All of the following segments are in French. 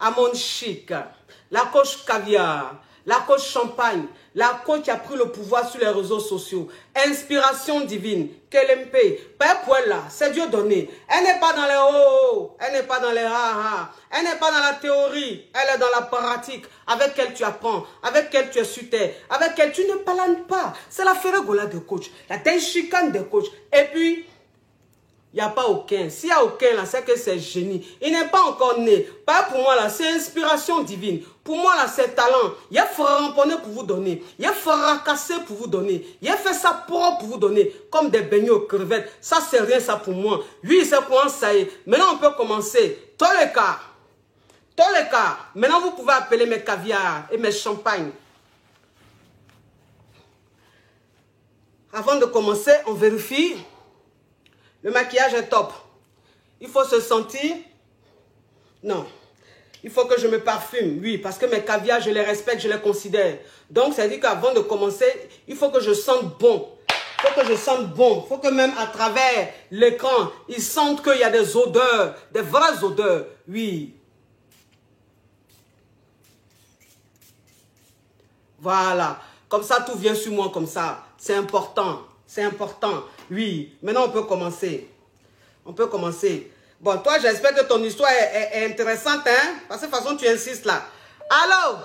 Amon Chic, la coach caviar, la coach champagne, la coach qui a pris le pouvoir sur les réseaux sociaux. Inspiration divine, KLMP, Père Pouella, c'est Dieu donné. Elle n'est pas dans les oh, elle n'est pas dans les ha-ha, elle n'est pas dans la théorie, elle est dans la pratique, avec elle tu apprends, avec elle tu es sur terre, avec elle tu ne palanes pas. C'est la Ferregola de coach, la chicane de coach. Et puis, il n'y a pas aucun. S'il y a aucun là, c'est que c'est génie. Il n'est pas encore né. Pas pour moi là, c'est inspiration divine. Pour moi là, c'est talent. Il a ramponné pour vous donner. Il a fracassé pour vous donner. Il a fait ça propre pour vous donner. Comme des beignets aux crevettes. Ça, c'est rien ça pour moi. Lui, c'est pour un ça y est. Maintenant, on peut commencer. Tous les cas. Maintenant, vous pouvez appeler mes caviars et mes champagnes. Avant de commencer, on vérifie. Le maquillage est top. Il faut se sentir... Non. Il faut que je me parfume, oui, parce que mes caviars, je les respecte, je les considère. Donc, ça veut dire qu'avant de commencer, il faut que je sente bon. Il faut que je sente bon. Il faut que même à travers l'écran, ils sentent qu'il y a des odeurs, des vraies odeurs. Oui. Voilà. Comme ça, tout vient sur moi comme ça. C'est important. C'est important. Oui. Maintenant, on peut commencer. On peut commencer. Bon, toi, j'espère que ton histoire est intéressante, hein? Parce que de toute façon, tu insistes là. Allô?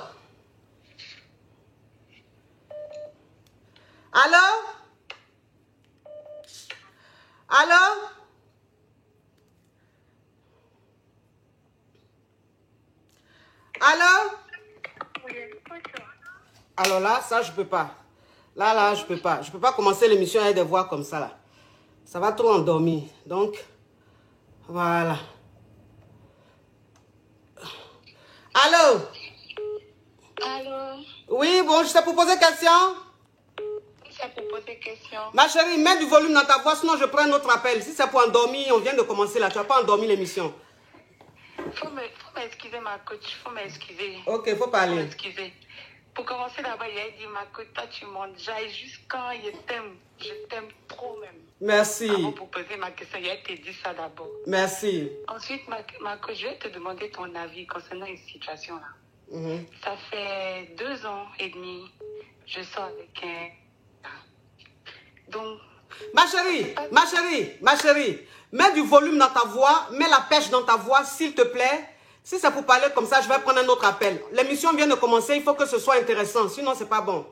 Allô? Allô? Allô? Alors là, ça, je peux pas. Là, je peux pas. Je peux pas commencer l'émission avec des voix comme ça, là. Ça va trop endormir. Donc, voilà. Allô? Allô? Oui, bon, je t'ai pour poser question. C'est pour poser question. Ma chérie, mets du volume dans ta voix, sinon je prends un autre appel. Si c'est pour endormir, on vient de commencer là. Tu n'as pas endormi l'émission. Faut m'excuser, ma coach. Faut m'excuser. Ok, faut parler. Faut m'excuser. Pour commencer d'abord, il a dit, ma coach, toi, tu m'enjailles juste quand je t'aime. Je t'aime trop même. Merci. Avant pour poser ma question, il a été dit ça d'abord. Merci. Ensuite, ma coach, je vais te demander ton avis concernant une situation là. Ça fait 2 ans et demi, je sors avec un... Donc... Ma chérie, mets du volume dans ta voix, mets la pêche dans ta voix, s'il te plaît. Si c'est pour parler comme ça, je vais prendre un autre appel. L'émission vient de commencer, il faut que ce soit intéressant, sinon c'est pas bon.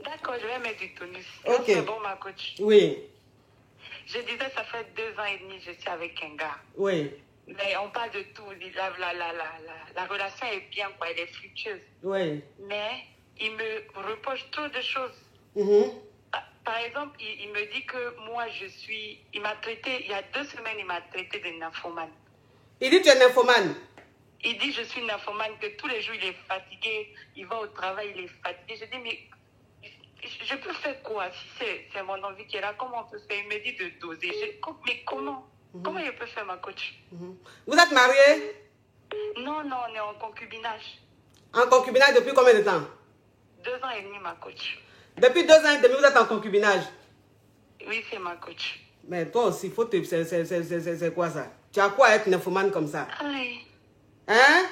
D'accord, je vais mettre du tonus. Ok. C'est bon, ma coach. Oui. Je disais, ça fait 2 ans et demi, je suis avec un gars. Oui. Mais on parle de tout. La relation est bien, quoi. Elle est fructueuse. Oui. Mais il me reproche trop de choses. Par exemple, il me dit que moi, il m'a traité, il y a 2 semaines, il m'a traité de nymphomane. Il dit que tu es nymphomane. Il dit que je suis nymphomane, que tous les jours, il est fatigué. Il va au travail, il est fatigué. Je dis, mais je peux faire quoi si c'est mon envie qui est là? Comment on peut faire? Il me dit de doser. Mais comment? Comment je peux faire, ma coach? Vous êtes mariés? Non, on est en concubinage. En concubinage depuis combien de temps? 2 ans et demi, ma coach. Depuis 2 ans et demi, vous êtes en concubinage? Oui, c'est ma coach. Mais toi aussi, c'est quoi ça? Tu as quoi à être nymphomane comme ça? Aïe. Hein?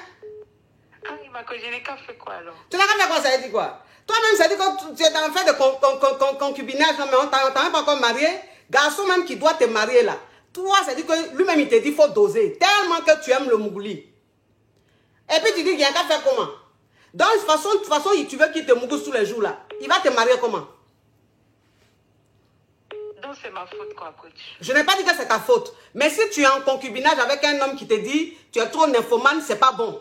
Aïe, ma coach, je n'ai qu'à faire quoi alors? Tu n'as qu'à faire quoi, ça veut dire quoi? Toi-même, ça dit que tu es dans le fait de concubinage, non, mais on t'a même pas encore marié. Garçon même qui doit te marier là. Toi, ça dit que lui-même, il te dit qu'il faut doser. Tellement que tu aimes le mougouli. Et puis tu dis qu'il n'y a qu'à faire comment? Donc, de toute façon, tu veux qu'il te mougoule tous les jours là. Il va te marier comment? Donc, c'est ma faute quoi, coach? Je n'ai pas dit que c'est ta faute. Mais si tu es en concubinage avec un homme qui te dit tu es trop nymphomane, c'est pas bon.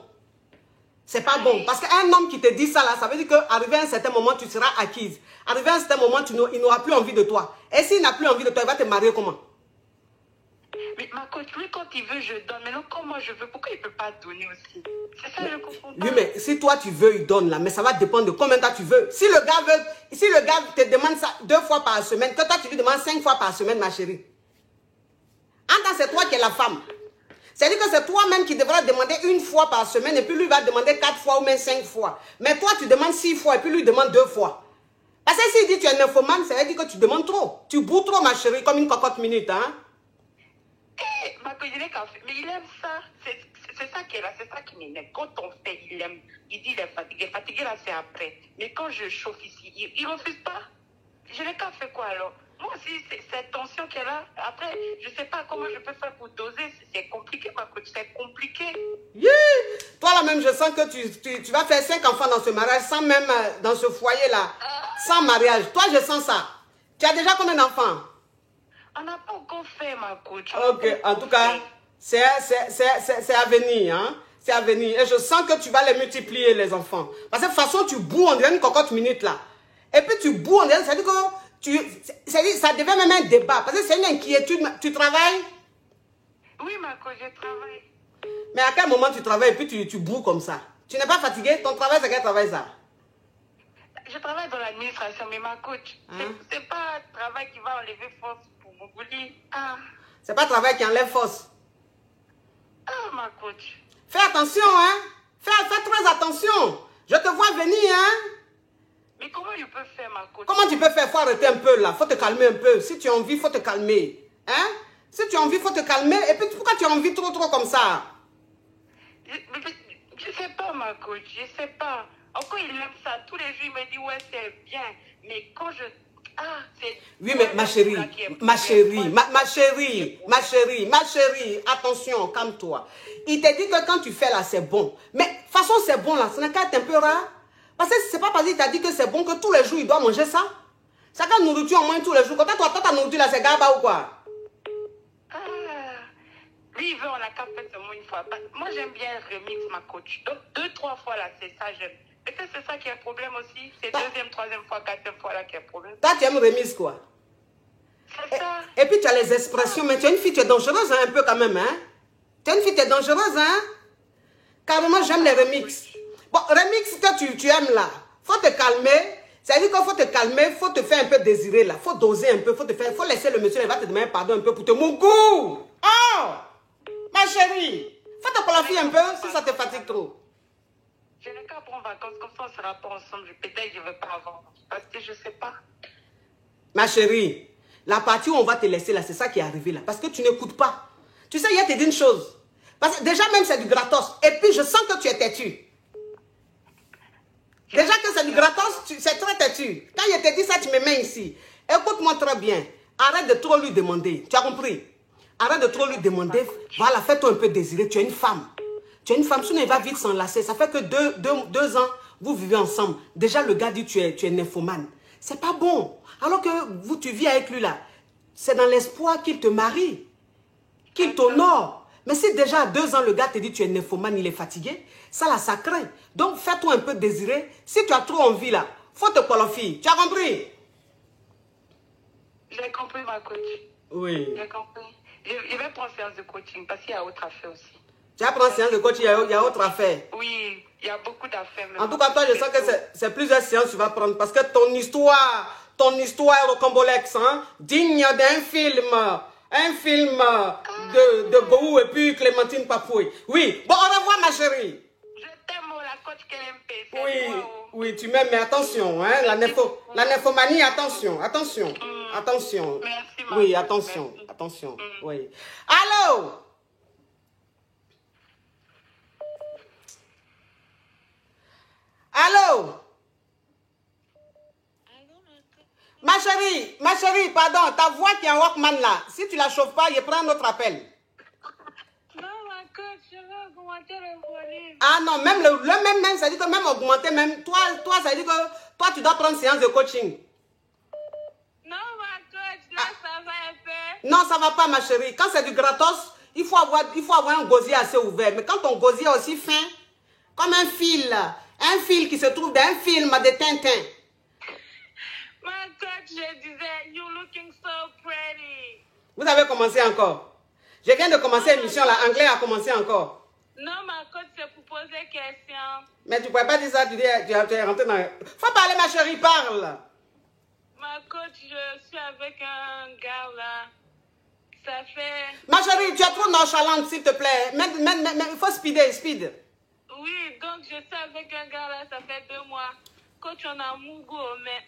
C'est pas bon. Parce qu'un homme qui te dit ça là, ça veut dire qu'arrivé à un certain moment, tu seras acquise. Arrivé à un certain moment, il n'aura plus envie de toi. Et s'il n'a plus envie de toi, il va te marier comment? Mais ma coach, lui, quand il veut, je donne. Mais non, comment je veux? Pourquoi il ne peut pas donner aussi? C'est ça, je comprends pas. Oui, mais si toi tu veux, il donne là. Mais ça va dépendre de combien de temps tu veux. Si le gars te demande ça 2 fois par semaine, que toi tu lui demandes 5 fois par semaine, ma chérie. En tant que c'est toi qui es la femme. C'est-à-dire que c'est toi-même qui devras demander 1 fois par semaine et puis lui va demander 4 fois ou même 5 fois. Mais toi, tu demandes 6 fois et puis lui demande 2 fois. Parce que s'il dit tu es nymphomane, ça veut dire que tu demandes trop. Tu bouts trop, ma chérie, comme une cocotte minute, hein? Mais il aime ça. c'est ça qui est là, c'est ça qui m'énerve. Quand on fait, il aime, il dit il est fatigué. Fatigué là, c'est après. Mais quand je chauffe ici, il refuse pas. Je n'ai qu'à faire quoi alors? Moi aussi, c'est cette tension qu'elle a. Après, je ne sais pas comment je peux faire pour doser. C'est compliqué, ma coach, c'est compliqué. Yeah. Toi là même, je sens que tu vas faire 5 enfants dans ce mariage, sans même dans ce foyer-là, sans mariage. Toi, je sens ça. Tu as déjà combien d'enfants? On n'a pas encore fait, ma coach. Ok, en tout cas, c'est à venir, hein. C'est à venir. Et je sens que tu vas les multiplier, les enfants. Parce que de toute façon, tu boues, on dirait une cocotte minute là. Et puis tu boues, on dirait, ça veut dire que ça devient même un débat. Parce que c'est une inquiétude. Tu travailles? Oui, ma coach, je travaille. Mais à quel moment tu travailles et puis tu boues comme ça? Tu n'es pas fatigué? Ton travail, c'est quel travail ça? Je travaille dans l'administration, mais ma coach, c'est pas un travail qui va enlever force pour mon boulot. Ah. C'est pas un travail qui enlève force. Ah, ma coach. Fais attention, hein? Fais très attention. Je te vois venir, hein? Mais comment je peux faire, ma coach? Comment tu peux faire? Faut arrêter un peu là. Faut te calmer un peu. Si tu as envie, faut te calmer. Hein? Si tu as envie, faut te calmer. Et puis pourquoi tu as envie trop comme ça? Je sais pas, ma coach. Je sais pas. Encore, il aime ça. Tous les jours, il me dit, ouais, c'est bien. Mais quand je... Ah, c'est... Oui, mais ma chérie, attention, calme-toi. Il te dit que quand tu fais là, c'est bon. Mais de toute façon, c'est bon là. Ce n'est qu'à être un peu rare. Parce que c'est pas parce qu'il t'a dit que c'est bon que tous les jours, il doit manger ça. C'est quand nourriture en moins tous les jours. Quand toi, ta nourriture là, c'est gaba ou quoi? Ah, lui, il veut, on a qu'à faire seulement une fois. Moi, j'aime bien le remix, ma coach. Donc, 2-3 fois là, c'est ça, j'aime. Peut-être c'est ça qui est un problème aussi. C'est deuxième, troisième fois, quatrième fois là qui est un problème. Toi, tu aimes remise quoi? C'est ça. Et puis, tu as les expressions. Mais tu es une fille, tu es dangereuse hein, un peu quand même. Hein? Tu es une fille, tu es dangereuse. Hein? Carrément, j'aime les remix. Bon, remix que tu aimes là, faut te calmer. C'est-à-dire qu'il faut te calmer, faut te faire un peu désirer là. Faut doser un peu, faut laisser le monsieur, il va te demander pardon un peu pour te mon goût. Oh, ma chérie, faut te qualifier un peu si ça te fatigue trop. Je n'ai qu'à prendre vacances, comme ça on ne sera pas ensemble. Peut-être que je ne vais pas avant. Parce que je ne sais pas. Ma chérie, la partie où on va te laisser là, c'est ça qui est arrivé là. Parce que tu n'écoutes pas. Tu sais, il y a te dit une chose. Parce que déjà même c'est du gratos. Et puis je sens que tu es têtu. Déjà que c'est du gratos, c'est très têtu. Quand il te dit ça, tu me mets ici. Écoute-moi très bien. Arrête de trop lui demander. Tu as compris? Arrête de trop lui demander. Voilà, fais-toi un peu désirer. Tu es une femme. Tu es une femme, sinon il va vite s'enlacer. Ça fait que deux ans, vous vivez ensemble. Déjà, le gars dit tu es nymphomane. C'est pas bon. Alors que tu vis avec lui là, c'est dans l'espoir qu'il te marie, qu'il t'honore. Mais si déjà à 2 ans, le gars te dit tu es nymphomane, il est fatigué, ça là, ça craint. Donc, fais-toi un peu désirer. Si tu as trop envie là, faut te qualifier. Tu as compris? J'ai compris, ma coach. Oui. J'ai compris. Je vais prendre séance de coaching parce qu'il y a autre affaire aussi. Tu vas prendre séance de coaching, il y a autre affaire. Oui, il y a beaucoup d'affaires. En tout cas, toi, je sens que c'est plusieurs séances que tu vas prendre parce que ton histoire est rocambolex, hein, digne d'un film. Un film de Gou et puis Clémentine Papoué. Oui. Bon, au revoir, ma chérie. Je t'aime, la coach KMP. Oui, oui, tu m'aimes, mais attention, hein, la nymphomanie, attention. Attention. Merci, ma oui, coach, attention, merci. attention. Oui. Allô? Allô? Ma chérie, pardon, ta voix qui est en Walkman là, si tu la chauffes pas, je prends un autre appel. Non, ma coach, je veux augmenter le volume. Ah non, même même, ça dit que même augmenter, même, toi, ça dit que toi, tu dois prendre séance de coaching. Non, ma coach, là, ça va un peu. Non, ça va pas, ma chérie. Quand c'est du gratos, il faut avoir un gosier assez ouvert. Mais quand ton gosier est aussi fin, comme un fil qui se trouve dans un film de Tintin. Ma coach, je disais, you looking so pretty. Vous avez commencé encore. Je viens de commencer l'émission, là. Anglais a commencé encore. Non, ma coach, c'est pour poser question. Mais tu ne pouvais pas dire ça, tu es rentré dans... Faut parler, ma chérie, parle. Ma coach, je suis avec un gars, là. Ça fait... Ma chérie, tu es trop nonchalante, s'il te plaît. Mais il faut speed. Oui, donc je suis avec un gars, là, ça fait 2 mois. Coach, on a Mugo, mais...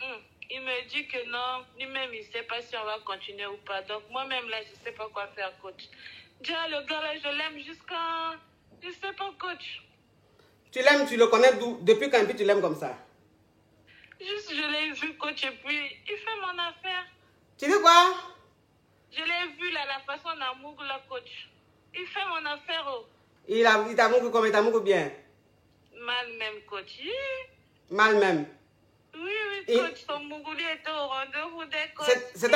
il me dit que non, lui-même, il ne sait pas si on va continuer ou pas. Donc, moi-même, là, je ne sais pas quoi faire, coach. Déjà, le gars, là, je l'aime jusqu'à Je sais pas, coach. Tu l'aimes, tu le connais d'où? Depuis quand tu l'aimes comme ça? Juste, je l'ai vu, coach, et puis il fait mon affaire. Tu dis quoi? Je l'ai vu, là, la façon d'amour, là, coach. Il fait mon affaire, oh. Il t'amour comme il t'amour bien? Mal même, coach. Mal même. Oui, oui, coach, son mougouli était au rendez-vous des coachs. C'était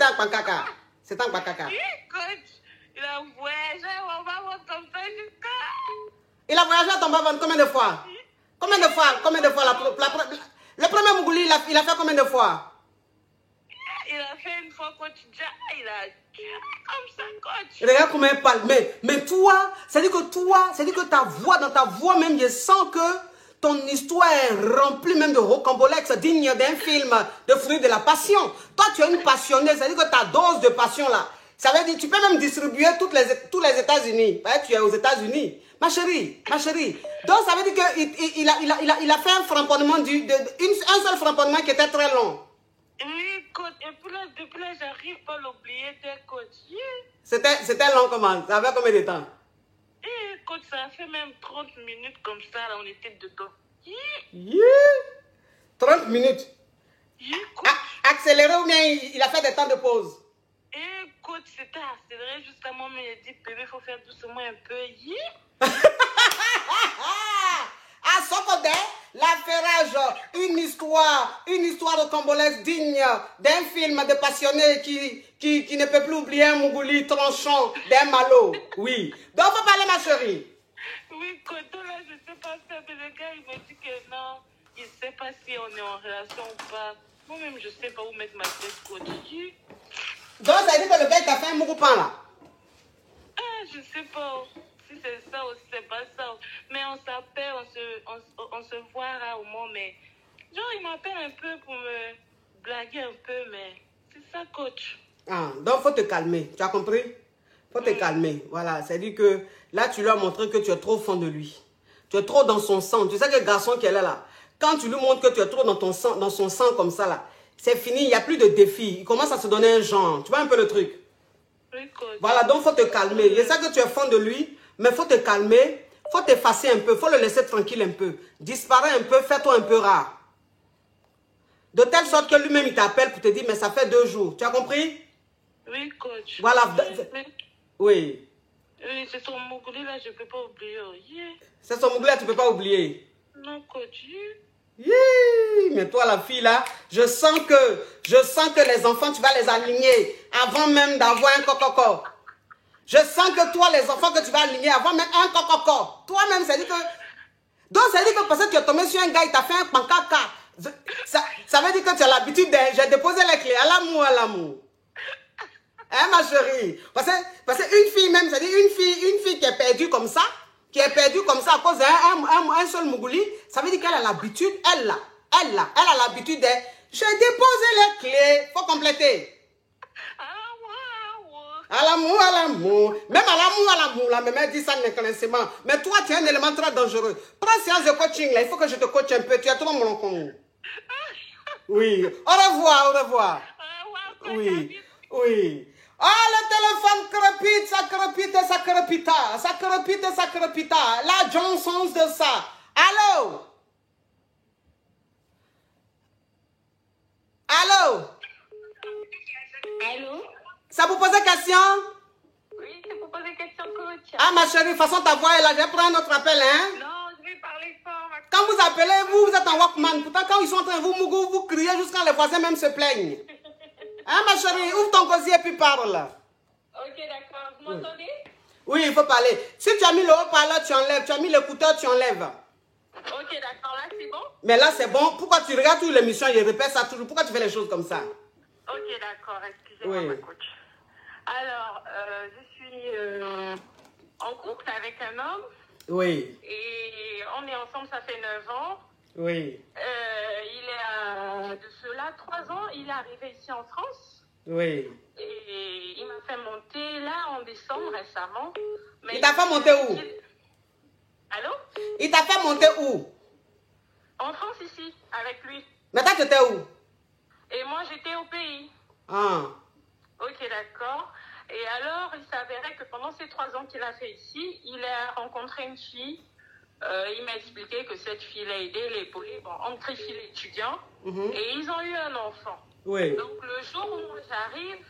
un pancaka. C'était un pancaka. Oui, coach. Il a voyagé, on va voir comme ça jusqu'à... Il a voyagé à ton bavon combien de fois? Combien de fois le premier mougouli, il a fait combien de fois? Il a fait une fois, coach. Il a comme ça, coach. Regarde comment il parle. Mais toi, c'est-à-dire que ta voix, dans ta voix même, je sens que ton histoire est remplie même de rocambolesques dignes d'un film de fruits de la passion. Toi, tu es une passionnée, c'est-à-dire que ta dose de passion là, ça veut dire que tu peux même distribuer tous les États-Unis. Tu es aux États-Unis. Ma chérie. Donc, ça veut dire qu'il a fait un framponnement, un seul framponnement qui était très long. Oui, coach. Et puis là, depuis là, j'arrive pas à l'oublier, coach. C'était long comment? Ça avait combien de temps? Coach, ça a fait même 30 minutes comme ça, là, on était dedans. 30 minutes. Coach. Accéléré ou bien il a fait des temps de pause? Coach, c'était accéléré jusqu'à moi, mais il a dit, bébé, il faut faire doucement un peu. À Sokodé, l'affairage, une histoire de Congolais digne d'un film de passionné qui ne peut plus oublier un mougouli tranchant d'un malo. Oui. Donc, faut parler, ma chérie. Oui, coach, là, je sais pas faire, mais le gars, il me dit que non, il sait pas si on est en relation ou pas. Moi-même, je sais pas où mettre ma tête, coach. Donc, ça veut dire que le gars, il t'a fait un mougoupan, là? Je sais pas si c'est ça ou si c'est pas ça. Mais on s'appelle, on se voit rarement, mais genre, il m'appelle un peu pour me blaguer un peu, mais c'est ça, coach. Donc, faut te calmer. Tu as compris? Faut te calmer. Voilà, c'est-à-dire que là, tu lui as montré que tu es trop fond de lui. Tu es trop dans son sang. Tu sais que le garçon qui est là, quand tu lui montres que tu es trop dans son sang comme ça, là, c'est fini, il n'y a plus de défi. Il commence à se donner un genre. Tu vois un peu le truc? Oui, coach. Voilà, donc faut te calmer. Je sais que tu es fond de lui, mais faut te calmer. Faut t'effacer un peu. Faut le laisser tranquille un peu. Disparaît un peu, fais-toi un peu rare. De telle sorte que lui-même, il t'appelle pour te dire, mais ça fait 2 jours. Tu as compris? Oui, coach. Voilà. Oui. Oui, c'est son mougouli là, je ne peux pas oublier. C'est son mougouli là, tu ne peux pas oublier. Non, coach. Mais toi, la fille là, je sens que les enfants, tu vas les aligner avant même d'avoir un cococo. Je sens que toi, les enfants que tu vas aligner avant même un cococo. Toi-même, ça dit que... Donc, ça veut dire que parce que tu es tombé sur un gars, il t'a fait un pancaka. Ça veut dire que tu as l'habitude de... J'ai déposé les clés à l'amour. Hein, ma chérie? Parce que une fille même, c'est-à-dire une fille qui est perdue comme ça, à cause d'un seul mougouli, ça veut dire qu'elle a l'habitude, elle a l'habitude de... J'ai déposé les clés, faut compléter. À l'amour. Même à l'amour, la même dit ça nécessairement. Mais toi, tu es un élément très dangereux. Prends séance de coaching, là, il faut que je te coache un peu. Tu es trop mon con. Oui. Au revoir. Oui. Oh, le téléphone crepite, ça crepita. La Johnson de ça. Allô? Ça vous pose question? Oui, c'est pour poser question, coach. Ah, ma chérie, de toute façon, ta voix est là. Je vais prendre notre appel, hein? Non, je vais parler fort. Quand vous appelez, vous êtes en Walkman. Pourtant, quand ils sont en train de vous criez jusqu'à les voisins même se plaignent. Hein, ma chérie, ouvre ton gosier et puis parle. Ok, d'accord. Vous m'entendez? Oui, il faut parler. Si tu as mis le haut-parleur, tu enlèves. Tu as mis l'écouteur, tu enlèves. Ok, d'accord. Là, c'est bon? Mais là, c'est bon. Pourquoi tu regardes toute l'émission et répètes ça toujours? Pourquoi tu fais les choses comme ça? Ok, d'accord. Excusez-moi, ma coach. Alors, je suis en couple avec un homme. Oui. Et on est ensemble, ça fait 9 ans. Oui. Il est de cela 3 ans. Il est arrivé ici en France. Oui. Et il m'a fait monter là en décembre récemment. Mais il t'a fait monter où? Allô? Il t'a fait monter où? En France ici, avec lui. Mais toi, tu étais où? Et moi, j'étais au pays. Ah. Ok, d'accord. Et alors, il s'avérait que pendant ces 3 ans qu'il a fait ici, il a rencontré une fille. Il m'a expliqué que cette fille l'a aidé, l'épaulé, bon, entre filles étudiants. Et ils ont eu un enfant. Oui. Donc, le jour où j'arrive,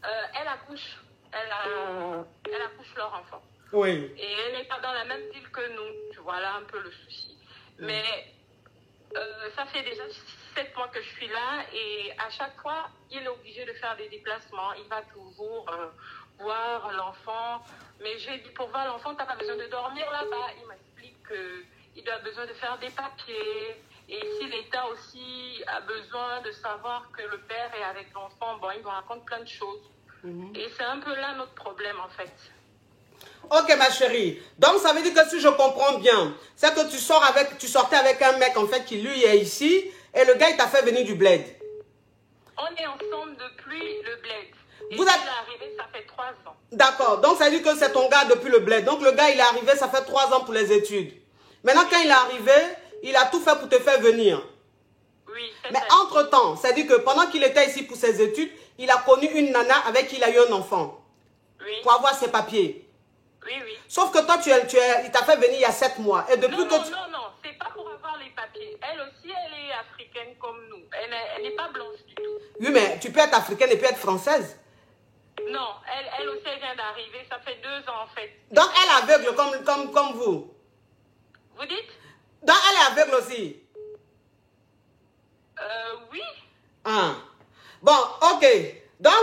elle accouche. Elle accouche leur enfant. Oui. Et elle n'est pas dans la même ville que nous. Tu vois là un peu le souci. Mais ça fait déjà 7 mois que je suis là et à chaque fois, il est obligé de faire des déplacements. Il va toujours voir l'enfant. Mais j'ai dit, pour voir l'enfant, tu n'as pas besoin de dormir là-bas. Il m'explique qu'il a besoin de faire des papiers. Et si l'État aussi a besoin de savoir que le père est avec l'enfant, bon, il me raconte plein de choses. Et c'est un peu là notre problème en fait. Ok ma chérie, donc ça veut dire que si je comprends bien, c'est que tu sortais avec un mec en fait qui lui est ici et le gars il t'a fait venir du bled. On est ensemble depuis le bled. Et Vous il est arrivé, ça fait 3 ans. D'accord, donc ça veut dire que c'est ton gars depuis le bled. Donc le gars il est arrivé, ça fait 3 ans pour les études. Maintenant quand il est arrivé, il a tout fait pour te faire venir. Oui, c'est mais ça. entre-temps, ça veut dire que pendant qu'il était ici pour ses études, il a connu une nana avec qui il a eu un enfant. Oui. Pour avoir ses papiers. Oui, oui. Sauf que toi, il t'a fait venir il y a 7 mois. Et depuis Non, c'est pas pour avoir les papiers. Elle aussi, elle est africaine comme nous. Elle n'est pas blanche du tout. Oui, mais tu peux être africaine et puis être française. Non, elle aussi, elle vient d'arriver. Ça fait 2 ans, en fait. Donc, elle est aveugle comme vous. Vous dites? Donc, elle est aveugle aussi. Oui. Ah. Bon, ok. Donc,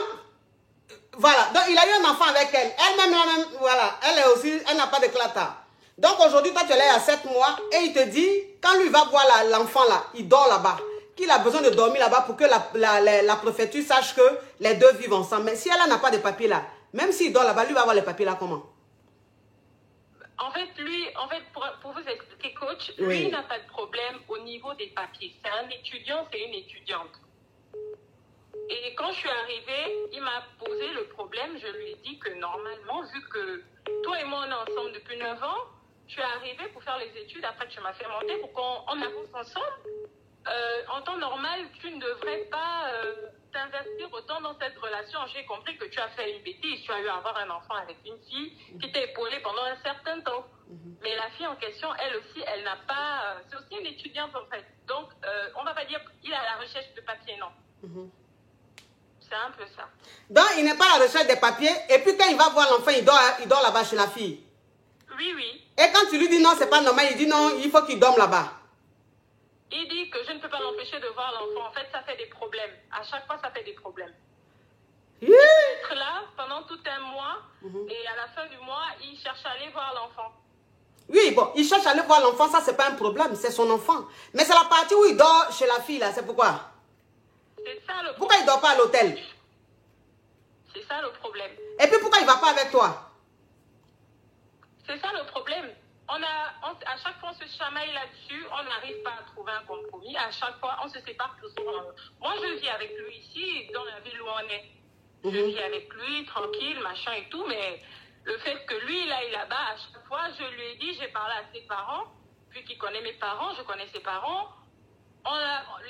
voilà. Donc, il a eu un enfant avec elle. Elle-même, voilà. Elle est aussi, elle n'a pas de clata. Donc, aujourd'hui, toi, tu es là il y a 7 mois et il te dit, quand lui va voir l'enfant là, il dort là-bas, qu'il a besoin de dormir là-bas pour que la préfecture sache que les deux vivent ensemble. Mais si elle n'a pas de papier là, même s'il dort là-bas, lui va avoir les papiers là comment? En fait, pour vous expliquer, coach, Oui. lui n'a pas de problème au niveau des papiers. C'est un étudiant, c'est une étudiante. Et quand je suis arrivée, il m'a posé le problème. Je lui ai dit que normalement, vu que toi et moi, on est ensemble depuis 9 ans, je suis arrivée pour faire les études. Après, tu m'as fait monter pour qu'on avance ensemble. En temps normal, tu ne devrais pas t'investir autant dans cette relation. J'ai compris que tu as fait une bêtise. Tu as eu à avoir un enfant avec une fille qui t'a épaulée pendant un certain temps. Mais la fille en question, elle aussi, elle n'a pas... c'est aussi une étudiante en fait. Donc, on ne va pas dire qu'il est à la recherche de papier, non. C'est un peu ça. Donc, il n'est pas à la recherche des papiers. Et puis, quand il va voir l'enfant, il dort là-bas chez la fille. Oui, oui. Et quand tu lui dis non, c'est pas normal, il dit non, il faut qu'il dorme là-bas. Il dit que je ne peux pas l'empêcher de voir l'enfant. En fait, ça fait des problèmes. À chaque fois, ça fait des problèmes. Il peut être là pendant tout un mois et à la fin du mois, il cherche à aller voir l'enfant. Oui, bon, il cherche à aller voir l'enfant, ça, c'est pas un problème, c'est son enfant. Mais c'est la partie où il dort chez la fille, là, c'est pourquoi? C'est ça le problème. Pourquoi il dort pas à l'hôtel? C'est ça le problème. Et puis, pourquoi il va pas avec toi? C'est ça le problème. À chaque fois, on se chamaille là-dessus, on n'arrive pas à trouver un compromis. À chaque fois, on se sépare toujours. Moi, je vis avec lui ici, dans la ville où on est. Je vis avec lui, tranquille, machin et tout, mais le fait que lui, il aille là-bas, à chaque fois, je lui ai dit, j'ai parlé à ses parents, vu qu'il connaît mes parents, je connais ses parents.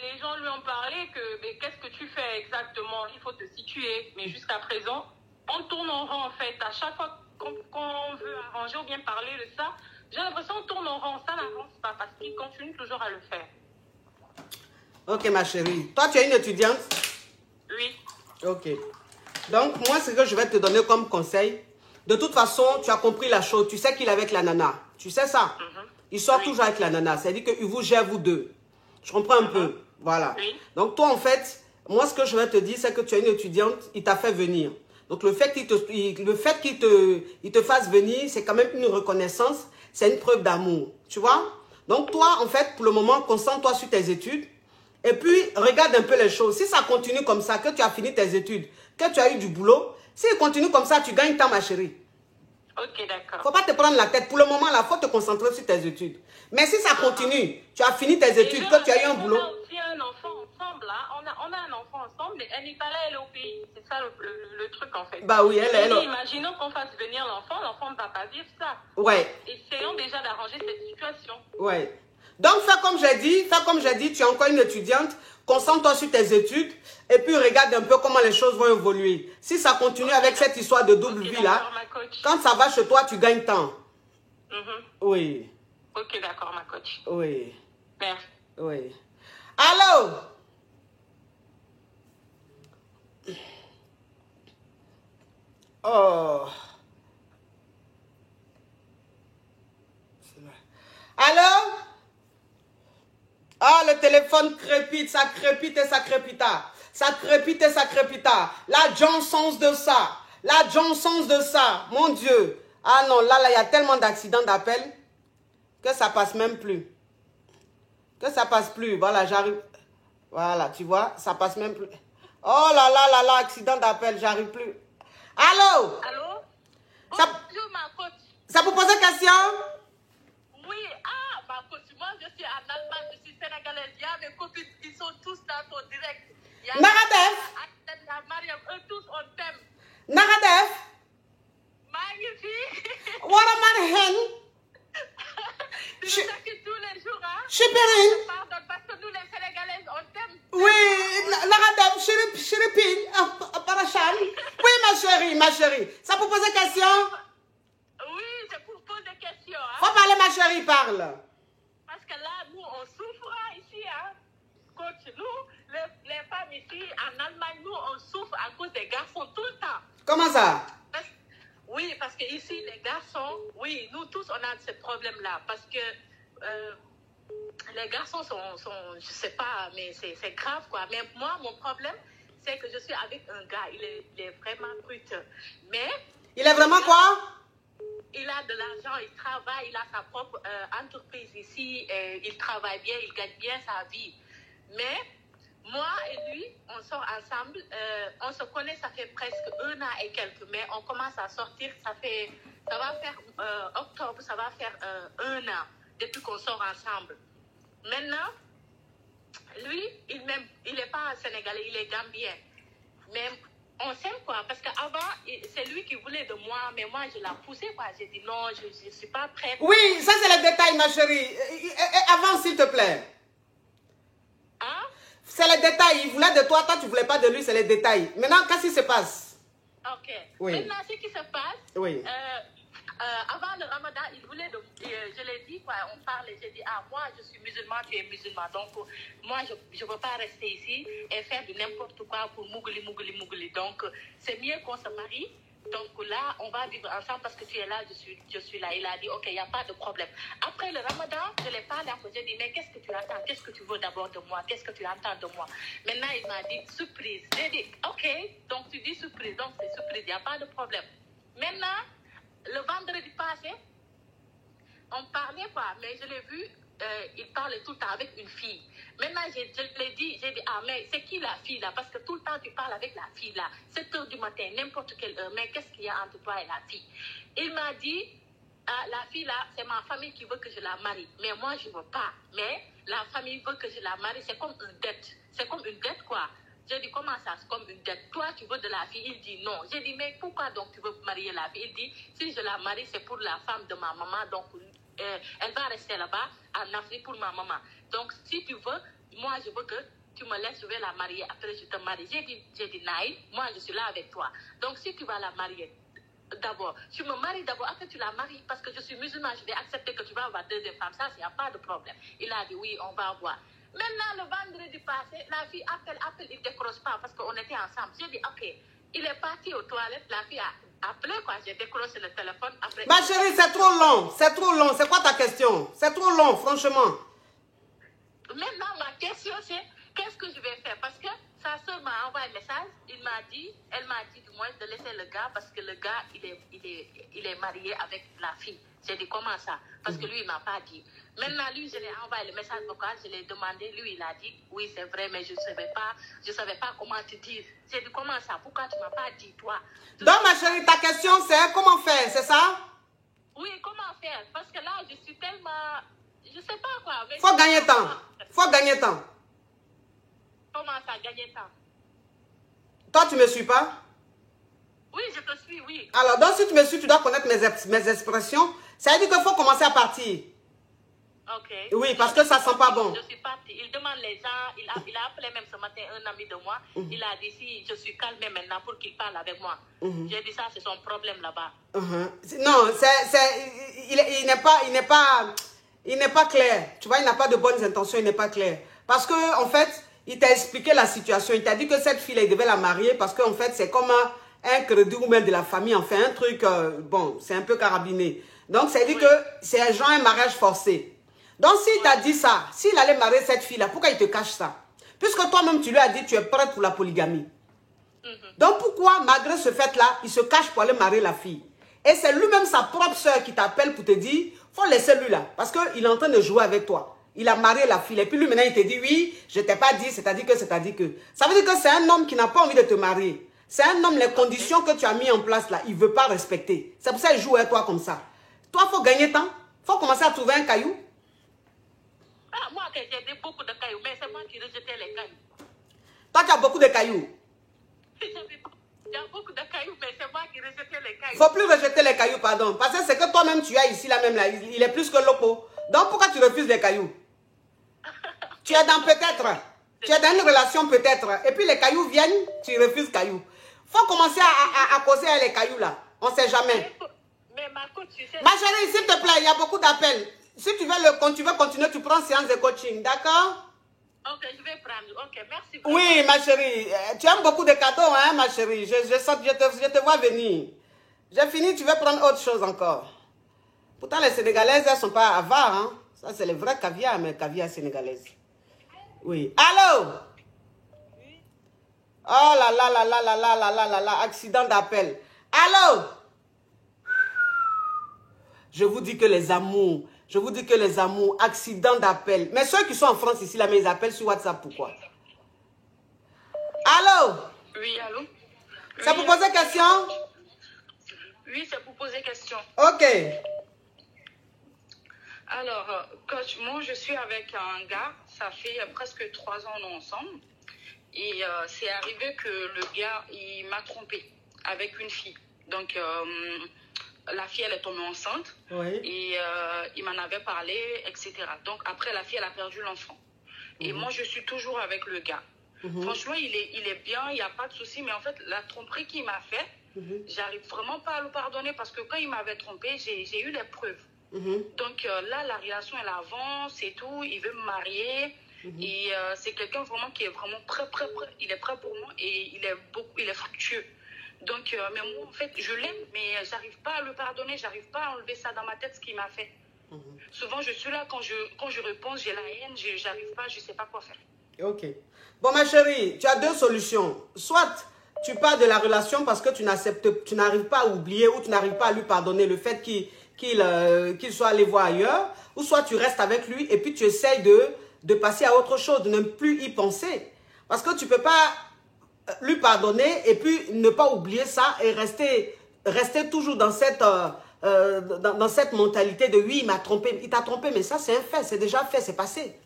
Les gens lui ont parlé que, mais qu'est-ce que tu fais exactement? Il faut te situer. Mais jusqu'à présent, on tourne en rond, en fait. À chaque fois qu'on veut arranger ou bien parler de ça, j'ai l'impression qu'on tourne en rond. Ça n'avance pas parce qu'il continue toujours à le faire. Ok, ma chérie. Toi, tu es une étudiante? Oui. Ok. Donc, moi, ce que je vais te donner comme conseil, de toute façon, tu as compris la chose. Tu sais qu'il est avec la nana. Tu sais ça? Il sort toujours avec la nana. C'est-à-dire qu'il vous gère, vous deux. Je comprends un peu. Voilà. Oui. Donc, toi, en fait, moi, ce que je vais te dire, c'est que tu es une étudiante. Il t'a fait venir. Donc, le fait qu'il te fasse venir, c'est quand même une reconnaissance. C'est une preuve d'amour. Tu vois? Donc, toi, en fait, pour le moment, concentre-toi sur tes études. Et puis, regarde un peu les choses. Si ça continue comme ça, que tu as fini tes études, que tu as eu du boulot, s'il continue comme ça, tu gagnes temps, ma chérie. Ok, d'accord. Faut pas te prendre la tête. Pour le moment, là, faut te concentrer sur tes études. Mais si ça continue, tu as fini tes études, que tu as eu un boulot. On a aussi un enfant ensemble, là. On a un enfant ensemble, mais elle n'est pas là, elle est au pays. C'est ça le truc, en fait. Bah oui, elle. Imaginons qu'on fasse venir l'enfant ne va pas vivre ça. Ouais. Essayons déjà d'arranger cette situation. Ouais. Donc, fais comme j'ai dit, tu es encore une étudiante, concentre-toi sur tes études et puis regarde un peu comment les choses vont évoluer. Si ça continue avec cette histoire de double vie là, quand ça va chez toi, tu gagnes temps. Oui. Ok, d'accord, ma coach. Oui. Merci. Oui. Allô? Oh. Allô? Ah, le téléphone crépite, ça crépite et ça crépita. Ça crépite et ça crépita. La Johnson's de ça. La Johnson's de ça. Mon Dieu. Ah non, là, il y a tellement d'accidents d'appel que ça passe même plus. Que ça passe plus. Voilà, j'arrive. Voilà, tu vois, ça passe même plus. Oh là là, accident d'appel, j'arrive plus. Allô? Allô? Ça, Bonjour, ma coach. ça vous pose question? Oui, ma coach, moi je suis en Allemagne, je suis sénégalaise. Il y a mes copines qui sont tous dans ton direct. Naradef? Mariam, eux tous on t'aime. Naradef? Magnifique. Waraman hen? Tu nous écoutes tous les jours, hein? Chipirine? Pardon, parce que nous les Sénégalaises, on t'aime. Oui, Naradef, Chiripine, Parachan. Oui, ma chérie. Ça vous pose question? Oui, c'est pour poser des questions, hein? Faut parler, ma chérie, parle. Parce que là, nous, on souffre ici, hein? Coach, nous, les femmes ici, en Allemagne, nous, on souffre à cause des garçons tout le temps. Comment ça? Oui, parce que ici, les garçons, oui, nous tous, on a ce problème-là. Parce que les garçons sont, je sais pas, mais c'est grave, quoi. Mais moi, mon problème, c'est que je suis avec un gars, il est vraiment brut. Mais... Il est vraiment quoi? Il a de l'argent, il travaille, il a sa propre entreprise ici, il travaille bien, il gagne bien sa vie. Mais moi et lui, on sort ensemble, on se connaît, ça fait presque 1 an et quelques, mais on commence à sortir, ça va faire octobre, ça va faire 1 an depuis qu'on sort ensemble. Maintenant, lui, il n'est pas sénégalais, il est gambien. Mais on s'aime, quoi, parce qu'avant, c'est lui qui voulait de moi, mais moi, je l'ai poussé, quoi. J'ai dit non, je ne suis pas prête. Oui, ça, c'est le détail, ma chérie. Avant, s'il te plaît. Hein? C'est le détail. Il voulait de toi, toi, tu ne voulais pas de lui, c'est le détail. Maintenant, qu'est-ce qui se passe? Ok. Oui. Maintenant, ce qui se passe, oui. Avant le ramadan, il voulait, je l'ai dit, quoi, on parlait, j'ai dit, moi, je suis musulman, tu es musulman, donc moi, je ne veux pas rester ici et faire de n'importe quoi pour mougli. Donc, c'est mieux qu'on se marie. Donc là, on va vivre ensemble parce que tu es là, je suis là. Il a dit, ok, il n'y a pas de problème. Après le ramadan, je l'ai parlé encore. J'ai dit, mais qu'est-ce que tu attends? Qu'est-ce que tu veux d'abord de moi? Qu'est-ce que tu attends de moi? Maintenant, il m'a dit, surprise. J'ai dit, ok, donc tu dis surprise. Donc c'est surprise, il n'y a pas de problème. Maintenant, le vendredi passé, on parlait, quoi, mais je l'ai vu, il parlait tout le temps avec une fille. Maintenant, je l'ai dit, j'ai dit, mais c'est qui la fille là? Parce que tout le temps, tu parles avec la fille là. 7 h du matin, n'importe quelle heure, mais qu'est-ce qu'il y a entre toi et la fille? Il m'a dit, la fille là, c'est ma famille qui veut que je la marie. Mais moi, je ne veux pas. Mais la famille veut que je la marie, c'est comme une dette. C'est comme une dette, quoi. J'ai dit, comment ça, c'est comme une dette? Toi, tu veux de la fille? Il dit non. J'ai dit, mais pourquoi donc tu veux marier la fille? Il dit, si je la marie, c'est pour la femme de ma maman. Donc, elle va rester là-bas, en Afrique, pour ma maman. Donc, si tu veux, moi, je veux que tu me laisses, je vais la marier. Après, je te marie. J'ai dit, Naïd, moi, je suis là avec toi. Donc, si tu vas la marier, d'abord, tu me maries d'abord, après tu la maries. Parce que je suis musulman, je vais accepter que tu vas avoir 2e femme. Ça, il n'y a pas de problème. Il a dit, oui, on va voir. Maintenant, le vendredi passé, la fille appelle, il ne décroche pas parce qu'on était ensemble. J'ai dit, ok, il est parti aux toilettes, la fille a appelé, quoi. J'ai décroché le téléphone. Après, ma chérie, c'est trop long, c'est trop long. C'est quoi ta question? C'est trop long, franchement. Maintenant, ma question, c'est qu'est-ce que je vais faire? Parce que sa soeur m'a envoyé un message, elle m'a dit du moins de laisser le gars parce que le gars, il est marié avec la fille. J'ai dit, comment ça? Parce que lui, il ne m'a pas dit. Maintenant, lui, je lui ai envoyé le message vocal, je l'ai demandé, lui, il a dit, oui, c'est vrai, mais je ne savais pas comment te dire. J'ai dit, comment ça? Pourquoi tu ne m'as pas dit, toi? Donc, ma chérie, ta question, c'est comment faire, c'est ça? Oui, comment faire? Parce que là, je suis tellement... Je ne sais pas quoi. Il faut gagner temps. Faut gagner temps. Comment ça, gagner temps? Toi, tu ne me suis pas? Oui, je te suis, oui. Alors, donc, si tu me suis, tu dois connaître mes expressions. Ça veut dire qu'il faut commencer à partir. Ok. Oui, parce que ça sent pas bon. Je suis partie. Il demande les gens. Il a appelé même ce matin un ami de moi. Il a dit si je suis calmée maintenant pour qu'il parle avec moi. J'ai dit ça, c'est son problème là-bas. Non, il n'est pas clair. Tu vois, il n'a pas de bonnes intentions, il n'est pas clair. Parce que, en fait, il t'a expliqué la situation. Il t'a dit que cette fille, il devait la marier parce qu'en fait, c'est comme un crédit ou même de la famille. Enfin, un truc, bon, c'est un peu carabiné. Donc, ça dit que c'est genre un mariage forcé. Donc, s'il t'a dit ça, s'il allait marier cette fille-là, pourquoi il te cache ça? Puisque toi-même, tu lui as dit que tu es prête pour la polygamie. Donc, pourquoi, malgré ce fait-là, il se cache pour aller marier la fille? Et c'est lui-même sa propre soeur qui t'appelle pour te dire, faut laisser lui là, parce qu'il est en train de jouer avec toi. Il a marié la fille. Et puis lui, maintenant, il te dit, oui, je t'ai pas dit, c'est-à-dire que, c'est-à-dire que. Ça veut dire que c'est un homme qui n'a pas envie de te marier. C'est un homme, les conditions que tu as mis en place là, il ne veut pas respecter. C'est pour ça qu'il joue avec toi comme ça. Toi, il faut gagner temps. Il faut commencer à trouver un caillou. Ah, moi, j'ai beaucoup de cailloux, mais c'est moi qui rejetais les cailloux. Toi, tu as beaucoup de cailloux. Il y a beaucoup de cailloux, mais c'est moi qui rejetais les cailloux. Il ne faut plus rejeter les cailloux, pardon. Parce que c'est que toi-même, tu as ici, là même, là, il est plus que loco. Donc, pourquoi tu refuses les cailloux? Tu es dans peut-être. Tu es dans une relation peut-être. Et puis, les cailloux viennent, tu refuses cailloux. Il faut commencer à causer avec les cailloux, là. On ne sait jamais. Mais ma coach, tu sais... Ma chérie, s'il te plaît, il y a beaucoup d'appels. Si tu veux continuer, tu prends séance de coaching, d'accord? Ok, je vais prendre. Ok, merci beaucoup. Oui, ma chérie. Tu aimes beaucoup de cadeaux, hein, ma chérie. Je te vois venir. J'ai fini, tu veux prendre autre chose encore. Pourtant, les Sénégalaises, elles ne sont pas avares, hein. Ça, c'est le vrai caviar, mais caviar sénégalaise. Oui. Allô? Oui. Oh là là là là là là là là là là, accident d'appel. Allô? Je vous dis que les amours, accident d'appel. Mais ceux qui sont en France ici, là, mais ils appellent sur WhatsApp, pourquoi? Allô? Oui, allô? C'est pour poser question? Oui, c'est pour poser question. Ok. Alors, coach, moi, je suis avec un gars, ça fait presque 3 ans nous ensemble. Et c'est arrivé que le gars, il m'a trompée avec une fille. Donc, la fille, elle est tombée enceinte. Oui. Et il m'en avait parlé, etc. Donc, après, la fille, elle a perdu l'enfant. Et moi, je suis toujours avec le gars. Franchement, il est bien, il n'y a pas de souci. Mais en fait, la tromperie qu'il m'a fait, j'arrive vraiment pas à le pardonner parce que quand il m'avait trompée, j'ai eu les preuves. Donc là, la relation, elle avance et tout. Il veut me marier. Et c'est quelqu'un vraiment qui est vraiment prêt. Il est prêt pour moi et il est fructueux. Donc, mais moi, en fait, je l'aime, mais j'arrive pas à le pardonner. J'arrive pas à enlever ça dans ma tête, ce qu'il m'a fait. Souvent, je suis là, quand je réponds, j'ai la haine, j'arrive pas, je sais pas quoi faire. Ok. Bon, ma chérie, tu as deux solutions. Soit tu pars de la relation parce que tu n'arrives pas à oublier ou tu n'arrives pas à lui pardonner le fait qu'il soit allé voir ailleurs, ou soit tu restes avec lui et puis tu essayes de passer à autre chose, de ne plus y penser. Parce que tu ne peux pas lui pardonner et puis ne pas oublier ça et rester toujours dans cette mentalité de oui, il m'a trompé, il t'a trompé, mais ça c'est un fait, c'est déjà fait, c'est passé.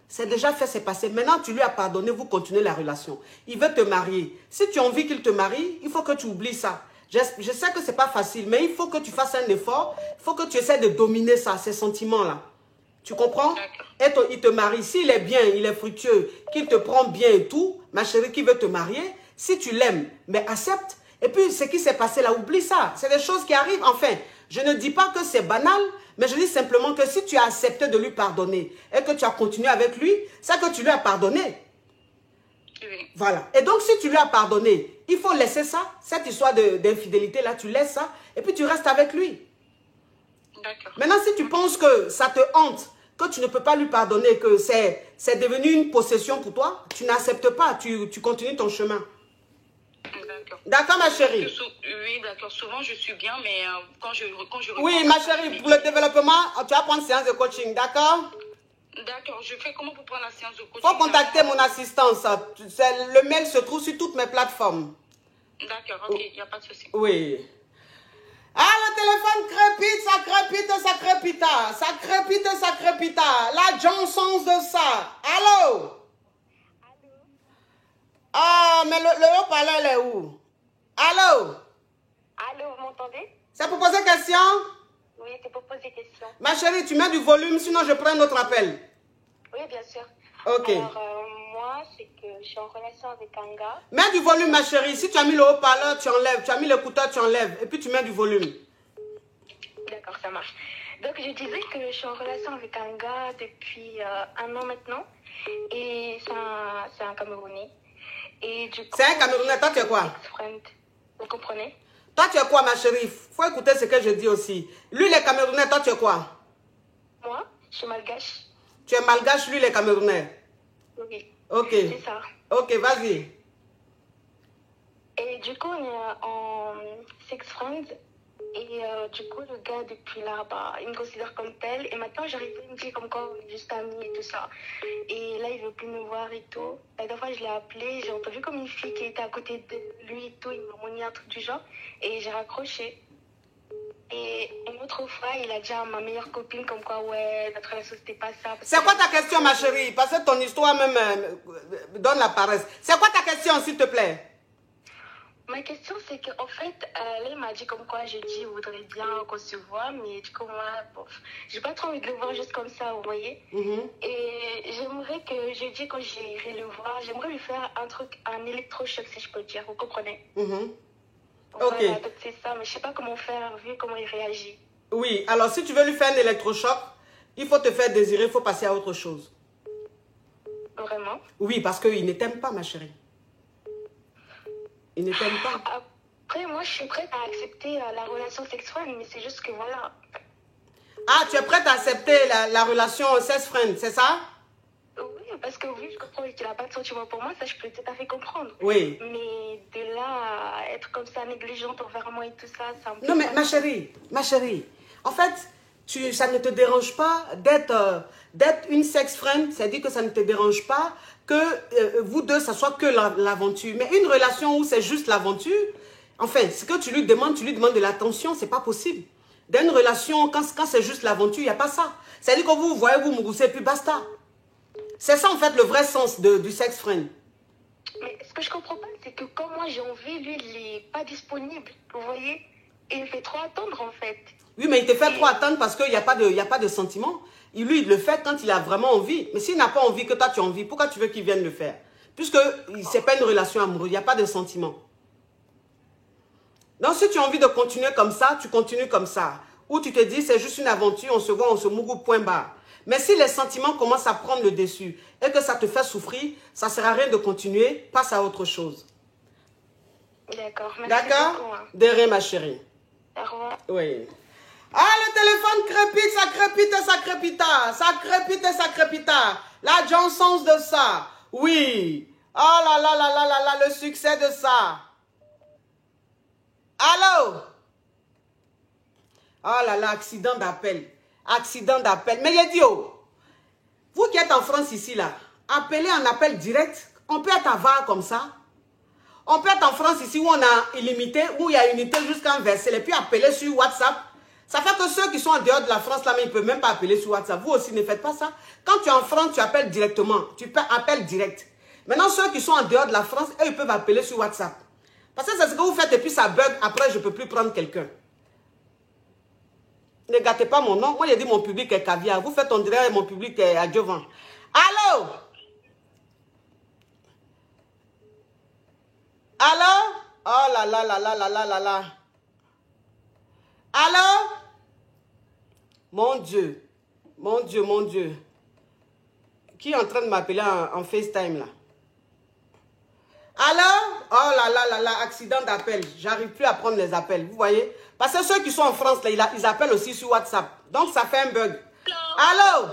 C'est déjà fait, c'est passé. Maintenant, tu lui as pardonné, vous continuez la relation. Il veut te marier. Si tu as envie qu'il te marie, il faut que tu oublies ça. Je sais que ce n'est pas facile, mais il faut que tu fasses un effort. Il faut que tu essaies de dominer ça, ces sentiments-là. Tu comprends? Et il te marie. S'il est bien, il est fructueux, qu'il te prend bien et tout, ma chérie, qui veut te marier, si tu l'aimes, mais accepte. Et puis, ce qui s'est passé là, oublie ça. C'est des choses qui arrivent. Enfin, je ne dis pas que c'est banal, mais je dis simplement que si tu as accepté de lui pardonner et que tu as continué avec lui, c'est que tu lui as pardonné. Oui. Voilà. Et donc, si tu lui as pardonné, il faut laisser ça, cette histoire d'infidélité-là, tu laisses ça, et puis tu restes avec lui. D'accord. Maintenant, si tu penses que ça te hante, que tu ne peux pas lui pardonner, que c'est devenu une possession pour toi, tu n'acceptes pas, tu continues ton chemin. D'accord. D'accord, ma chérie? Oui, d'accord. Souvent, je suis bien, mais quand je oui, ma chérie, pour le développement, tu vas prendre séance de coaching, d'accord? D'accord. Je fais comment pour prendre la séance de coaching? Il faut contacter mon assistance. Le mail se trouve sur toutes mes plateformes. D'accord, ok, il n'y a pas de souci. Oui. Ah, le téléphone crépite, ça crépite, ça crépita. Ça crépite, ça crépita. La Johnson de ça. Allô? Ah, mais le haut-parleur, il est où? Allô? Allô, vous m'entendez? C'est pour poser question? Oui. c'est pour poser des questions. Ma chérie, tu mets du volume, sinon je prends un autre appel. Oui, bien sûr. Ok. Alors, moi, c'est que je suis en relation avec un gars. Mets du volume, ma chérie. Si tu as mis le haut-parleur, tu enlèves. Tu as mis l'écouteur, tu enlèves. Et puis tu mets du volume. D'accord, ça marche. Donc, je disais que je suis en relation avec un gars depuis 1 an maintenant. Et c'est un Camerounais. Et du coup, C'est un Camerounais. Toi, tu es quoi? Vous comprenez? Toi, tu es quoi, ma chérie? Faut écouter ce que je dis aussi. Lui, il est Camerounais. Toi, tu es quoi? Moi, je suis malgache. Tu es malgache, lui, il est Camerounais. Oui. Ok. C'est ça. Ok, vas-y. Et du coup, on est en sex friends. Et du coup, le gars, depuis là, bah, il me considère comme tel. Et maintenant, j'arrive à me dire comme quoi on est juste amis et tout ça. Et là, il veut plus me voir et tout. La dernière fois, je l'ai appelé. J'ai entendu comme une fille qui était à côté de lui et tout. Il m'a monié un truc du genre. Et j'ai raccroché. Et une autre fois, il a dit à ma meilleure copine comme quoi, ouais, notre relation, c'était pas ça. C'est quoi ta question, ma chérie? Parce que ton histoire même donne la paresse. C'est quoi ta question, s'il te plaît? Ma question, c'est qu'en fait, là, il m'a dit comme quoi, je dis, il voudrait bien qu'on se voit, mais du coup, moi, bon, j'ai pas trop envie de le voir juste comme ça, vous voyez. Et j'aimerais que, je dis, quand j'irai le voir, j'aimerais lui faire un truc, un électrochoc, si je peux dire, vous comprenez? Ok. Voilà, donc c'est ça, mais je sais pas comment faire, vu comment il réagit. Oui, alors si tu veux lui faire un électrochoc, il faut te faire désirer, il faut passer à autre chose. Vraiment? Oui, parce qu'il ne t'aime pas, ma chérie. Il ne t'aime pas. Après, moi, je suis prête à accepter la relation sexuelle, mais c'est juste que voilà. Ah, tu es prête à accepter la relation sex friend, c'est ça? Oui, parce que oui, je comprends qu'il n'a pas de sentiment pour moi, ça je peux tout à fait comprendre. Oui. Mais de là à être comme ça, négligente envers moi et tout ça, ça me... Non, mais ma chérie, en fait, ça ne te dérange pas d'être une sex friend, c'est-à-dire que ça ne te dérange pas que vous deux, ça soit que l'aventure. Mais une relation où c'est juste l'aventure, enfin, ce que tu lui demandes de l'attention, c'est pas possible. Dans une relation, quand c'est juste l'aventure, il n'y a pas ça. C'est-à-dire que vous vous voyez, vous mouroussez, puis basta. C'est ça, en fait, le vrai sens du sex friend. Mais ce que je comprends pas, c'est que quand moi j'ai envie, lui, il n'est pas disponible, vous voyez? Et il fait trop attendre, en fait. Oui, mais il te fait trop attendre parce qu'il n'y a pas de sentiment. Lui, il le fait quand il a vraiment envie. Mais s'il n'a pas envie, que toi, tu as envie, pourquoi tu veux qu'il vienne le faire? Puisque ce n'est pas une relation amoureuse, il n'y a pas de sentiment. Donc, si tu as envie de continuer comme ça, tu continues comme ça. Ou tu te dis, c'est juste une aventure, on se voit, on se mourou, point barre. Mais si les sentiments commencent à prendre le dessus et que ça te fait souffrir, ça ne sert à rien de continuer, passe à autre chose. D'accord, merci. D'accord? Beaucoup, hein. De rien, ma chérie. Au revoir. Oui. Ah, le téléphone crépite, ça crépite et ça crépita. Ça crépite et ça crépita. La Johnson's de ça. Oui. Oh là là là là là là, le succès de ça. Allô? Oh là là, accident d'appel. Accident d'appel. Mais Yedio, vous qui êtes en France ici, là, appelez en appel direct. On peut être avare comme ça. On peut être en France ici où on a illimité, où il y a unité jusqu'à un verset, et puis appeler sur WhatsApp. Ça fait que ceux qui sont en dehors de la France, là, mais ils ne peuvent même pas appeler sur WhatsApp. Vous aussi, ne faites pas ça. Quand tu es en France, tu appelles directement. Tu appelles direct. Maintenant, ceux qui sont en dehors de la France, eux, ils peuvent appeler sur WhatsApp. Parce que c'est ce que vous faites et puis ça bug. Après, je ne peux plus prendre quelqu'un. Ne gâtez pas mon nom. Moi, j'ai dit mon public est caviar. Vous faites on dirait mon public est adjuvant. Allô? Allô? Oh là là là là là là là là. Allô? Mon Dieu. Mon Dieu, mon Dieu. Qui est en train de m'appeler en FaceTime là? Allô? Oh là là là là, accident d'appel. J'arrive plus à prendre les appels, vous voyez? Parce que ceux qui sont en France, là, ils appellent aussi sur WhatsApp. Donc, ça fait un bug. Allô?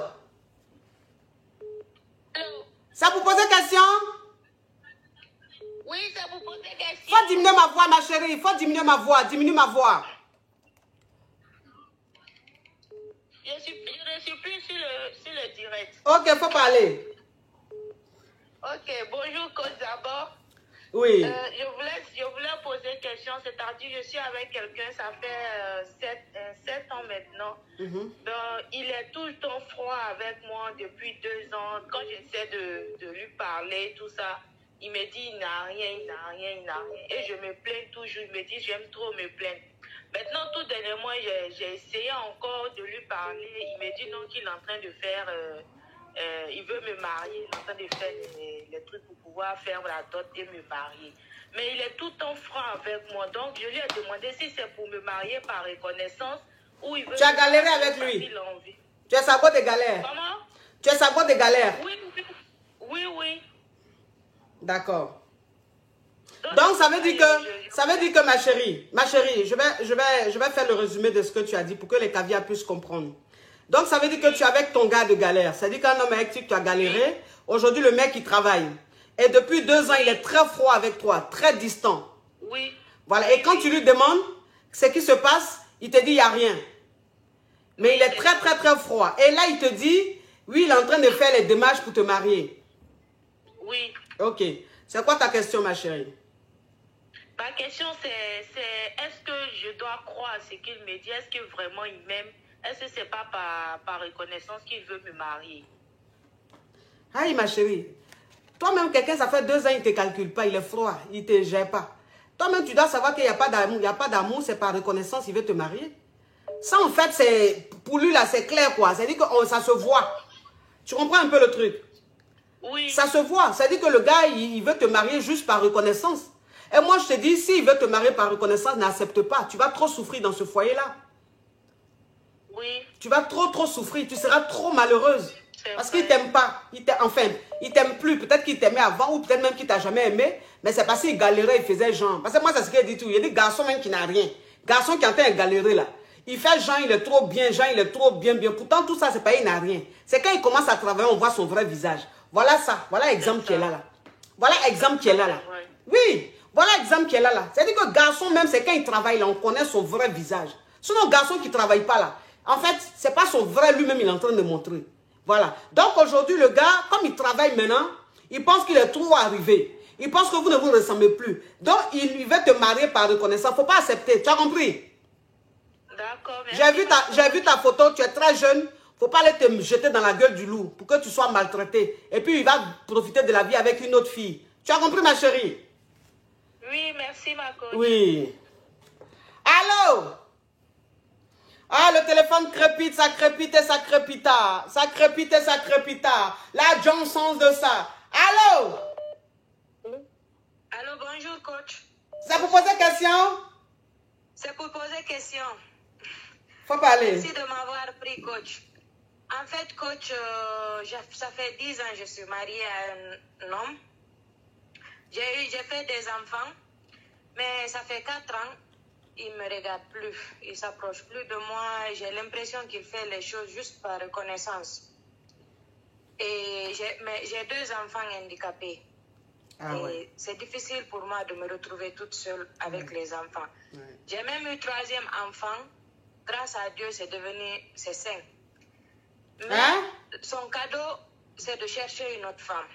Allô? Ça vous pose question? Oui, ça vous pose des questions. Faut diminuer ma voix, ma chérie. Faut diminuer ma voix. Diminue ma voix. Je ne suis plus sur le direct. Ok, faut parler. Ok, bonjour, Côte d'abord. Oui. Je voulais poser une question, c'est-à-dire je suis avec quelqu'un, ça fait 7 ans maintenant. Donc, il est tout le temps froid avec moi depuis 2 ans. Quand j'essaie de lui parler, tout ça, il me dit il n'a rien, il n'a rien, il n'a rien. Et je me plains toujours, il me dit j'aime trop me plaindre. Maintenant, tout dernièrement, j'ai essayé encore de lui parler. Il me dit non, qu'il est en train de faire... il veut me marier, il est en train de faire les trucs pour pouvoir faire la dot et me marier. Mais il est tout en franc avec moi. Donc, je lui ai demandé si c'est pour me marier par reconnaissance ou il veut... Tu as galéré avec lui? Tu es sabot des galères? Comment? Tu es sabot des galères? Oui. D'accord. Donc, ça veut dire que ma chérie, je vais faire le résumé de ce que tu as dit pour que les caviars puissent comprendre. Donc, ça veut dire que tu es avec ton gars de galère. C'est-à-dire qu'un homme avec qui tu as galéré, aujourd'hui, le mec, il travaille. Et depuis 2 ans, il est très froid avec toi, très distant. Oui. Voilà. Et quand tu lui demandes ce qui se passe, il te dit, il n'y a rien. Mais il est très, très, très froid. Et là, il te dit, oui, il est en train de faire les démarches pour te marier. Oui. Ok. C'est quoi ta question, ma chérie? Ma question, c'est est-ce que je dois croire à ce qu'il me dit? Est-ce que vraiment il m'aime? Est-ce que c'est pas par reconnaissance qu'il veut me marier? Aïe, ma chérie. Toi-même, quelqu'un, ça fait 2 ans, il ne te calcule pas, il est froid, il ne te gère pas. Toi-même, tu dois savoir qu'il n'y a pas d'amour. Il n'y a pas d'amour, c'est par reconnaissance, il veut te marier. Ça, en fait, c'est pour lui, là, c'est clair, quoi. C'est-à-dire que ça se voit. Tu comprends un peu le truc? Oui. Ça se voit. C'est-à-dire que le gars, il veut te marier juste par reconnaissance. Et moi, je te dis, s'il veut te marier par reconnaissance, n'accepte pas. Tu vas trop souffrir dans ce foyer-là. Oui. Tu vas trop souffrir. Tu seras trop malheureuse. Parce qu'il ne t'aime pas. Enfin, il ne t'aime plus. Peut-être qu'il t'aimait avant ou peut-être même qu'il ne t'a jamais aimé. Mais c'est parce qu'il galérait, il faisait genre. Parce que moi, c'est ce qu'il dit tout. Il y a des garçons même qui n'ont rien. Garçon qui est en train de galérer là. Il fait genre, il est trop bien, genre, il est trop bien. Pourtant, tout ça, c'est pas, il n'a rien. C'est quand il commence à travailler, on voit son vrai visage. Voilà ça. Voilà l'exemple qui est là. Voilà l'exemple qui est là. Oui. Voilà l'exemple qui est là. C'est-à-dire que garçon, même, c'est quand il travaille là, on connaît son vrai visage. Sinon, garçon qui ne travaille pas là, en fait, ce n'est pas son vrai lui-même, il est en train de montrer. Voilà. Donc aujourd'hui, le gars, comme il travaille maintenant, il pense qu'il est trop arrivé. Il pense que vous ne vous ressemblez plus. Donc, il veut te marier par reconnaissance. Il ne faut pas accepter. Tu as compris? D'accord. J'ai vu ta photo, tu es très jeune. Il ne faut pas aller te jeter dans la gueule du loup pour que tu sois maltraité. Et puis, il va profiter de la vie avec une autre fille. Tu as compris, ma chérie? Oui, merci, ma coach. Oui. Allô? Ah, le téléphone crépite, ça crépite et ça crépita. Ça crépite et ça crépita. La Johnson de ça. Allô? Allô, bonjour, coach. C'est pour poser question? C'est pour poser question. Faut parler. Merci de m'avoir pris, coach. En fait, coach, ça fait 10 ans que je suis mariée à un homme. J'ai fait des enfants, mais ça fait 4 ans. Il ne me regarde plus, il ne s'approche plus de moi. J'ai l'impression qu'il fait les choses juste par reconnaissance. Et j'ai 2 enfants handicapés. Ah, et ouais. c'est difficile pour moi de me retrouver toute seule avec les enfants. Ouais. J'ai même eu 3e enfant. Grâce à Dieu, c'est sain. Mais son cadeau, c'est de chercher une autre femme.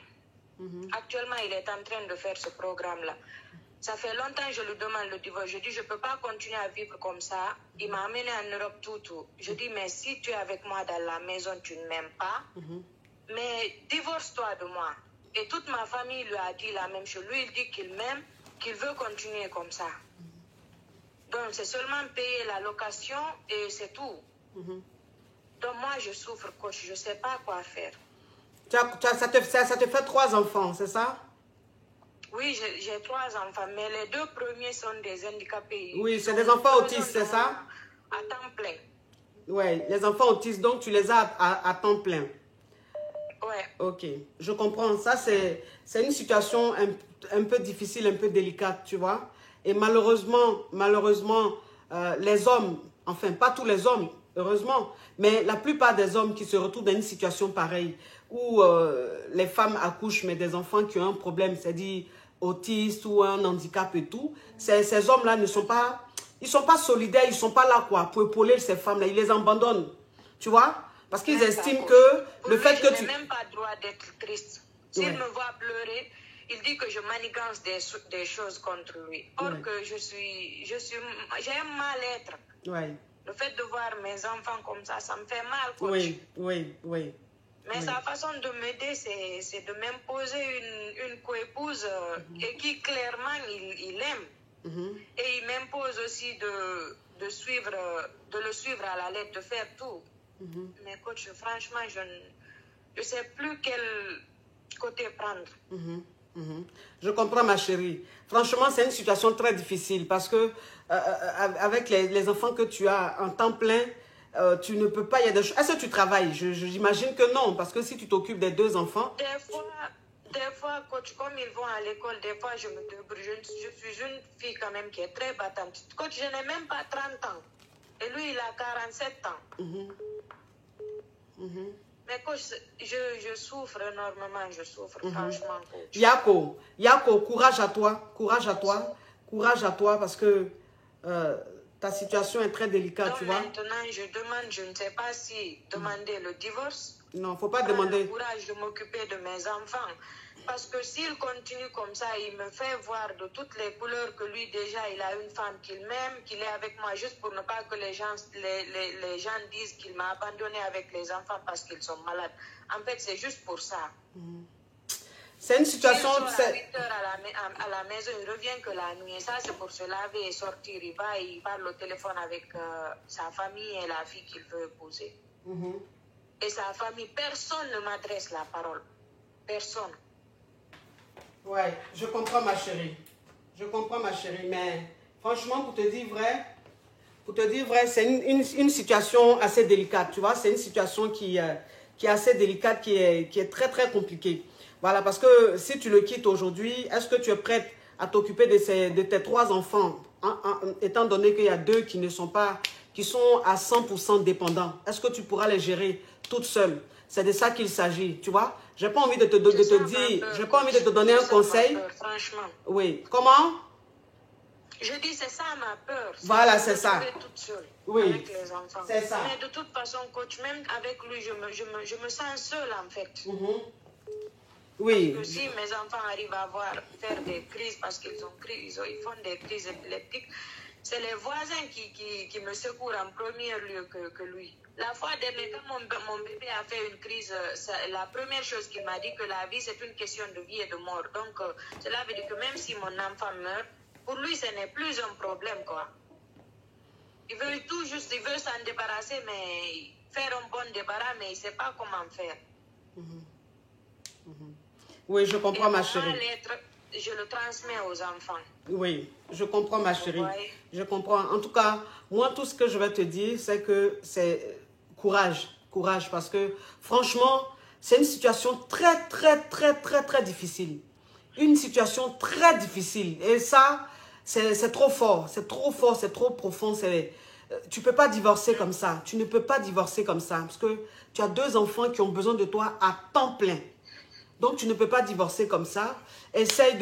Actuellement, il est en train de faire ce programme-là. Ça fait longtemps que je lui demande le divorce. Je dis, je ne peux pas continuer à vivre comme ça. Il m'a amené en Europe tout. Je dis, mais si tu es avec moi dans la maison, tu ne m'aimes pas. Mais divorce-toi de moi. Et toute ma famille lui a dit la même chose. Lui, il dit qu'il m'aime, qu'il veut continuer comme ça. Donc, c'est seulement payer la location et c'est tout. Donc, moi, je souffre, coach. Je ne sais pas quoi faire. Ça te fait 3 enfants, c'est ça? Oui, j'ai 3 enfants, mais les 2 premiers sont des handicapés. Oui, c'est des enfants autistes, c'est ça? À temps plein. Oui, les enfants autistes, donc tu les as à temps plein. Ouais. Ok, je comprends. Ça, c'est une situation un peu difficile, un peu délicate, tu vois. Et malheureusement, les hommes, enfin, pas tous les hommes, heureusement, mais la plupart des hommes qui se retrouvent dans une situation pareille, où les femmes accouchent, mais des enfants qui ont un problème, c'est-à-dire autistes ou un handicap et tout, ces hommes-là ne sont pas, ils sont pas solidaires, ils sont pas là, quoi, pour épauler ces femmes-là, ils les abandonnent, tu vois, parce qu'ils estiment que le fait que tu... Je n'ai même pas le droit d'être triste. S'il me voit pleurer, il dit que je manigance des choses contre lui. Or que j'ai un mal-être. Le fait de voir mes enfants comme ça me fait mal, coach. Oui. Mais sa façon de m'aider, c'est de m'imposer une co-épouse et qui clairement il aime. Et il m'impose aussi de le suivre à la lettre, de faire tout. Mais coach, franchement, je ne sais plus quel côté prendre. Je comprends, ma chérie. Franchement, c'est une situation très difficile parce que avec les enfants que tu as en temps plein, tu ne peux pas, il y a des choses. Est-ce que tu travailles? J'imagine que non, parce que si tu t'occupes des 2 enfants... Des fois, coach, comme ils vont à l'école, des fois, je me débrouille. Je suis une fille quand même qui est très battante. Coach, je n'ai même pas 30 ans. Et lui, il a 47 ans. Mais coach, je souffre énormément, je souffre franchement, coach. Yako, courage à toi, courage à toi parce que ta situation est très délicate, donc, tu vois. Maintenant, je ne sais pas si demander le divorce. Non, il ne faut pas demander. Le courage de m'occuper de mes enfants. Parce que s'il continue comme ça, il me fait voir de toutes les couleurs que lui déjà, il a une femme qu'il m'aime, qu'il est avec moi juste pour ne pas que les gens disent qu'il m'a abandonné avec les enfants parce qu'ils sont malades. En fait, c'est juste pour ça. C'est une situation... Il sort à 8 heures à la maison, il revient que la nuit. Et ça, c'est pour se laver et sortir. Il parle au téléphone avec sa famille et la fille qu'il veut épouser. Et sa famille, personne ne m'adresse la parole. Personne. Ouais, je comprends, ma chérie. Je comprends, ma chérie. Mais franchement, pour te dire vrai, c'est une situation assez délicate. Tu vois, c'est une situation qui est assez délicate, qui est très, très compliquée. Voilà, parce que si tu le quittes aujourd'hui, est-ce que tu es prête à t'occuper de tes 3 enfants, étant donné qu'il y a 2 qui sont à 100% dépendants? Est-ce que tu pourras les gérer toute seule? C'est de ça qu'il s'agit, tu vois. J'ai pas envie de te dire, j'ai pas envie de te donner un conseil. Franchement. Oui. Comment? Je dis, c'est ça ma peur. Voilà, c'est ça. Toute seule, oui. Avec les enfants. C'est ça. Mais de toute façon, coach, même avec lui, je me sens seule en fait. Oui. Parce que si mes enfants arrivent à faire des crises parce qu'ils font des crises épileptiques, c'est les voisins qui me secourent en premier lieu que lui. La fois dernière, quand mon bébé a fait une crise, la première chose qu'il m'a dit que la vie, c'est une question de vie et de mort. Donc, cela veut dire que même si mon enfant meurt, pour lui, ce n'est plus un problème, quoi. Il veut s'en débarrasser, mais faire un bon débarras, mais il ne sait pas comment faire. Oui, je comprends, ma chérie. Je le transmets aux enfants. Oui, je comprends, ma chérie. Je comprends. En tout cas, moi, tout ce que je vais te dire, c'est que c'est courage. Courage, parce que franchement, c'est une situation très, très, très, très, très difficile. Une situation très difficile. Et ça, c'est trop fort. C'est trop fort, c'est trop profond. Tu ne peux pas divorcer comme ça. Tu ne peux pas divorcer comme ça. Parce que tu as 2 enfants qui ont besoin de toi à temps plein. Donc, tu ne peux pas divorcer comme ça. Essaye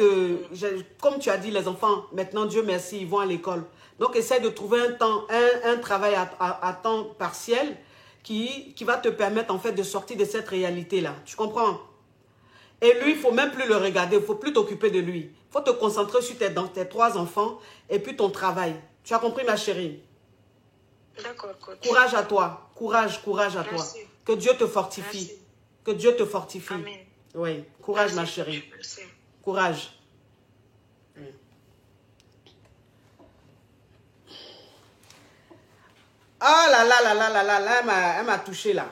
comme tu as dit, les enfants, maintenant, Dieu merci, ils vont à l'école. Donc, essaye de trouver un travail à temps partiel qui va te permettre, en fait, de sortir de cette réalité-là. Tu comprends? Et lui, il ne faut même plus le regarder. Il ne faut plus t'occuper de lui. Il faut te concentrer sur tes 3 enfants et puis ton travail. Tu as compris, ma chérie? D'accord, coach. Courage à toi. Courage à toi. Merci. Que Dieu te fortifie. Merci. Que Dieu te fortifie. Amen. Oui, courage, Merci, ma chérie. merci. Courage. Ah là là là là là là là, elle m'a touché là.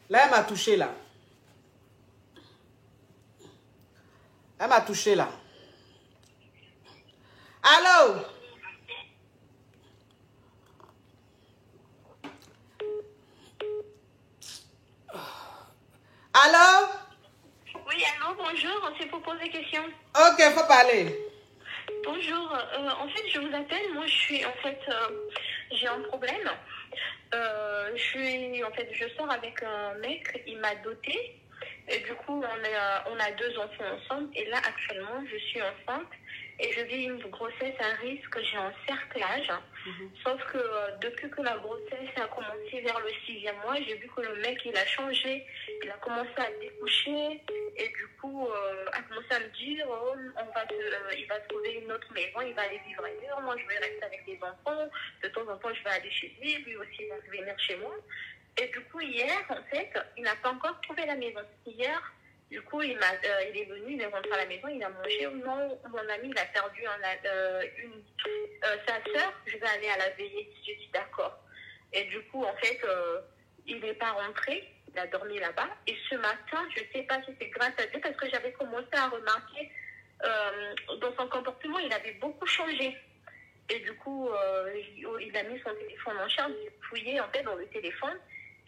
Là, elle m'a touché là. Elle m'a touché là. Allô? Allô? Oui, allô, bonjour, c'est pour poser question. Ok, faut parler. Bonjour, en fait, je vous appelle. Moi, j'ai un problème. Je sors avec un mec, il m'a doté. Et du coup, on a 2 enfants ensemble. Et là, actuellement, je suis enceinte. Et je vis une grossesse à risque, j'ai un cerclage. Sauf que depuis que la grossesse a commencé vers le 6e mois, j'ai vu que le mec, il a changé. Il a commencé à découcher. Et du coup, a commencé à me dire, oh, il va trouver une autre maison, il va aller vivre ailleurs. Moi, je vais rester avec les enfants. De temps en temps, je vais aller chez lui. Lui aussi, il va venir chez moi. Et du coup, hier, en fait, il n'a pas encore trouvé la maison. Hier, Du coup, il est venu, il est rentré à la maison, il a mangé. Non, mon ami, il a perdu sa sœur, je vais aller à la veillée. J'ai dit d'accord. Et du coup, en fait, il n'est pas rentré, il a dormi là-bas. Et ce matin, je ne sais pas si c'est grâce à Dieu, parce que j'avais commencé à remarquer dans son comportement, il avait beaucoup changé. Et du coup, il a mis son téléphone en charge, il a fouillé en fait dans le téléphone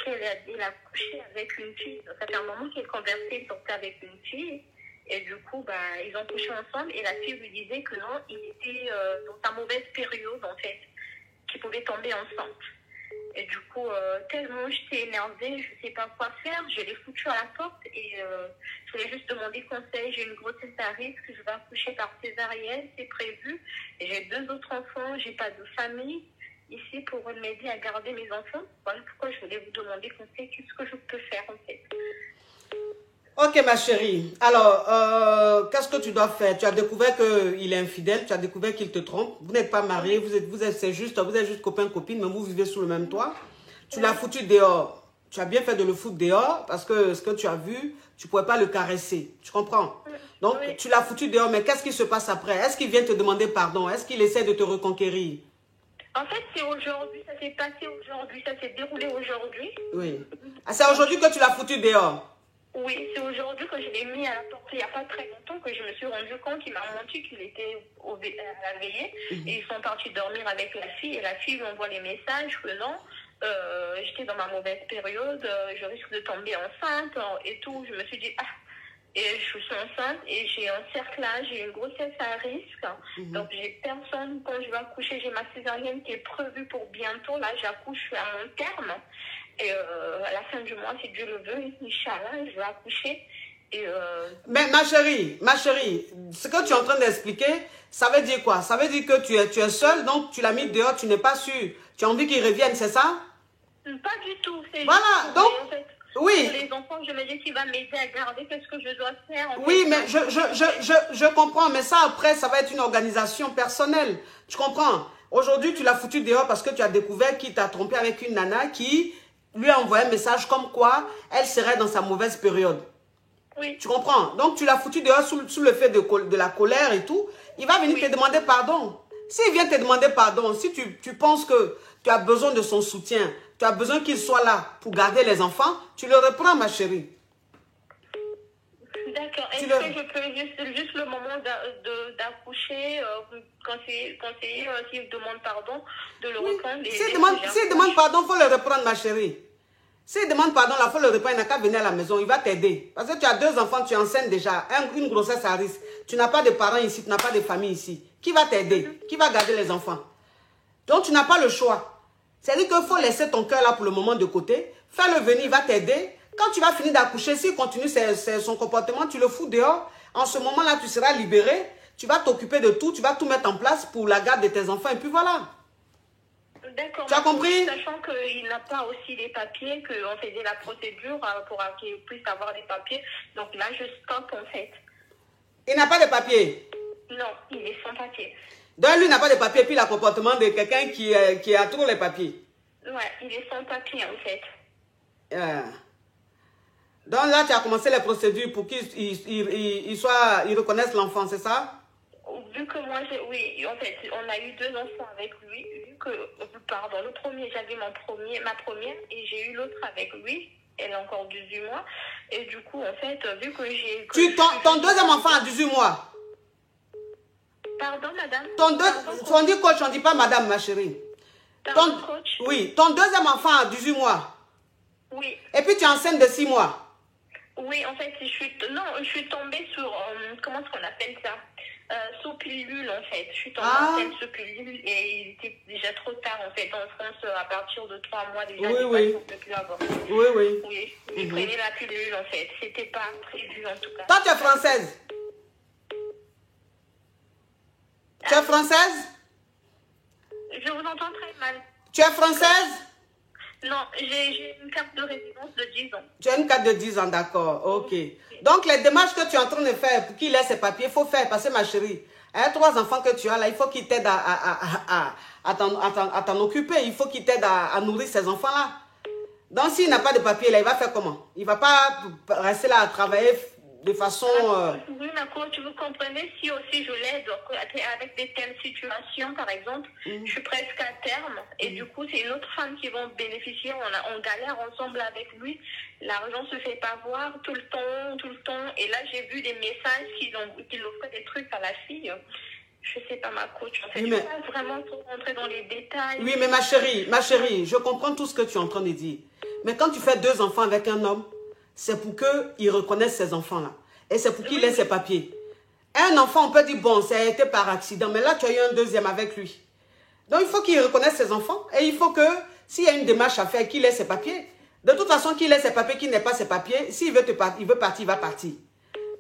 qu'il a couché avec une fille. Ça fait un moment qu'il conversait, il sortait avec une fille. Et du coup, ils ont couché ensemble et la fille lui disait que non, il était dans sa mauvaise période en fait, qu'il pouvait tomber enceinte. Et du coup, tellement j'étais énervée, je ne sais pas quoi faire, je l'ai foutu à la porte et je voulais juste demander conseil. J'ai une grossesse à risque, je vais accoucher par césarienne, c'est prévu. Et j'ai 2 autres enfants, j'ai pas de famille ici pour m'aider à garder mes enfants. Voilà pourquoi je voulais vous demander conseil, qu'est-ce que je peux faire en fait. Ok ma chérie, alors qu'est-ce que tu dois faire? Tu as découvert qu'il est infidèle, tu as découvert qu'il te trompe, vous n'êtes pas mariés, vous êtes juste copain-copine, mais vous vivez sous le même toit. Tu l'as foutu dehors, tu as bien fait de le foutre dehors parce que ce que tu as vu, tu ne pouvais pas le caresser, tu comprends? Donc tu l'as foutu dehors, mais qu'est-ce qui se passe après? Est-ce qu'il vient te demander pardon? Est-ce qu'il essaie de te reconquérir? En fait, c'est aujourd'hui, ça s'est passé aujourd'hui, ça s'est déroulé aujourd'hui. Oui. Ah, c'est aujourd'hui que tu l'as foutu dehors? Oui, c'est aujourd'hui que je l'ai mis à la porte. Il n'y a pas très longtemps que je me suis rendu compte qu'il m'a menti qu'il était à la veillée. Et ils sont partis dormir avec la fille. Et la fille lui envoie les messages que non, j'étais dans ma mauvaise période, je risque de tomber enceinte et tout. Je me suis dit, et je suis enceinte et j'ai un cerclage, j'ai une grossesse à risque. Donc j'ai personne, quand je vais accoucher, j'ai ma césarienne qui est prévue pour bientôt. Là, j'accouche, je suis à mon terme. Et à la fin du mois, si Dieu le veut, Inch'Allah, je vais accoucher. Et Mais ma chérie, ce que tu es en train d'expliquer, ça veut dire quoi? Ça veut dire que tu es seule, donc tu l'as mis dehors, tu n'es pas sûre. Tu as envie qu'il revienne, c'est ça? Pas du tout. Voilà, donc, en fait, oui. Pour les enfants, je me dis qu'il va m'aider à garder, qu'est-ce que je dois faire en Oui, fait, mais je comprends, mais ça après, ça va être une organisation personnelle. Tu comprends? Aujourd'hui, tu l'as foutu dehors parce que tu as découvert qu'il t'a trompé avec une nana qui lui a envoyé un message comme quoi elle serait dans sa mauvaise période. Oui. Tu comprends? Donc, tu l'as foutu dehors sous le fait de la colère et tout. Il va venir te demander pardon. S'il vient te demander pardon, si tu penses que tu as besoin de son soutien, tu as besoin qu'il soit là pour garder les enfants, tu le reprends, ma chérie. D'accord. Est-ce que je peux juste le moment d'accoucher, conseiller s'il demande pardon, de le reprendre? S'il demande pardon, il faut le reprendre, ma chérie. S'il demande pardon, il faut le reprendre, il n'a qu'à venir à la maison, il va t'aider. Parce que tu as 2 enfants, tu es enceinte déjà, une grossesse à risque. Tu n'as pas de parents ici, tu n'as pas de famille ici. Qui va t'aider? Qui va garder les enfants? Donc, tu n'as pas le choix. C'est-à-dire qu'il faut laisser ton cœur là pour le moment de côté. Fais-le venir, il va t'aider. Quand tu vas finir d'accoucher, s'il continue son comportement, tu le fous dehors. En ce moment-là, tu seras libéré. Tu vas t'occuper de tout. Tu vas tout mettre en place pour la garde de tes enfants. Et puis voilà. D'accord. Tu as compris? Sachant qu'il n'a pas aussi les papiers, qu'on faisait la procédure pour qu'il puisse avoir des papiers. Donc là, je stoppe en fait. Il n'a pas de papiers? Non, il est sans papier. Donc lui n'a pas de papiers, puis il a le comportement de quelqu'un qui a trop les papiers. Ouais, il est sans papier en fait. Donc là, tu as commencé les procédures pour qu'il reconnaisse l'enfant, c'est ça? Vu que moi, oui, en fait, on a eu 2 enfants avec lui. Vu que, pardon, le premier, j'avais ma première, et j'ai eu l'autre avec lui. Elle a encore 18 mois. Et du coup, en fait, vu que j'ai... Ton 2e enfant a 18 mois? Pardon, madame? On dit coach, on ne dit pas madame, ma chérie. Pardon, coach? Oui, ton 2e enfant a 18 mois. Oui. Et puis tu es enceinte de 6 mois. Oui, en fait, je suis tombée sur, comment est-ce qu'on appelle ça? Sous pilule, en fait. Je suis tombée enceinte sous pilule et il était déjà trop tard, en fait. En France, à partir de 3 mois, déjà, oui. on ne peut plus avorter. Oui. Oui, je prenais la pilule, en fait. C'était pas prévu, en tout cas. Toi, tu es française? Tu es française? Je vous entends très mal. Tu es française? Non, j'ai une carte de résidence de 10 ans. Tu as une carte de 10 ans, d'accord. Ok. Donc, les démarches que tu es en train de faire pour qu'il ait ses papiers, il faut faire. Parce que, ma chérie, 3 enfants que tu as là, il faut qu'il t'aide à t'en occuper. Il faut qu'il t'aide à nourrir ces enfants-là. Donc, s'il n'a pas de papiers, là, il va faire comment? Il ne va pas rester là à travailler de façon... Oui, ma coach, vous comprenez, si aussi je l'aide avec des telles situations, par exemple, je suis presque à terme, et du coup, c'est une autre femme qui va bénéficier, on galère ensemble avec lui, l'argent se fait pas voir tout le temps, et là, j'ai vu des messages qu'il offrait des trucs à la fille. Je sais pas, ma coach, en fait, oui, je ne peux pas vraiment trop rentrer dans les détails. Oui, mais ma chérie, je comprends tout ce que tu es en train de dire. Mais quand tu fais 2 enfants avec un homme, c'est pour qu'il reconnaisse ses enfants-là. Et c'est pour qu'il ait ses papiers. Un enfant, on peut dire, bon, ça a été par accident. Mais là, tu as eu un deuxième avec lui. Donc, il faut qu'il reconnaisse ses enfants. Et il faut que, s'il y a une démarche à faire, qu'il ait ses papiers. De toute façon, qu'il ait ses papiers, qu'il n'ait pas ses papiers, s'il veut, il veut partir, il va partir.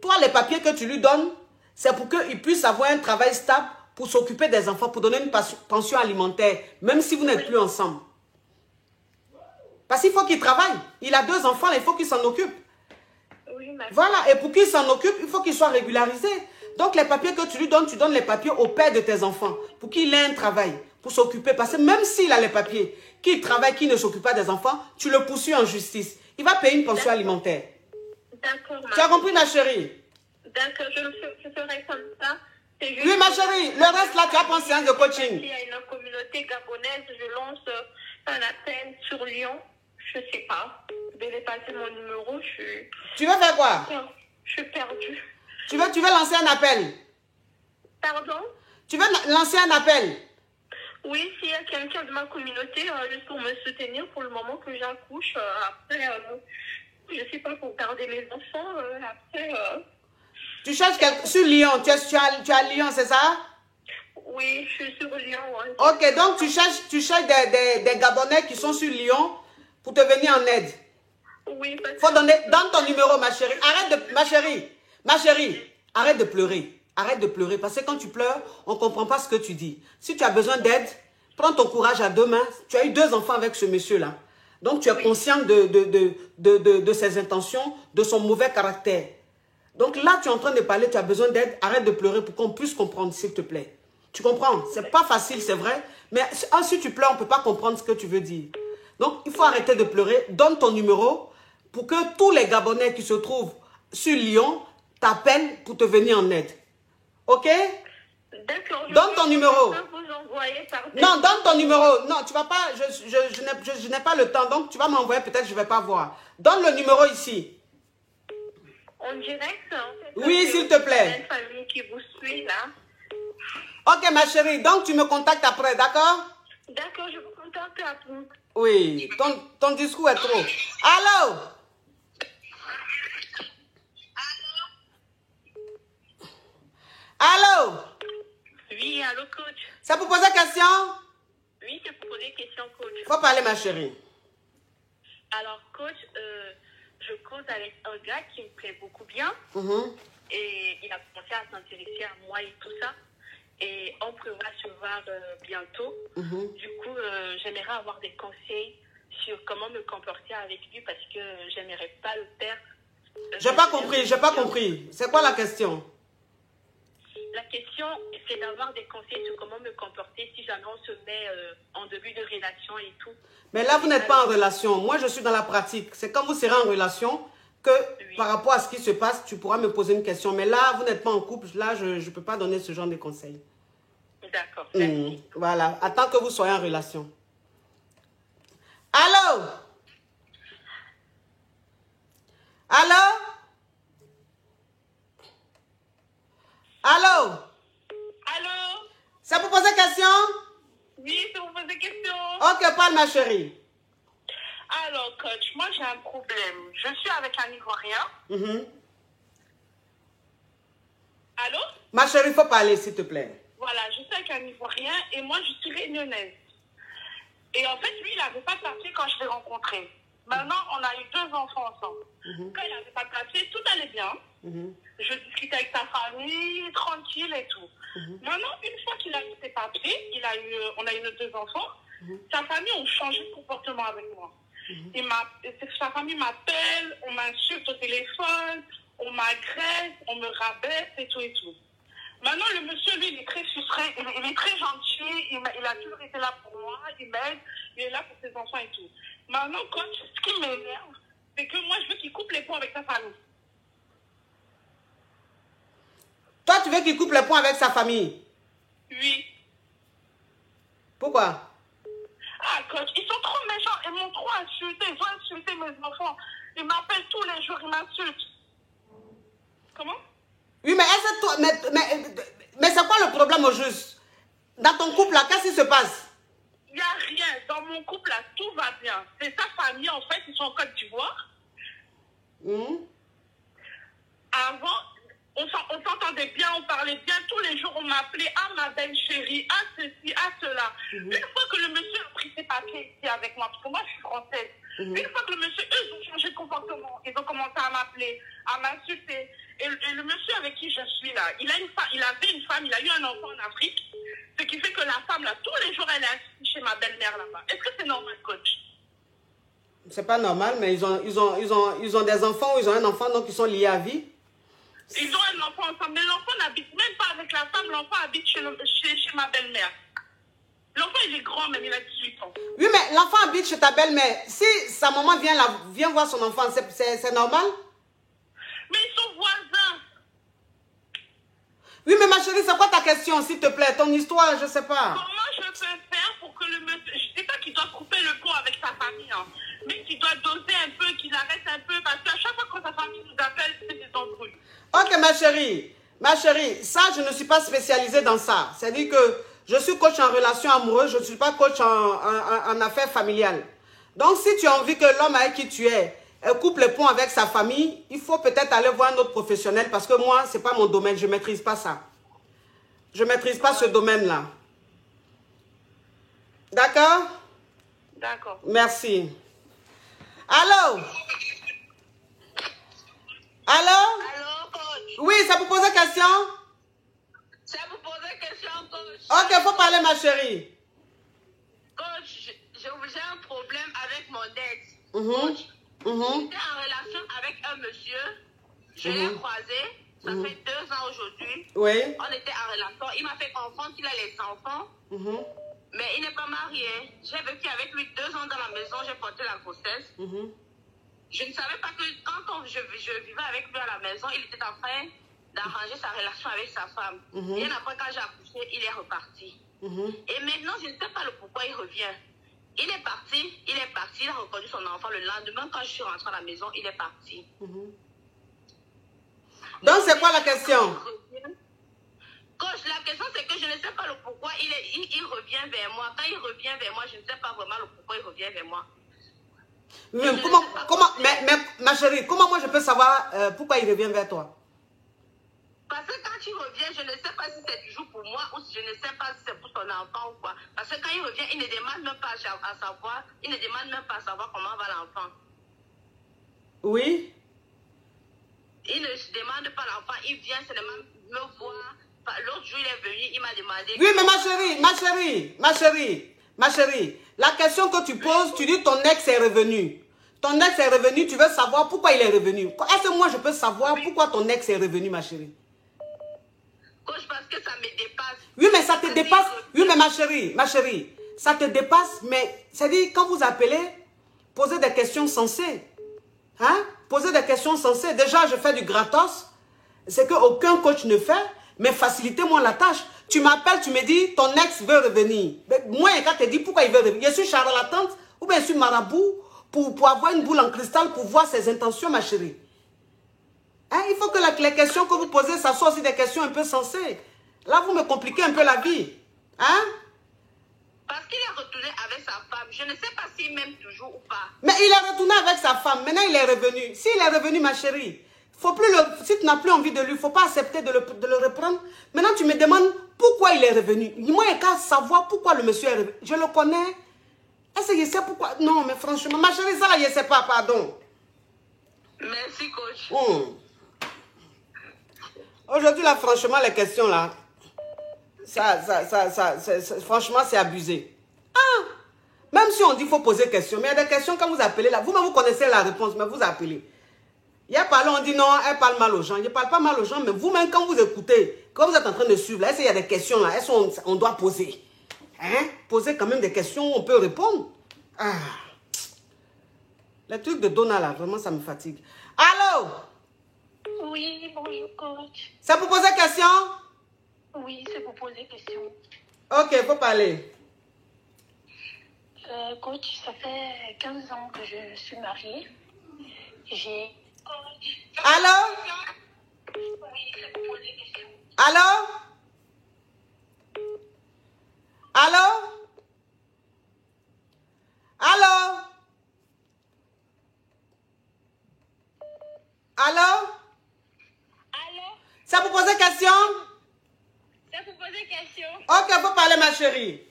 Toi, les papiers que tu lui donnes, c'est pour qu'il puisse avoir un travail stable pour s'occuper des enfants, pour donner une pension alimentaire, même si vous n'êtes plus ensemble. Parce qu'il faut qu'il travaille. Il a 2 enfants, il faut qu'il s'en occupe. Oui, voilà, et pour qu'il s'en occupe, il faut qu'il soit régularisé. Donc les papiers que tu lui donnes, tu donnes les papiers au père de tes enfants, pour qu'il ait un travail, pour s'occuper. Parce que même s'il a les papiers, qu'il travaille, qu'il ne s'occupe pas des enfants, tu le poursuis en justice. Il va payer une pension alimentaire. D'accord, tu as compris, ma chérie? D'accord, je ferai comme ça. Oui, ma chérie, le reste là, tu as pris une séance de coaching. Il y a une communauté gabonaise, je lance un appel sur Lyon. Je sais pas. Je vais passer mon numéro. Tu veux faire quoi? Je suis perdue. Tu veux lancer un appel? Pardon? Tu veux lancer un appel? Oui, s'il y a quelqu'un de ma communauté, juste pour me soutenir pour le moment que j'accouche. Après, je sais pas, pour garder les enfants. Après... Tu cherches sur Lyon. Tu as Lyon, c'est ça? Oui, je suis sur Lyon. Ouais. Ok, donc tu cherches des Gabonais qui sont sur Lyon pour te venir en aide. Oui, parce faut donner, donne ton numéro, ma chérie. Ma chérie, arrête de pleurer. Arrête de pleurer, parce que quand tu pleures, on ne comprend pas ce que tu dis. Si tu as besoin d'aide, prends ton courage à 2 mains. Tu as eu 2 enfants avec ce monsieur-là. Donc tu es consciente de ses intentions, de son mauvais caractère. Donc là, tu es en train de parler, tu as besoin d'aide. Arrête de pleurer pour qu'on puisse comprendre, s'il te plaît. Tu comprends? C'est pas facile, c'est vrai. Mais si tu pleures, on ne peut pas comprendre ce que tu veux dire. Donc, il faut arrêter de pleurer. Donne ton numéro pour que tous les Gabonais qui se trouvent sur Lyon t'appellent pour te venir en aide. Ok? D'accord. Donne ton numéro. Non, donne ton numéro. Non, tu vas pas. Je n'ai pas le temps. Donc, tu vas m'envoyer. Peut-être je ne vais pas voir. Donne le numéro ici. En direct, en fait, oui, s'il te plaît. Une famille qui vous suit là. Ok, ma chérie. Donc, tu me contactes après, d'accord? D'accord, je vous contacte après. Oui, ton discours est trop. Allô? Allô? Oui, allô, coach. C'est pour poser question? Oui, c'est pour poser question, coach. Faut parler, ma chérie. Alors, coach, je cause avec un gars qui me plaît beaucoup bien. Et il a commencé à s'intéresser à moi et tout ça. Et on prévoit se voir bientôt. Du coup, j'aimerais avoir des conseils sur comment me comporter avec lui parce que j'aimerais pas le perdre. J'ai pas compris. C'est quoi la question? La question, c'est d'avoir des conseils sur comment me comporter si jamais on se met en début de relation et tout. Mais là, vous n'êtes pas en relation. Moi, je suis dans la pratique. C'est quand vous serez en relation que, par rapport à ce qui se passe, tu pourras me poser une question. Mais là, vous n'êtes pas en couple. Là, je ne peux pas donner ce genre de conseils. D'accord. Merci. Voilà. Attends que vous soyez en relation. Allô? Allô? Allô? Allô? C'est pour poser question? Oui, c'est pour poser question. Ok, parle ma chérie. Alors, coach, moi j'ai un problème. Je suis avec un Ivoirien. Allô? Ma chérie, il faut parler, s'il te plaît. Voilà, je suis avec un Ivoirien et moi je suis réunionnaise. Et en fait, lui, il n'avait pas de papier quand je l'ai rencontré. Maintenant, on a eu 2 enfants ensemble. Quand il n'avait pas de papier, tout allait bien. Je discutais avec sa famille, tranquille et tout. Maintenant, une fois qu'il a eu ses papiers, on a eu nos 2 enfants, sa famille a changé de comportement avec moi. Sa famille m'appelle, on m'insulte au téléphone, on m'agresse, on me rabaisse et tout et tout. Maintenant, le monsieur, lui, il est très frustré, il est très gentil, il a toujours été là pour moi, il m'aide, il est là pour ses enfants et tout. Maintenant, coach, ce qui m'énerve, c'est que moi, je veux qu'il coupe les ponts avec sa famille. Toi, tu veux qu'il coupe les ponts avec sa famille? Oui. Pourquoi? Ah, coach, ils sont trop méchants. Ils m'ont trop insulté. Ils ont insulté mes enfants. Ils m'appellent tous les jours. Ils m'insultent. Comment? Oui, mais est-ce que toi... Mais c'est quoi le problème au juste? Dans ton couple, là, qu'est-ce qui se passe? Il n'y a rien. Dans mon couple, là, tout va bien. C'est sa famille, en fait. Ils sont en Côte d'Ivoire. Avant, on s'entendait bien, on parlait bien. Tous les jours, on m'appelait « Ah, ma belle chérie, ah, ceci, ah, cela ». Une fois que le monsieur a pris ses papiers ici avec moi, parce que moi, je suis française. Une fois que le monsieur, eux, ils ont changé de comportement. Ils ont commencé à m'appeler, à m'insulter. Et le monsieur avec qui je suis là, il avait une femme, il a eu un enfant en Afrique. Ce qui fait que la femme, là, tous les jours, elle est assise chez ma belle-mère là-bas. Est-ce que c'est normal, coach? C'est pas normal, mais ils ont des enfants ou ils ont un enfant, donc ils sont liés à vie. Ils ont un enfant ensemble, mais l'enfant n'habite même pas avec la femme, l'enfant habite chez ma belle-mère. L'enfant, il est grand, même, il a 18 ans. Oui, mais l'enfant habite chez ta belle-mère. Si sa maman vient voir son enfant, c'est normal? Mais ils sont voisins. Oui, mais ma chérie, c'est quoi ta question, s'il te plaît? Ton histoire, je sais pas. Comment je peux faire pour que le monsieur... Je dis pas qu'il doit couper le pont avec sa famille, hein, mais qu'il doit doser un peu, qu'il arrête un peu, parce qu'à chaque fois que sa famille nous appelle, c'est des embrouilles. Ok, ma chérie, ça, je ne suis pas spécialisée dans ça. C'est-à-dire que je suis coach en relation amoureuse, je ne suis pas coach en affaires familiales. Donc, si tu as envie que l'homme avec qui tu es coupe les ponts avec sa famille, il faut peut-être aller voir un autre professionnel parce que moi, ce n'est pas mon domaine, je ne maîtrise pas ça. Je ne maîtrise pas ce domaine-là. D'accord? D'accord. Merci. Allô? Allô? Allô, coach? Oui, c'est pour poser question? C'est pour poser question, coach. Ok, il faut parler, ma chérie. Coach, j'ai un problème avec mon ex. Coach, j'étais en relation avec un monsieur. Je l'ai croisé. Ça fait 2 ans aujourd'hui. Oui. On était en relation. Il m'a fait comprendre qu'il a les enfants. Mais il n'est pas marié. J'ai vécu avec lui 2 ans dans la maison. J'ai porté la grossesse. Je ne savais pas que quand je vivais avec lui à la maison, il était en train d'arranger sa relation avec sa femme. Et après, quand j'ai accouché, il est reparti. Et maintenant, je ne sais pas le pourquoi il revient. Il est parti, il a reconnu son enfant le lendemain. Quand je suis rentrée à la maison, il est parti. Donc, c'est quoi la question? Coach, la question, c'est que je ne sais pas le pourquoi il revient vers moi. Quand il revient vers moi, je ne sais pas vraiment le pourquoi il revient vers moi. Mais ma chérie, comment moi je peux savoir pourquoi il revient vers toi? Parce que quand il revient, je ne sais pas si c'est toujours pour moi ou si je ne sais pas si c'est pour son enfant ou quoi. Parce que quand il revient, il ne demande même pas à savoir, comment va l'enfant. Oui. Il ne se demande pas l'enfant, il vient seulement me voir. L'autre jour, il est venu, il m'a demandé... Oui, mais ma chérie, la question que tu poses, tu dis ton ex est revenu. Ton ex est revenu, tu veux savoir pourquoi il est revenu. Est-ce que moi je peux savoir pourquoi ton ex est revenu, ma chérie? Coach, parce que ça me dépasse. Oui, mais ça te dépasse. Oui, mais ma chérie, ça te dépasse, mais c'est-à-dire, quand vous appelez, posez des questions sensées. Hein? Posez des questions sensées. Déjà, je fais du gratos. C'est qu'aucun coach ne fait, mais facilitez-moi la tâche. Tu m'appelles, tu me dis, ton ex veut revenir. Mais moi, quand tu te dis pourquoi il veut revenir, je suis charlatante ou bien je suis marabout pour avoir une boule en cristal pour voir ses intentions, ma chérie. Hein? Il faut que les questions que vous posez, ça soit aussi des questions un peu sensées. Là, vous me compliquez un peu la vie. Hein? Parce qu'il est retourné avec sa femme. Je ne sais pas s'il m'aime toujours ou pas. Mais il est retourné avec sa femme. Maintenant, il est revenu. S'il est revenu, ma chérie, si tu n'as plus envie de lui, il ne faut pas accepter de le reprendre. Maintenant, tu me demandes pourquoi il est revenu. Moi, il n'y a qu'à savoir pourquoi le monsieur est revenu. Je le connais. Est-ce que je sais pourquoi? Non, mais franchement, ma chérie, ça là, je ne sais pas, pardon. Merci, coach. Aujourd'hui, là, franchement, les questions, là, franchement, c'est abusé. Ah! Même si on dit qu'il faut poser question, mais il y a des questions, quand vous appelez, là, vous-même, vous connaissez la réponse, mais vous appelez. Il y a parlé, on dit non, elle parle mal aux gens. Je ne parle pas mal aux gens, mais vous-même, quand vous écoutez, quand vous êtes en train de suivre, est-ce qu'il y a des questions, là, est-ce qu'on doit poser? Hein? Poser quand même des questions, on peut répondre. Les trucs de Donna, là, vraiment, ça me fatigue. Allô? Oui, bonjour coach. C'est pour poser question? Oui, c'est pour poser question. Ok, faut parler. Coach, ça fait 15 ans que je suis mariée. J'ai... Allô? Oui, c'est pour poser question. Allô? Allô? Allô? Allô? Allô? C'est pour poser question? C'est pour poser question. Ok, faut parler ma chérie.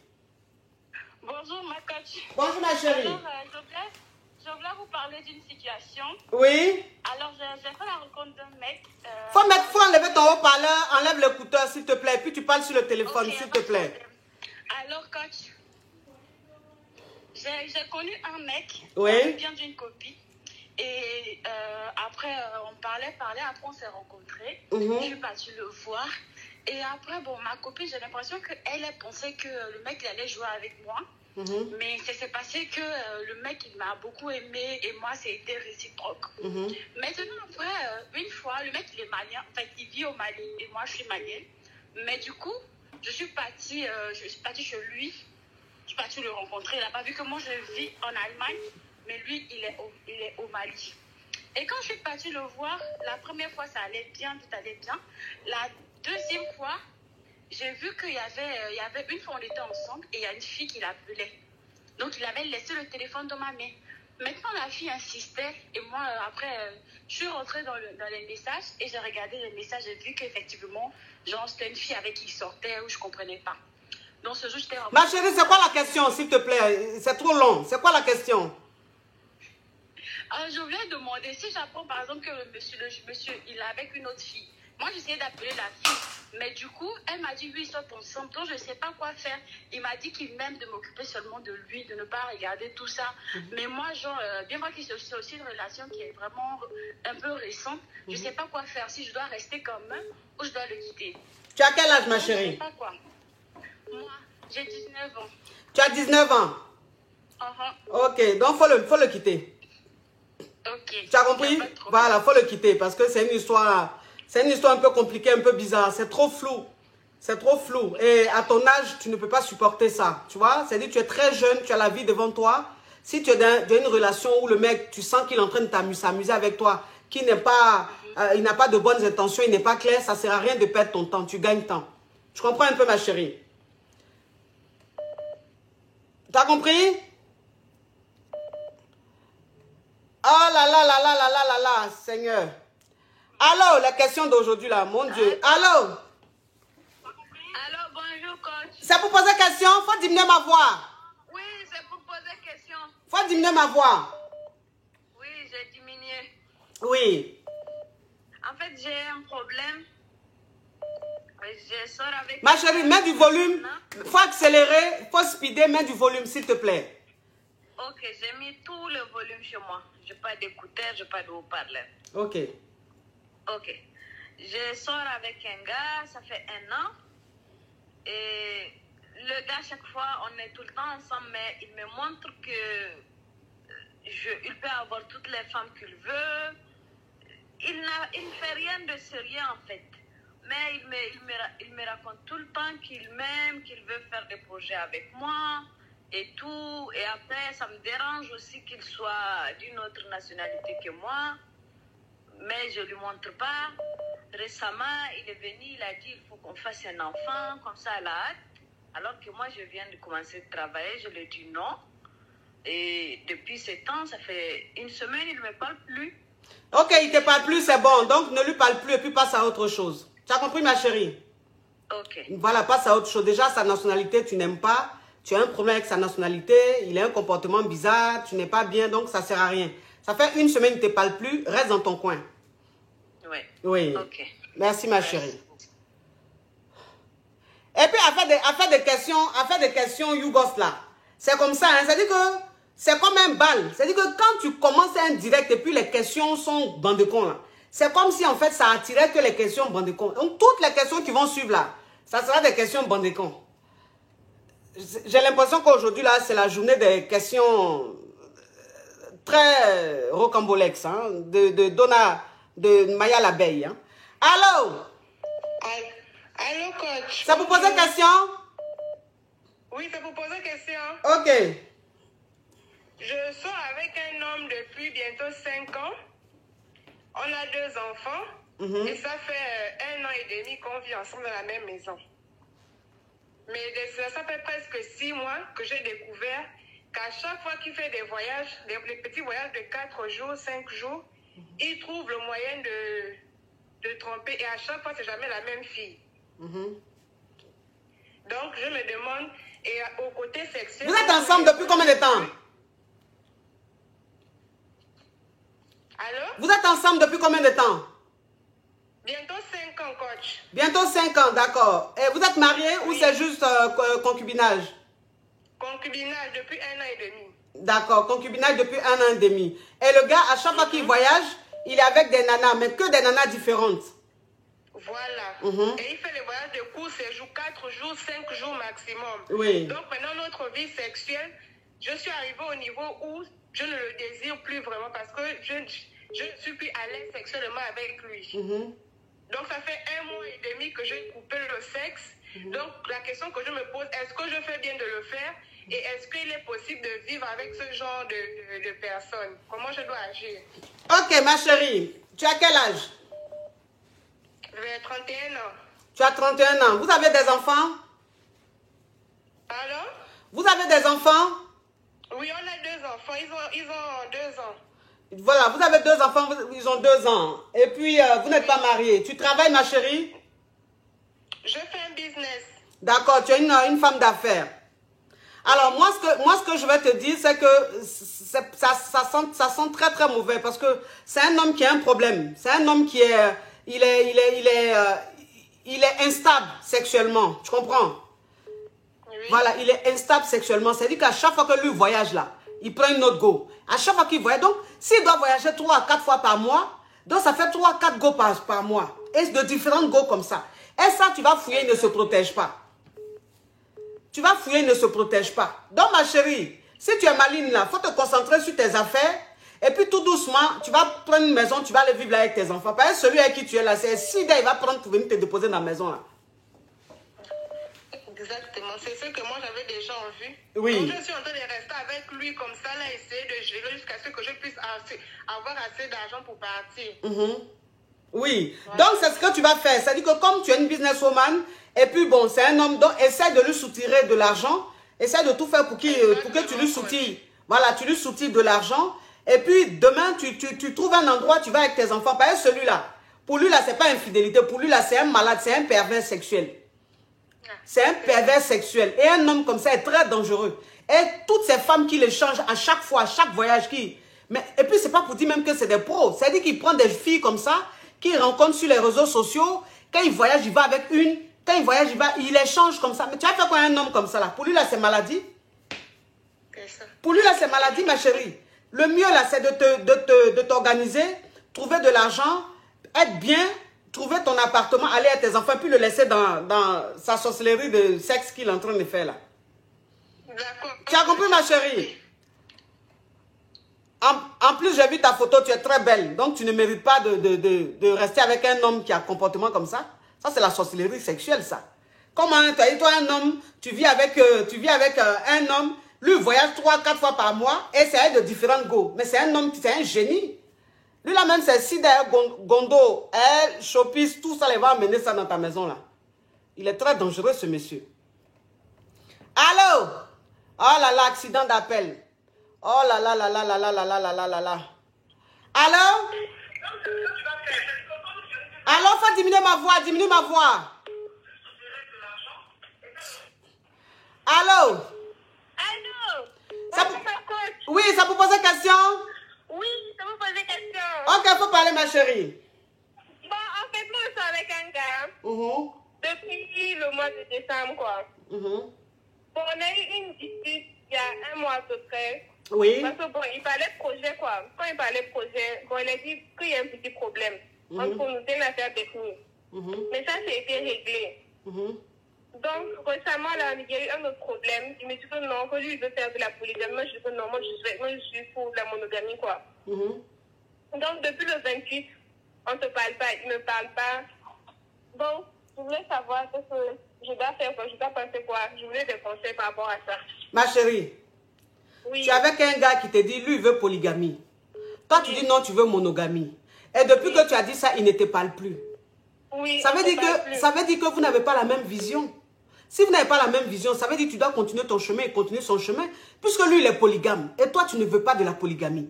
Bonjour ma coach. Bonjour ma chérie. Alors, je voulais vous parler d'une situation. Oui? Alors, j'ai fait la rencontre d'un mec. Faut enlever ton haut-parleur, enlève l'écouteur s'il te plaît, et puis tu parles sur le téléphone, Ok, s'il pas te de plaît. problème. Alors, coach, j'ai connu un mec. Oui. Il vient d'une copine. Et après, on parlait, après on s'est rencontrés. Je suis partie le voir. Et après, bon, ma copine, j'ai l'impression qu'elle pensait que le mec il allait jouer avec moi. Mais ça s'est passé que le mec, il m'a beaucoup aimé et moi, c'était réciproque. Maintenant, après, une fois, le mec, il est malien. En fait, il vit au Mali et moi, je suis malienne. Mais du coup, je suis partie chez lui. Je suis partie le rencontrer. Il n'a pas vu que moi, je vis en Allemagne. Mais lui, il est au Mali. Et quand je suis partie le voir, la première fois, ça allait bien, tout allait bien. La deuxième fois, j'ai vu qu'il y avait une fois, on était ensemble et il y a une fille qui l'appelait. Donc, il avait laissé le téléphone dans ma main. Maintenant, la fille insistait et moi, après, je suis rentrée dans les messages et j'ai regardé les messages. J'ai vu qu'effectivement, genre, c'était une fille avec qui il sortait où je ne comprenais pas. Donc, ce jour, j'étais... Ma chérie, c'est quoi la question, s'il te plaît? C'est trop long. C'est quoi la question? Je voulais demander si j'apprends par exemple que le monsieur, il est avec une autre fille. Moi, j'essayais d'appeler la fille. Mais du coup, elle m'a dit, oui, ils sont ensemble. Donc, je ne sais pas quoi faire. Il m'a dit qu'il m'aime de m'occuper seulement de lui, de ne pas regarder tout ça. Mais moi, genre, bien vrai que c'est aussi une relation qui est vraiment un peu récente. Je ne sais pas quoi faire. Si je dois rester comme même ou je dois le quitter. Tu as quel âge, ma Je ne chérie? sais pas quoi. Moi, j'ai 19 ans. Tu as 19 ans? Ok, donc faut le quitter. Ok. Tu as compris? Voilà, faut le quitter parce que c'est une histoire un peu compliquée, un peu bizarre. C'est trop flou. C'est trop flou. Et à ton âge, tu ne peux pas supporter ça. Tu vois? C'est-à-dire tu es très jeune, tu as la vie devant toi. Si tu es dans une relation où le mec, tu sens qu'il est en train de s'amuser avec toi, qu'il n'est pas, il n'a pas de bonnes intentions, il n'est pas clair, ça ne sert à rien de perdre ton temps. Tu gagnes temps. Tu comprends un peu, ma chérie? Tu as compris? Oh là là là là là là là là, Seigneur. Allô, la question d'aujourd'hui là, mon Dieu. Allô? Allô, bonjour coach. C'est pour poser question? Faut diminuer ma voix. Oui, c'est pour poser question. Faut diminuer ma voix. Oui, j'ai diminué. Oui. En fait, j'ai un problème. Je sors avec... Ma chérie, mets du volume. Faut accélérer, faut speeder, mets du volume s'il te plaît. Ok, j'ai mis tout le volume chez moi. Je n'ai pas d'écouteur, je n'ai pas de haut-parleur. Ok. Ok. Je sors avec un gars, ça fait 1 an. Et le gars, chaque fois, on est tout le temps ensemble, mais il me montre que il peut avoir toutes les femmes qu'il veut. Il ne fait rien de sérieux, en fait. Mais il me raconte tout le temps qu'il m'aime, qu'il veut faire des projets avec moi et tout. Et après, ça me dérange aussi qu'il soit d'une autre nationalité que moi. Mais je ne lui montre pas. Récemment, il est venu, il a dit il faut qu'on fasse un enfant, comme ça, à la hâte. Alors que moi, je viens de commencer de travailler, je lui ai dit non. Et depuis ce temps, ça fait 1 semaine, il ne me parle plus. Ok, il ne te parle plus, c'est bon. Donc, ne lui parle plus et puis passe à autre chose. Tu as compris, ma chérie? Ok. Voilà, passe à autre chose. Déjà, sa nationalité, tu n'aimes pas. Tu as un problème avec sa nationalité. Il a un comportement bizarre. Tu n'es pas bien, donc ça ne sert à rien. Ça fait 1 semaine qu'il ne te parle plus. Reste dans ton coin. Oui. Oui. Ok. Merci, ma chérie. Et puis, à faire des questions yougos là. C'est comme ça, hein. C'est-à-dire que c'est comme un bal. C'est-à-dire que quand tu commences un direct et puis les questions sont bandecons là, c'est comme si en fait ça attirait que les questions bandecons. Donc, toutes les questions qui vont suivre là, ça sera des questions bandecons. J'ai l'impression qu'aujourd'hui là, c'est la journée des questions très rocambolesques, hein, de de Maya l'abeille. Hein. Allô? Allô, coach. Ça vous pose une question? Oui, ça vous pose une question. Ok. Je sors avec un homme depuis bientôt 5 ans. On a 2 enfants. Et ça fait 1 an et demi qu'on vit ensemble dans la même maison. Mais ça fait presque 6 mois que j'ai découvert qu'à chaque fois qu'il fait des voyages, les petits voyages de 4 jours, 5 jours, il trouve le moyen de tromper. Et à chaque fois, c'est jamais la même fille. Donc, je me demande, et au côté sexuel... Vous êtes ensemble depuis combien de temps? Allô? Vous êtes ensemble depuis combien de temps? Bientôt 5 ans, coach. Bientôt 5 ans, d'accord. Et vous êtes marié ou c'est juste concubinage? Concubinage depuis 1 an et demi. D'accord, concubinage depuis 1 an et demi. Et le gars, à chaque fois qu'il voyage, il est avec des nanas, mais que des nanas différentes. Voilà. Et il fait les voyages de court séjour, 4 jours, 5 jours maximum. Oui. Donc maintenant, notre vie sexuelle, je suis arrivée au niveau où je ne le désire plus vraiment parce que je ne suis plus à l'aise sexuellement avec lui. Donc ça fait 1 mois et demi que j'ai coupé le sexe. Donc la question que je me pose, est-ce que je fais bien de le faire? Et est-ce qu'il est possible de vivre avec ce genre de personnes? Comment je dois agir? Ok, ma chérie, tu as quel âge? J'ai 31 ans. Tu as 31 ans. Vous avez des enfants? Alors? Vous avez des enfants? Oui, on a 2 enfants. Ils ont 2 ans. Voilà, vous avez 2 enfants, ils ont 2 ans. Et puis, vous n'êtes pas mariée. Tu travailles, ma chérie? Je fais un business. D'accord, tu es une femme d'affaires. Alors, moi, ce que je vais te dire, c'est que ça sent très, très mauvais parce que c'est un homme qui a un problème. C'est un homme qui est... Il est instable sexuellement. Tu comprends? Oui. Voilà, il est instable sexuellement. C'est-à-dire qu'à chaque fois que lui voyage là, il prend une autre go. À chaque fois qu'il voyage, donc, s'il doit voyager 3 à 4 fois par mois, donc ça fait 3 à 4 go par mois. Et de différentes go comme ça. Et ça, tu vas fouiller, il ne se protège pas. Tu vas fouiller, il ne se protège pas. Donc, ma chérie, si tu es maligne là, il faut te concentrer sur tes affaires. Et puis, tout doucement, tu vas prendre une maison, tu vas aller vivre là avec tes enfants. Parce que celui avec qui tu es là, c'est Sida, il va prendre pour venir te déposer dans la maison là. Exactement, c'est ce que moi j'avais déjà en vue. Oui. Donc, je suis en train de rester avec lui comme ça, là, essayer de gérer jusqu'à ce que je puisse avoir assez d'argent pour partir. Oui, donc c'est ce que tu vas faire. C'est-à-dire que comme tu es une businesswoman, et puis bon, c'est un homme, donc essaie de lui soutirer de l'argent, essaie de tout faire pour que tu lui soutires. Voilà, tu lui soutires de l'argent, et puis demain, tu trouves un endroit, tu vas avec tes enfants. Par exemple, celui-là, pour lui là, c'est pas infidélité, pour lui là, c'est un malade, c'est un pervers sexuel. C'est un pervers sexuel. Et un homme comme ça est très dangereux. Et toutes ces femmes qui le changent à chaque fois, à chaque voyage, et puis c'est pas pour dire même que c'est des pros. C'est-à-dire qu'il prend des filles comme ça, qu'il rencontre sur les réseaux sociaux. Quand il voyage, il va avec une. Quand il voyage, il les change comme ça. Mais tu as fait quoi un homme comme ça là? Pour lui là, c'est maladie. Pour lui là, c'est maladie, ma chérie. Le mieux là, c'est de t'organiser, trouver de l'argent, être bien, trouver ton appartement, aller à tes enfants, puis le laisser dans sa sorcellerie de sexe qu'il est en train de faire là. D'accord. Tu as compris, ma chérie? En plus, j'ai vu ta photo, tu es très belle. Donc, tu ne mérites pas de rester avec un homme qui a un comportement comme ça. Ça, c'est la sorcellerie sexuelle, ça. Comment, toi, un homme, tu vis avec un homme, lui voyage 3 à 4 fois par mois, et c'est de différents go. Mais c'est un homme, c'est un génie. Lui, là même, c'est si derrière Gondo, Chopis, tout ça, il va amener ça dans ta maison, là. Il est très dangereux, ce monsieur. Allô? Oh là là, accident d'appel. Oh là là là là là là là là là là là là. Allô? Allô, faut diminuer ma voix, diminue ma voix. Allô? Allô? Oui, ça vous pose une question? Oui, ça me pose des questions. Ok, faut parler, ma chérie. Bon, en fait, moi, je suis avec un gars depuis le mois de décembre, quoi. Bon, on a eu une dispute il y a 1 mois à peu près. Oui. Parce que bon, il parlait de projet, quoi. Quand il parlait de projet, bon, il a dit qu'il y a un petit problème entre nous, c'est une affaire technique. Mais ça, c'est été réglé. Donc, récemment, là, il y a eu un autre problème. Il me dit que non, que lui, il veut faire de la polygamie. Moi, je dis que non, moi, je suis pour la monogamie, quoi. Donc, depuis le 28, On ne se parle pas, il ne me parle pas. Bon, je voulais savoir ce que je dois faire, quoi. Je dois penser quoi. Je voulais des conseils par rapport à ça. Ma chérie, Oui. tu es avec un gars qui te dit, lui, il veut polygamie. Toi, tu dis non, tu veux monogamie. Et depuis que tu as dit ça, il ne te parle plus. Oui. Ça veut dire que vous n'avez pas la même vision. Si vous n'avez pas la même vision, ça veut dire que tu dois continuer ton chemin et continuer son chemin. Puisque lui, il est polygame. Et toi, tu ne veux pas de la polygamie.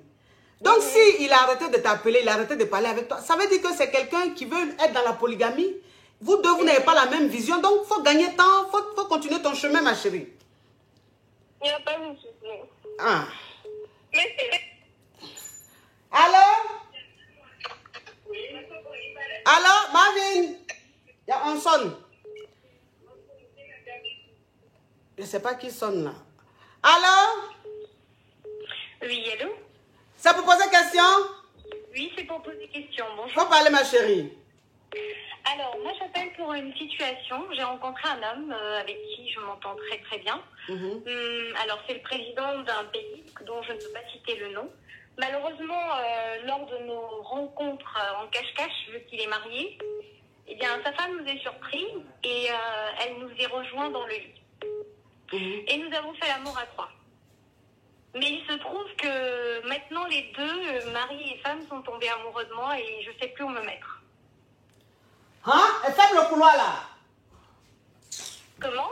Donc, si il a arrêté de t'appeler, il a arrêté de parler avec toi, ça veut dire que c'est quelqu'un qui veut être dans la polygamie. Vous deux, vous n'avez pas la même vision. Donc, il faut gagner temps. Il faut continuer ton chemin, ma chérie. Il n'y a pas de souci. Ah. Mais c'est... Allô? Allô, Marvin? On sonne. Je ne sais pas qui sonne là. Allô? Oui, allô? C'est pour poser question? Oui, c'est pour poser question. Bonjour. Faut parler, ma chérie. Alors, moi, j'appelle pour une situation. J'ai rencontré un homme avec qui je m'entends très très bien. Alors, c'est le président d'un pays dont je ne peux pas citer le nom. Malheureusement, lors de nos rencontres en cache-cache, vu qu'il est marié, eh bien, sa femme nous est surprise et elle nous est rejoint dans le lit. Et nous avons fait l'amour à 3. Mais il se trouve que maintenant, les deux, mari et femme, sont tombés amoureux de moi et je ne sais plus où me mettre. Hein? Et ferme le couloir là. Comment?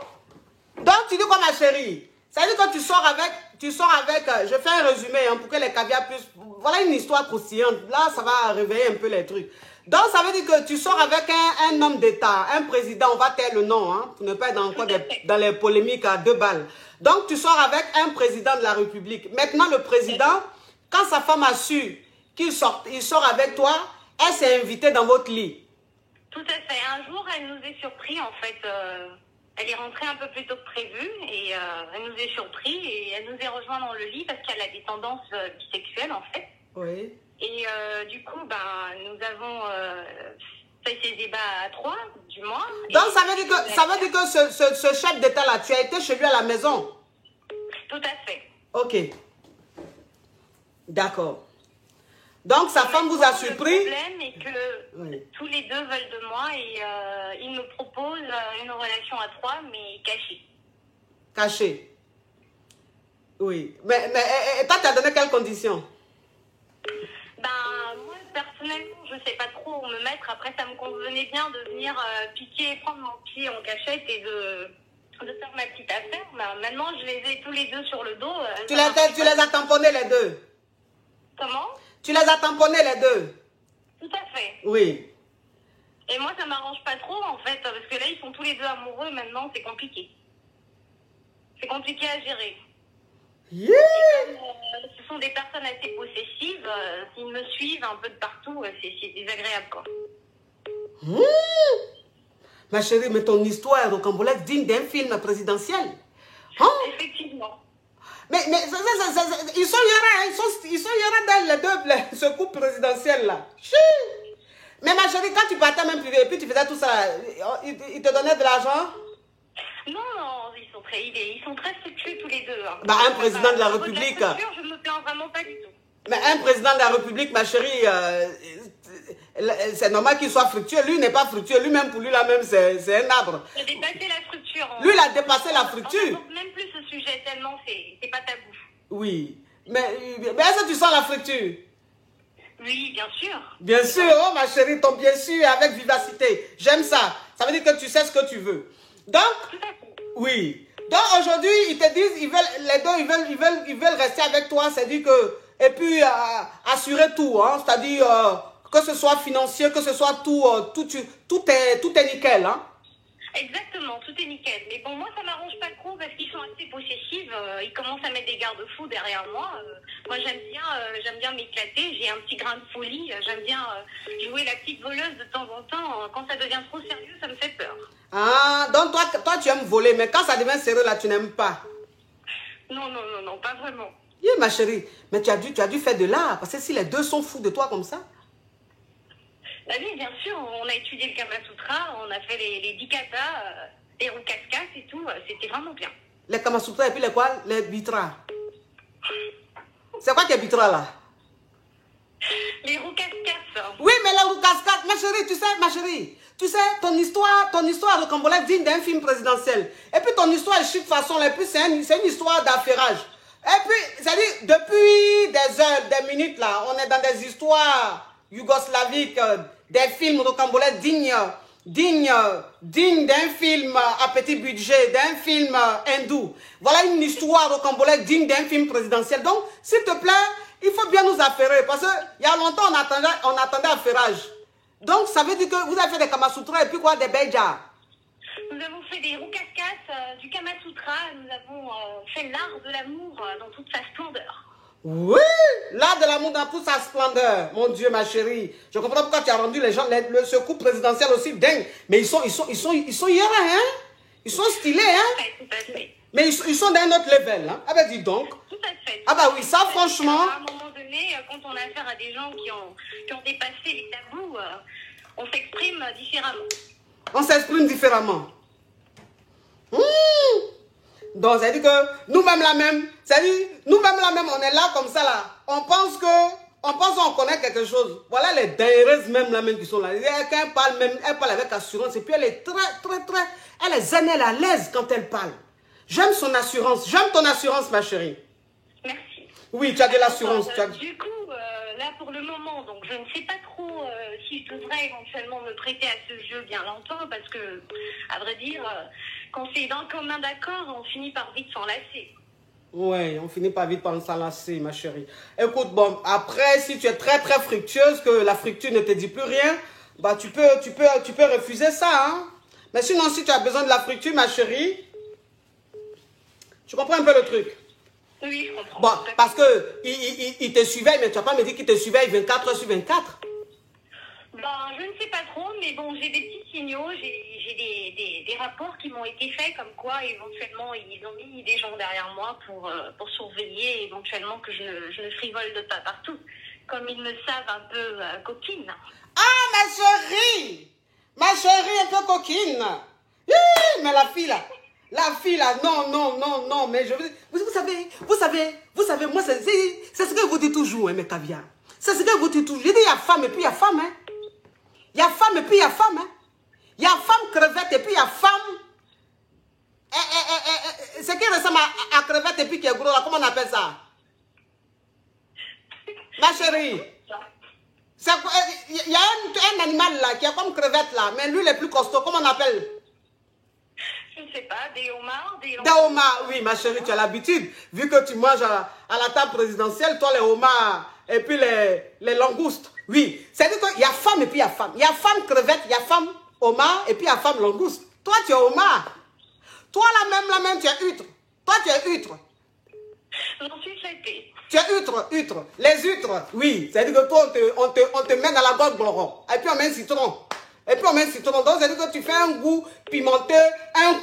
Donc, tu dis quoi, ma chérie? Ça veut dire que tu sors avec, je fais un résumé hein, pour que les caviars puissent, voilà une histoire croustillante. Là, ça va réveiller un peu les trucs. Donc, ça veut dire que tu sors avec un homme d'État, un président, on va taire le nom, hein, pour ne pas être encore dans les polémiques à 2 balles. Donc, tu sors avec un président de la République. Maintenant, le président, quand sa femme a su qu'il sort avec toi, elle s'est invitée dans votre lit. Tout à fait. Un jour, elle nous est surpris, en fait. Elle est rentrée un peu plus tôt que prévu et elle nous est surpris et elle nous est rejointe dans le lit parce qu'elle a des tendances bisexuelles, en fait. Oui. Et du coup, nous avons fait ces débats à 3, du moins. Donc, ça veut dire que ce chef d'État-là, tu as été chez lui à la maison? Tout à fait. Ok. D'accord. Donc, sa femme vous a surpris? Le problème est que tous les deux veulent de moi et ils me proposent une relation à 3, mais cachée. Cachée. Oui. Mais toi, tu as donné quelles conditions? Moi, personnellement, je ne sais pas trop où me mettre. Après, ça me convenait bien de venir piquer, prendre mon pied en cachette et de faire ma petite affaire. Maintenant, je les ai tous les deux sur le dos. Tu les as tamponnés les deux? Comment? Tu les as tamponnés les deux? Tout à fait. Oui. Et moi, ça m'arrange pas trop, en fait, parce que là, ils sont tous les deux amoureux. Maintenant, c'est compliqué. C'est compliqué à gérer. Yeah. Comme, ce sont des personnes assez possessives. S'ils me suivent un peu de partout, c'est désagréable, quoi. Ma chérie, mais ton histoire est rocambolesque digne d'un film présidentiel. Hein? Effectivement. Mais ils sont dans les deux, ce couple présidentiel là. Mais ma chérie, quand tu partais même privé et puis tu faisais tout ça, ils te donnaient de l'argent? Non, ils sont très structurés tous les deux. Hein. Un président de la République. Je ne me plains vraiment pas du tout. Mais un président de la République, ma chérie, c'est normal qu'il soit fructueux. Lui n'est pas fructueux. Lui-même, pour lui, là même, c'est un arbre. Il a dépassé la structure. Lui, il a dépassé la fructure. Même plus ce sujet, tellement c'est pas tabou. Oui. Mais est-ce que tu sens la fructure? Oui, bien sûr. Bien sûr, oh ma chérie, ton bien sûr avec vivacité. J'aime ça. Ça veut dire que tu sais ce que tu veux. Donc, oui. Donc aujourd'hui, ils te disent, les deux, ils veulent rester avec toi. C'est-à-dire que, et puis assurer tout, hein. C'est-à-dire que ce soit financier, que ce soit tout est nickel, hein. Exactement, tout est nickel. Mais bon, moi, ça m'arrange pas trop parce qu'ils sont assez possessifs. Ils commencent à mettre des garde-fous derrière moi. Moi, j'aime bien m'éclater. J'ai un petit grain de folie. J'aime bien jouer la petite voleuse de temps en temps. Quand ça devient trop sérieux, ça me fait peur. Ah, donc toi, tu aimes voler. Mais quand ça devient sérieux, là, tu n'aimes pas. Non, pas vraiment. Oui, ma chérie. Mais tu as dû faire de l'art. Parce que si les deux sont fous de toi comme ça. Oui, bien sûr, on a étudié le Kama Sutra, on a fait les 10 katas, les Rukaskas et tout, c'était vraiment bien. Les Kama Sutra et puis les quoi? Les Bitra. C'est quoi tes Bitra là? Les Rukaskas. Oui, mais les Rukaskas ma chérie, tu sais, ton histoire rocambolesque digne d'un film présidentiel. Et puis ton histoire est chic de façon, et puis c'est une histoire d'affairage. Et puis, c'est-à-dire, depuis des heures, des minutes là, on est dans des histoires yougoslaviques, des films rocambolesques dignes d'un film à petit budget, d'un film hindou. Voilà une histoire rocambolesque digne d'un film présidentiel. Donc, s'il te plaît, il faut bien nous affairer. Parce qu'il y a longtemps, on attendait affairage. Donc, ça veut dire que vous avez fait des Kamasutra et puis quoi, des Beja. Nous avons fait des Roukakas, du Kamasutra. Nous avons fait l'art de l'amour dans toute sa splendeur. Oui, l'art de l'amour dans toute sa splendeur. Mon Dieu, ma chérie. Je comprends pourquoi tu as rendu les gens, ce coup présidentiel aussi dingue. Mais ils sont hier, hein? Ils sont stylés, hein? Tout à fait. Mais ils sont d'un autre level, hein? Ah ben dis donc. Tout à fait. Ah bah oui, ça franchement. À un moment donné, quand on a affaire à des gens qui ont dépassé les tabous, on s'exprime différemment. On s'exprime différemment. Donc, ça veut dire que nous-mêmes la même, on est là comme ça là. On pense qu'on connaît quelque chose. Voilà les daireuses même là même qui sont là. Quand elle parle même, elle parle avec assurance. Et puis elle est elle est zen, elle est à l'aise quand elle parle. J'aime son assurance. J'aime ton assurance, ma chérie. Merci. Oui, tu as de l'assurance. Du coup, là pour le moment, donc je ne sais pas trop si je devrais éventuellement me prêter à ce jeu bien longtemps parce que, à vrai dire, quand c'est d'un commun d'accord, on finit par vite s'enlacer. Oui, on finit par vite par s'enlacer, ma chérie. Écoute, bon, après, si tu es très fructueuse, que la fructure ne te dit plus rien, bah tu peux refuser ça, hein. Mais sinon, si tu as besoin de la fructure, ma chérie, tu comprends un peu le truc? Oui, je comprends. Bon, parce que il te suivait, mais tu n'as pas me dit qu'il te suivait 24 heures sur 24. Ben, je ne sais pas trop, mais bon, j'ai des petits signaux, j'ai des rapports qui m'ont été faits, comme quoi, éventuellement, ils ont mis des gens derrière moi pour surveiller, éventuellement, que je ne frivole pas partout, comme ils me savent un peu coquine. Ah, ma chérie, un peu coquine. Hi, mais la fille là, non, mais vous savez, moi, c'est ce que vous dites toujours, hein, mes caviars. C'est ce que vous dites toujours. Je dis, il y a femme et puis il y a femme, hein. Il y a femme et puis il y a femme, hein. Il y a femme crevette et puis il y a femme. Ce qui ressemble à crevette et puis qui est gros, là, comment on appelle ça? Ma chérie. Il y a un animal là qui est comme crevette là, mais lui il est plus costaud, comment on appelle? Je ne sais pas, des homards, des homards, oui, ma chérie, tu as l'habitude. Vu que tu manges à la table présidentielle, toi, les homards et puis les langoustes. Oui, c'est-à-dire qu'il y a femme et puis il y a femme. Il y a femme crevette, il y a femme homard et puis il y a femme langouste. Toi, tu es homard. Toi, la même, tu es huître. Toi, tu es huître. J'en suis fêtée. Tu es huître. Les huîtres, oui. C'est-à-dire que toi, on te met dans la gorge bloro. Et puis on met un citron. Donc, c'est-à-dire que tu fais un goût pimenté, un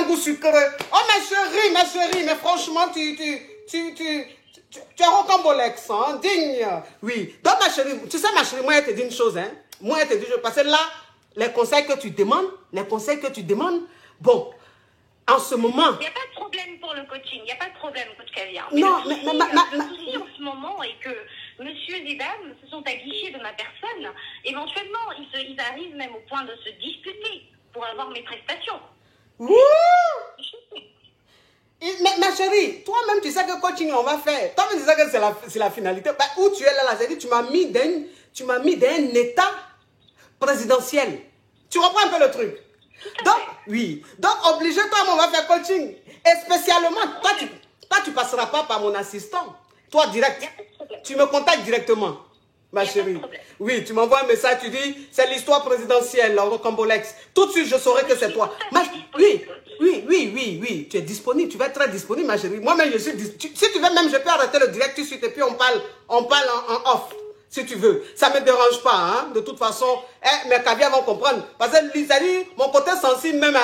goût sucré. Oh, ma chérie, mais franchement, tu es rocambolesque, hein, digne. Oui. Donc, ma chérie, tu sais, ma chérie, moi, elle te dit une chose, hein. Moi, elle te dit, parce que là, les conseils que tu demandes, bon, en ce moment... Il n'y a pas de problème pour le coaching, il n'y a pas de problème, coach Caviar. Non, mais le souci en ce moment est que monsieur et dames se sont aguichés de ma personne. Éventuellement, ils arrivent même au point de se disputer pour avoir mes prestations. Wouh! Mais ma chérie, toi-même, tu sais que coaching, on va faire. Toi-même, tu sais que c'est la finalité. Bah, où tu es là, c'est-à-dire tu m'as mis d'un état présidentiel. Tu reprends un peu le truc. Donc, oui. Donc, obligé, toi, on va faire coaching. Et spécialement, toi, tu passeras pas par mon assistant. Toi, direct. Tu me contactes directement, ma chérie. Oui, tu m'envoies un message, tu dis, c'est l'histoire présidentielle, rocambolesque. Tout de suite, je saurai que c'est toi. Oui, tu es disponible, tu vas être très disponible, ma chérie. Moi-même, je suis disponible. Si tu veux, même, je peux arrêter le direct tout de suite et puis on parle en off. Si tu veux, ça ne me dérange pas, hein. De toute façon, mes caviars vont comprendre. Parce que, mon côté sensible même,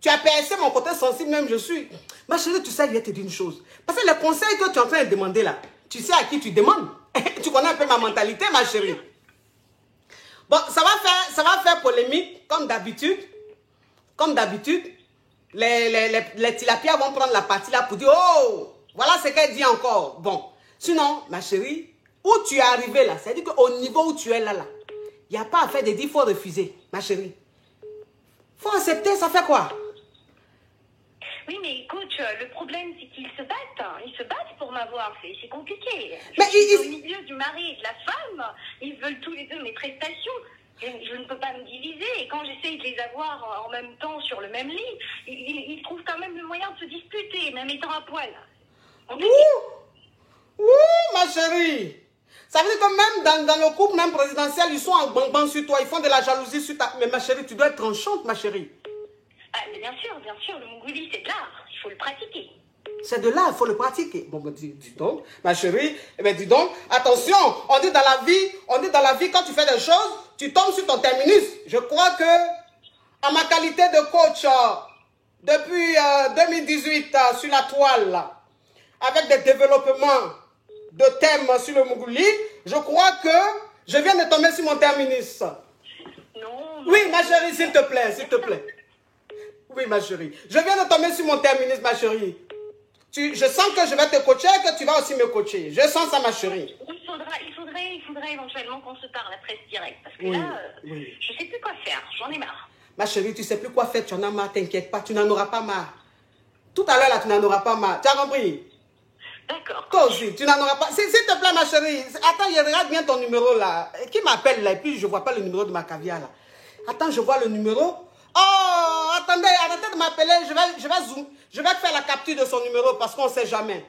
tu as percé mon côté sensible même, je suis. Ma chérie, tu sais, je vais te dire une chose. Parce que les conseils que tu es en train de demander là, tu sais à qui tu demandes. Tu connais un peu ma mentalité, ma chérie. Bon, ça va faire polémique, comme d'habitude. Les tilapias vont prendre la partie là pour dire, oh, voilà ce qu'elle dit encore. Bon, sinon, ma chérie, où tu es arrivé là, c'est-à-dire qu'au niveau où tu es là, Il n'y a pas à faire des dits, il faut refuser, ma chérie. Il faut accepter, ça fait quoi? Oui, mais coach, le problème, c'est qu'ils se battent. Hein. Ils se battent pour m'avoir. C'est compliqué. Mais je suis au milieu du mari et de la femme. Ils veulent tous les deux mes prestations. Je ne peux pas me diviser. Et quand j'essaye de les avoir en même temps sur le même lit, ils trouvent quand même le moyen de se disputer, même étant à poil. Ouh, ma chérie. Ça veut dire que même dans le couple, même présidentiel, ils sont en bambam sur toi. Ils font de la jalousie sur ta... Mais ma chérie, tu dois être tranchante, ma chérie. Ah, mais bien sûr, le mongoli, c'est de l'art. Il faut le pratiquer. C'est de l'art, il faut le pratiquer. Bon, ben, dis donc, ma chérie, eh ben, dis donc, attention, on dit dans la vie, quand tu fais des choses, tu tombes sur ton terminus. Je crois que, à ma qualité de coach, depuis 2018, sur la toile, avec des développements de thèmes sur le Mongoli, je crois que je viens de tomber sur mon terminus. Non. Oui, ma chérie, s'il te plaît, s'il te plaît. Oui, ma chérie. Je viens de tomber sur mon terminus, ma chérie. Je sens que je vais te coacher et que tu vas aussi me coacher. Je sens ça, ma chérie. Il faudrait éventuellement qu'on se parle après ce direct. Parce que Oui, là, oui. je sais plus quoi faire. J'en ai marre. Ma chérie, tu sais plus quoi faire, tu en as marre, t'inquiète pas, tu n'en auras pas marre. Tout à l'heure, là, tu n'en auras pas marre. Tu as compris? D'accord. Toi aussi, tu n'en auras pas. S'il te plaît, ma chérie, attends, je regarde bien ton numéro, là. Qui m'appelle, là, et puis je ne vois pas le numéro de ma caviar, là. Attends, je vois le numéro. Oh, attendez, arrêtez de m'appeler, je vais zoom. Je vais faire la capture de son numéro parce qu'on ne sait jamais.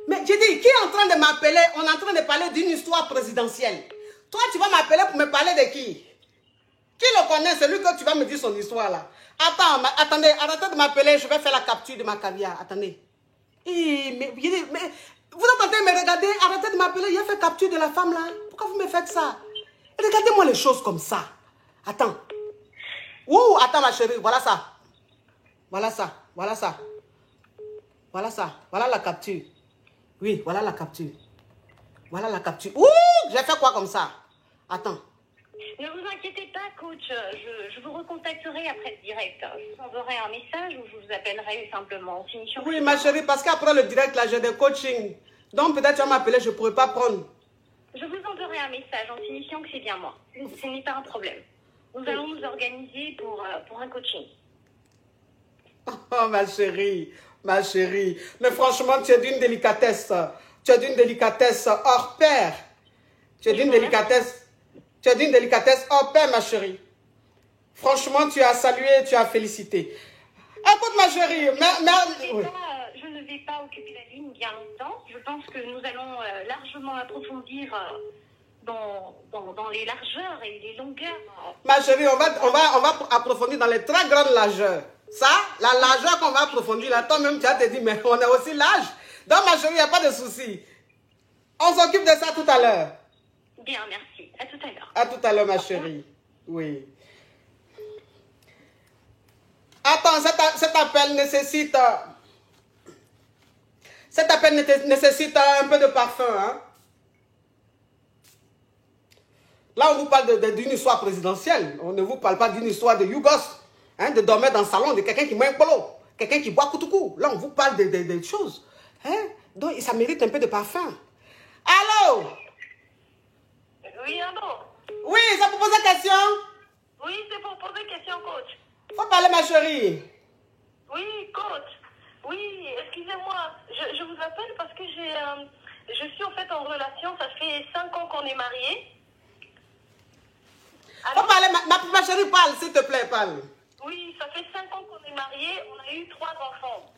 Mais j'ai dit, qui est en train de m'appeler? On est en train de parler d'une histoire présidentielle. Toi, tu vas m'appeler pour me parler de qui? Qui le connaît, celui que tu vas me dire son histoire là? Attends, attendez, arrêtez de m'appeler, je vais faire la capture de ma caviar. Attendez. Mais vous êtes en train de me regarder, arrêtez de m'appeler, il a fait capture de la femme là. Pourquoi vous me faites ça? Regardez-moi les choses comme ça. Attends. Ouh, attends ma chérie, voilà ça. Voilà ça, voilà ça. Voilà ça, voilà la capture. Oui, voilà la capture. Voilà la capture. Ouh, j'ai fait quoi comme ça? Attends. Ne vous inquiétez pas, coach. Je vous recontacterai après le direct. Je vous enverrai un message ou je vous appellerai simplement. Oui, ma chérie, parce qu'après le direct, là, j'ai des coachings. Donc, peut-être tu vas m'appeler, je ne pourrai pas prendre. Je vous enverrai un message en signifiant que c'est bien moi. Ce n'est pas un problème. Nous allons nous organiser pour un coaching. Oh, ma chérie, ma chérie. Mais franchement, tu es d'une délicatesse. Tu es d'une délicatesse hors pair. Tu es d'une délicatesse. Tu es d'une délicatesse hors pair, ma chérie. Franchement, tu as salué, tu as félicité. Écoute, ma chérie, je ne vais pas occuper la ligne bien longtemps. Je pense que nous allons largement approfondir dans les largeurs et les longueurs. Ma chérie, on va approfondir dans les très grandes largeurs. Ça, la largeur qu'on va approfondir, là, toi-même, tu as te dit, mais on est aussi large. Donc, ma chérie, il n'y a pas de souci. On s'occupe de ça tout à l'heure. Bien, merci. À tout à l'heure. À tout à l'heure, ma chérie. Oui. Attends, cet appel nécessite... Cet appel nécessite un peu de parfum, hein. Là, on vous parle d'une histoire présidentielle. On ne vous parle pas d'une histoire de Yougos. Hein, de dormir dans le salon, de quelqu'un qui mange un polo. Quelqu'un qui boit koutoukou. Là, on vous parle des choses. Hein? Donc, ça mérite un peu de parfum. Allô? Oui, allô? Oui, c'est pour poser question? Oui, c'est pour poser question, coach. Faut parler, ma chérie. Oui, coach. Oui, excusez-moi. Je vous appelle parce que je suis en fait en relation. Ça fait 5 ans qu'on est mariés. Faut parler, ma chérie, parle, s'il te plaît, parle. Oui, ça fait 5 ans qu'on est mariés. On a eu 3 enfants.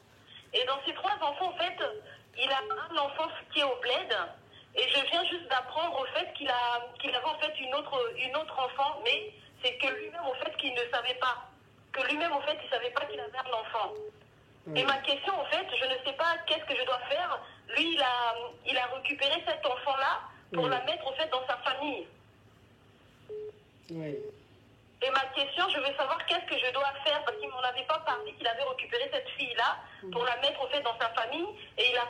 Et dans ces 3 enfants, en fait, il a un enfant qui est au bled. Et je viens juste d'apprendre au fait qu'il avait en fait une autre enfant, mais c'est que lui-même, en fait, qu'il ne savait pas. Que lui-même, en fait, il ne savait pas qu'il avait un enfant. Et ma question, en fait, je ne sais pas qu'est-ce que je dois faire. Lui, il a récupéré cet enfant-là pour la mettre, en fait, dans sa famille. Oui. Et ma question, je veux savoir qu'est-ce que je dois faire, parce qu'il ne m'en avait pas parlé qu'il avait récupéré cette fille-là pour la mettre, en fait, dans sa famille. Et il l'a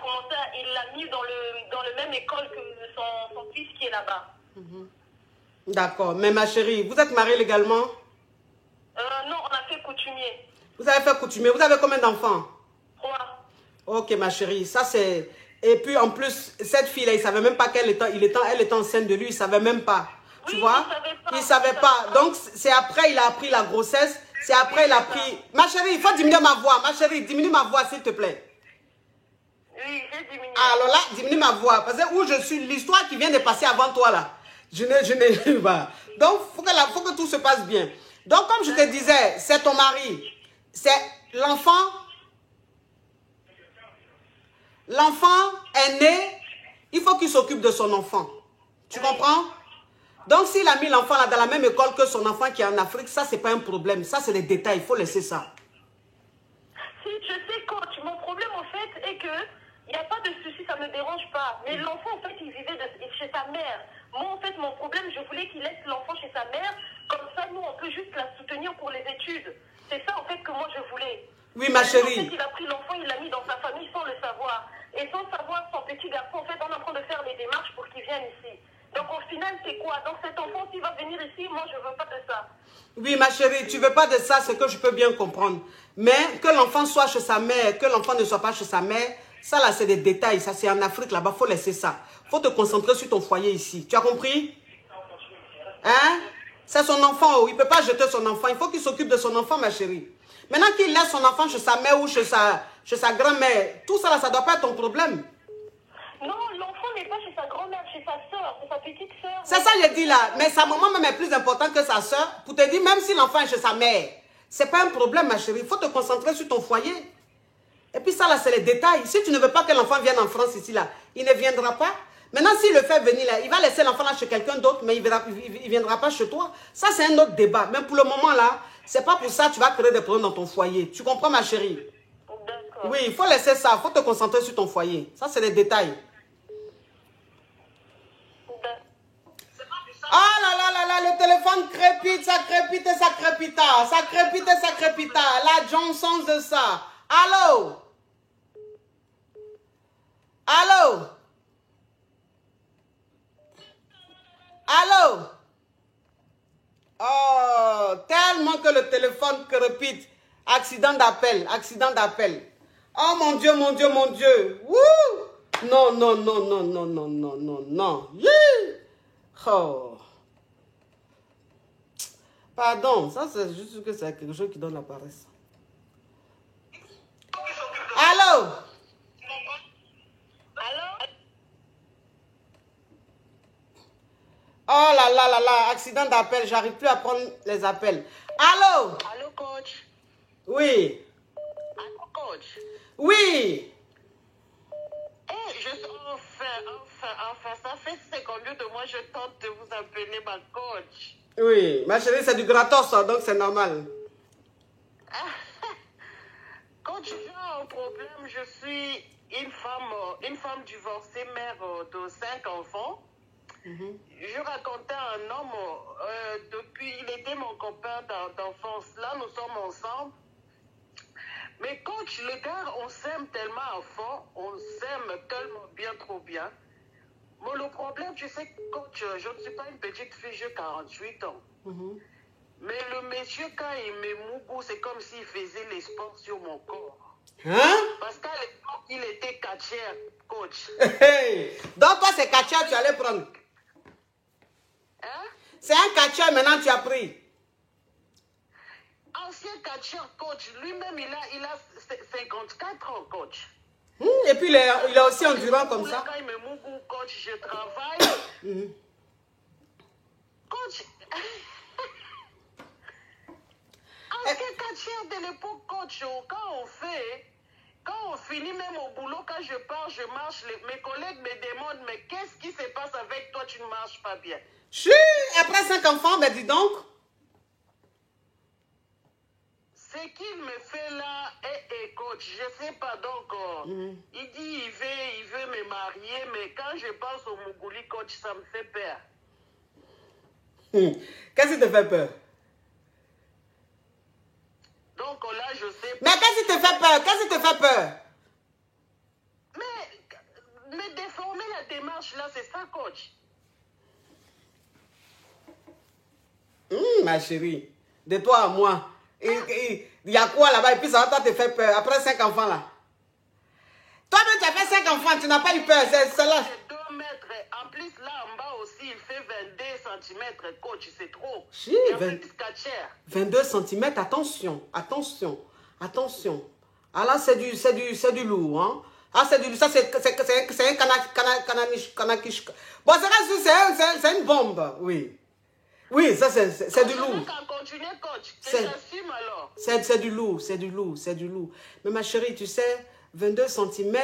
mis dans le même école que son fils qui est là-bas. D'accord. Mais ma chérie, vous êtes mariée légalement? Non, on a fait coutumier. Vous avez fait coutumier. Vous avez combien d'enfants? 3. Ok, ma chérie. Ça, c'est... Et puis, en plus, cette fille-là, il ne savait même pas elle était enceinte de lui. Il ne savait même pas. Tu Oui, vois? Il ne savait pas. Donc, c'est après, il a appris la grossesse. C'est après, il a pris... Ma chérie, il faut diminuer ma voix. Ma chérie, diminue ma voix, s'il te plaît. Oui, j'ai diminué. Alors là, diminue ma voix. Parce que où je suis, l'histoire qui vient de passer avant toi, là. Je n'ai pas. Donc, faut que tout se passe bien. Donc, comme je te disais, c'est ton mari. C'est l'enfant. L'enfant est né. Il faut qu'il s'occupe de son enfant. Tu comprends? Donc, s'il a mis l'enfant là dans la même école que son enfant qui est en Afrique, ça, c'est pas un problème. Ça, c'est des détails. Il faut laisser ça. Si, je sais, coach. Mon problème, en fait, est que il n'y a pas de souci, ça ne me dérange pas. Mais l'enfant, en fait, il vivait chez sa mère. Moi, en fait, mon problème, je voulais qu'il laisse l'enfant chez sa mère. Comme ça, nous, on peut juste la soutenir pour les études. C'est ça, en fait, que moi, je voulais. Oui, ma chérie. En fait, il a pris l'enfant, il l'a mis dans sa famille sans le savoir. Et sans savoir, son petit garçon, en fait, on est en train de faire les démarches pour qu'il vienne ici. Donc, au final, c'est quoi? Donc, cet enfant, s'il va venir ici, moi, je ne veux pas de ça. Oui, ma chérie, tu ne veux pas de ça, c'est que je peux bien comprendre. Mais que l'enfant soit chez sa mère, que l'enfant ne soit pas chez sa mère, ça là, c'est des détails. Ça, c'est en Afrique, là-bas, il faut laisser ça. Il faut te concentrer sur ton foyer ici. Tu as compris? Hein? C'est son enfant, il ne peut pas jeter son enfant. Il faut qu'il s'occupe de son enfant, ma chérie. Maintenant qu'il laisse son enfant chez sa mère ou chez sa grand-mère, tout ça là, ça ne doit pas être ton problème. Non, l'enfant n'est pas chez sa grand-mère, chez sa soeur, c'est sa petite soeur. C'est ça, je dis là. Mais sa maman même est plus importante que sa soeur. Pour te dire, même si l'enfant est chez sa mère, c'est pas un problème, ma chérie. Il faut te concentrer sur ton foyer. Et puis ça, là, c'est les détails. Si tu ne veux pas que l'enfant vienne en France ici, là, il ne viendra pas. Maintenant, s'il le fait venir là, il va laisser l'enfant là chez quelqu'un d'autre, mais il ne viendra pas chez toi. Ça, c'est un autre débat. Mais pour le moment, là, c'est pas pour ça que tu vas créer des problèmes dans ton foyer. Tu comprends, ma chérie? D'accord. Oui, il faut laisser ça. Il faut te concentrer sur ton foyer. Ça, c'est les détails. Ah là là là là, le téléphone crépite, ça crépite et ça crépita. Ça crépite et ça crépita. La Johnson de ça. Allô? Allô? Allô? Oh, tellement que le téléphone crépite. Accident d'appel, accident d'appel. Oh mon Dieu, mon Dieu, mon Dieu. Wouh! Non, non, non, non, non, non, non, non, non. Yeah! Oh. Pardon, ça c'est juste que c'est quelque chose qui donne la paresse. Allô? Allô? Oh là là là là, accident d'appel, j'arrive plus à prendre les appels. Allô? Allô, coach? Oui. Allô, coach? Oui. Enfin, ça fait 50 minutes de moi, je tente de vous appeler ma coach. Oui, ma chérie, c'est du gratos, ça, donc c'est normal. Quand tu as un problème, je suis une femme divorcée, mère de 5 enfants. Je racontais à un homme, depuis, il était mon copain d'enfance. Là, nous sommes ensemble. Mais coach, le gars, on s'aime tellement à fond, on s'aime tellement bien, trop bien. Mais le problème, tu sais, coach, je ne suis pas une petite fille, j'ai 48 ans. Mais le monsieur, quand il me mougou, c'est comme s'il faisait les sports sur mon corps. Hein? Parce qu'à l'époque, il était catcheur, coach. Hey. Donc toi, c'est catcheur, tu allais prendre. Hein? C'est un catcheur, maintenant tu as pris. Ancien catcheur, coach, lui-même, il a 54 ans, coach. Et puis il est aussi endurant comme ça. Quand il me mougou, coach, je travaille. Coach, ancien catcheur de l'époque, coach, quand on finit même au boulot, quand je pars, je marche, mes collègues me demandent, mais qu'est-ce qui se passe avec toi, tu ne marches pas bien. Chut, après 5 enfants, ben dis donc. Ce qu'il me fait là, coach, je sais pas, donc, il dit il veut me marier, mais quand je pense au Mougouli, coach, ça me fait peur. Qu'est-ce qui te fait peur? Donc là, je sais pas. Mais qu'est-ce qui te fait peur? Qu'est-ce qui te fait peur? Mais déformer la démarche là, c'est ça, coach. Ma chérie, de toi à moi. Il y a quoi là-bas? Et puis ça va toi te faire peur. Après 5 enfants là. Toi-même, tu as fait 5 enfants, tu n'as pas eu peur. C'est là. 2 mètres. En plus, là en bas aussi, il fait 22 cm. coach, c'est trop. Si, 22 cm, attention, attention, attention. Ah là, c'est du lourd, hein. Ah, c'est du, ça, c'est un canakish. Bon, c'est une bombe, oui. Oui, ça, c'est du lourd. C'est du lourd, c'est du lourd, c'est du lourd. Mais ma chérie, tu sais, 22 cm,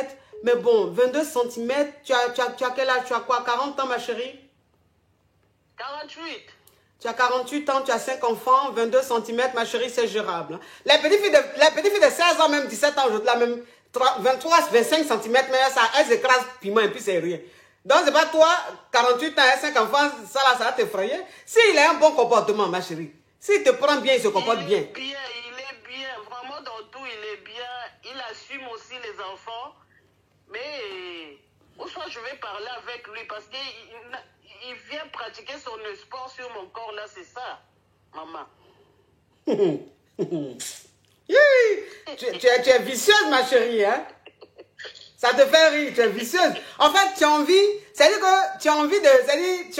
mais bon, 22 cm, tu as quel âge? Tu as quoi, 40 ans, ma chérie? 48. Tu as 48 ans, tu as 5 enfants, 22 cm, ma chérie, c'est gérable. Les petites filles de 16 ans, même 17 ans, aujourd'hui, là, même 23, 25 cm, mais ça, elles écrasent piment et puis c'est rien. Donc, c'est pas toi, 48 ans et 5 enfants, ça là, ça va t'effrayer. S'il a un bon comportement, ma chérie, s'il te prend bien, il se comporte bien. Il est bien, vraiment dans tout, il est bien. Il assume aussi les enfants. Mais, ou soit je vais parler avec lui parce qu'il vient pratiquer son sport sur mon corps, là, c'est ça, maman. Tu es vicieuse, ma chérie, hein? Ça te fait rire, tu es vicieuse. En fait, tu as envie, c'est-à-dire que tu as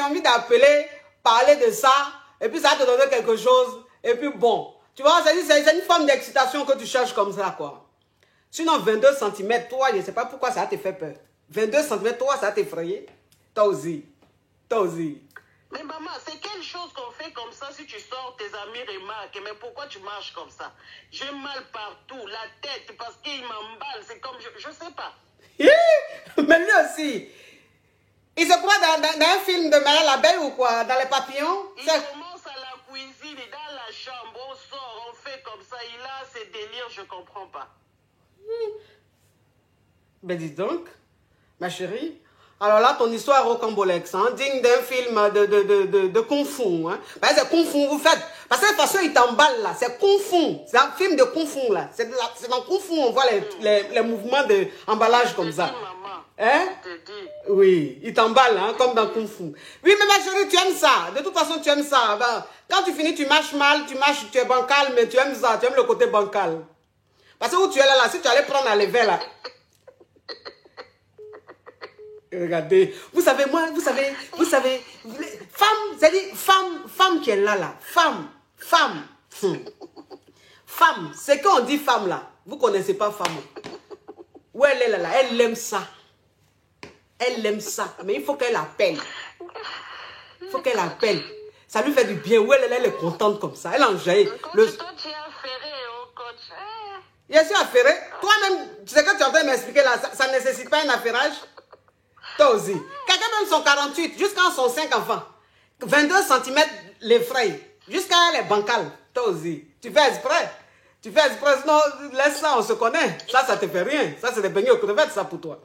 envie d'appeler, parler de ça, et puis ça va te donner quelque chose, et puis bon. Tu vois, c'est une forme d'excitation que tu cherches comme ça, quoi. Sinon, 22 cm, toi, je ne sais pas pourquoi ça te fait peur. 22 cm, toi, ça t'effrayer. Toi aussi. Toi aussi. Mais maman, c'est quelle chose qu'on fait comme ça si tu sors, tes amis remarquent. Mais pourquoi tu marches comme ça? J'ai mal partout, la tête, parce qu'il m'emballe. C'est comme, je sais pas. Mais lui aussi. Il se croit dans un film de Maya l'abeille ou quoi? Dans les papillons? Il commence à la cuisine, dans la chambre, on sort, on fait comme ça. Il a ses délires, je comprends pas. Ben dis donc, ma chérie. Alors là, ton histoire est rocambolesque, hein, digne d'un film de Kung Fu. Hein. Ben, c'est Kung Fu, vous faites. Parce que de toute façon, il t'emballe là. C'est Kung Fu. C'est un film de Kung Fu là. C'est dans Kung Fu, on voit les mouvements d'emballage comme ça. Maman, hein? Oui, il t'emballe, hein, comme dans Kung Fu. Oui, mais ma chérie, tu aimes ça. De toute façon, tu aimes ça. Ben, quand tu finis, tu marches mal, tu es bancal, mais tu aimes ça. Tu aimes le côté bancal. Parce que où tu es là, si tu allais prendre à l'éveil là. Regardez, vous savez, femme, c'est-à-dire femme qui est là, femme, c'est quand on dit femme là, vous connaissez pas femme. Où elle est là, elle aime ça, mais il faut qu'elle appelle, ça lui fait du bien, où elle est contente comme ça, elle enjaille. Toi, tu es affairé, oh coach. Je suis affairé, toi-même, tu sais que tu es en train de m'expliquer là, ça ne nécessite pas un affairage. Toi aussi. Quelqu'un même sont 48, jusqu'à son 5 enfants. 22 cm les frais. Jusqu'à les bancales. Toi aussi. Tu fais exprès. Sinon, laisse ça, on se connaît. Ça te fait rien. Ça, c'est des beignets aux crevettes, ça pour toi.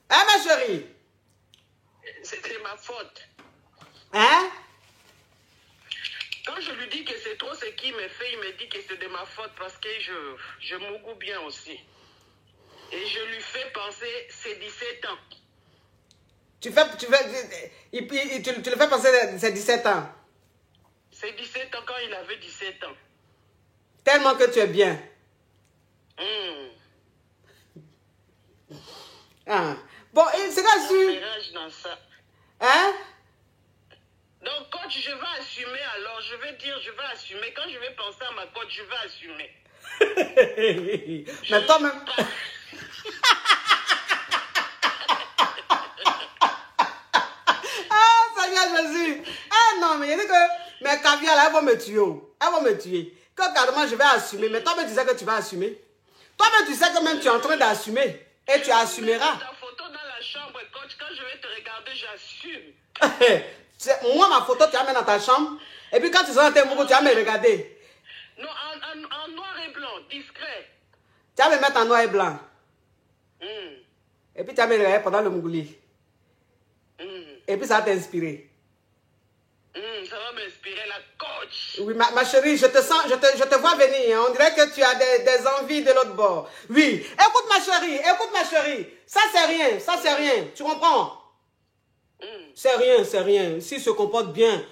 Hein, ma chérie? C'était ma faute. Hein? Quand je lui dis que c'est trop ce qu'il me fait, il me dit que c'est de ma faute parce que je m'ougoue bien aussi. Et je lui fais penser, c'est 17 ans. Tu le fais penser, c'est 17 ans. C'est 17 ans quand il avait 17 ans. Tellement que tu es bien. Ah. Bon, c'est là dessus. Hein? Donc, coach, je vais assumer alors. Je vais assumer. Quand je vais penser à ma coach, je vais assumer. Mais toi-même. Ah, Seigneur Jésus. Ah non, mais il dit que mes caviar là, elles vont me tuer. Que carrément je vais assumer. Mais toi-même, tu sais que tu vas assumer. Toi-même, tu sais que même tu es en train d'assumer. Et tu assumeras. Ta photo dans la chambre, coach, quand je vais te regarder, j'assume. Moi, ma photo, tu la mets dans ta chambre. Et puis quand tu seras dans tes mots, tu vas me regarder. Non, en noir et blanc, discret. Tu vas me mettre en noir et blanc. Et puis tu vas me regarder pendant le Mougouli. Et puis ça va t'inspirer. Ça va m'inspirer, la coach. Oui, ma chérie, je te sens, je te vois venir. Hein. On dirait que tu as des envies de l'autre bord. Oui. Écoute ma chérie. Ça c'est rien. Tu comprends? C'est rien. S'il se comporte bien,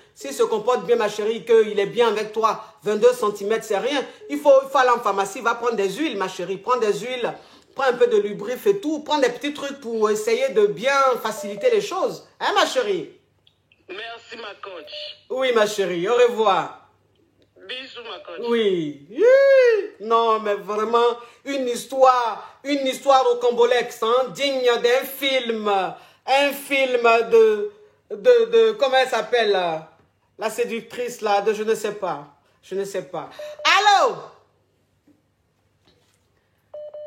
ma chérie, qu'il est bien avec toi, 22 cm, c'est rien. Il faut aller en pharmacie, va prendre des huiles, ma chérie. Prends des huiles, prends un peu de lubrif et tout. Prends des petits trucs pour essayer de bien faciliter les choses. Hein, ma chérie? Merci, ma coach. Oui, ma chérie, au revoir. Bisous, ma coach. Oui. Non, mais vraiment, une histoire rocambolesque, hein, digne d'un film. Un film de comment elle s'appelle, la séductrice, là, de je ne sais pas. Je ne sais pas. Allô?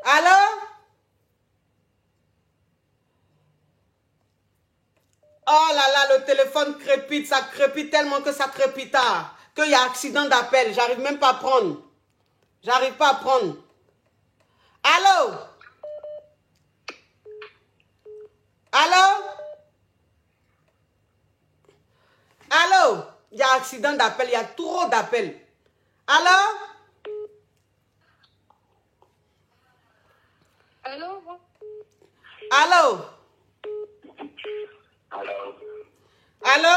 Allô? Oh là là, le téléphone crépite, ça crépite tellement que ça crépita. Qu'il y a accident d'appel, j'arrive même pas à prendre. J'arrive pas à prendre. Allô? Allô? Allô? Il y a accident d'appel, il y a trop d'appels. Allô? Allô? Allô? Allô? Allô?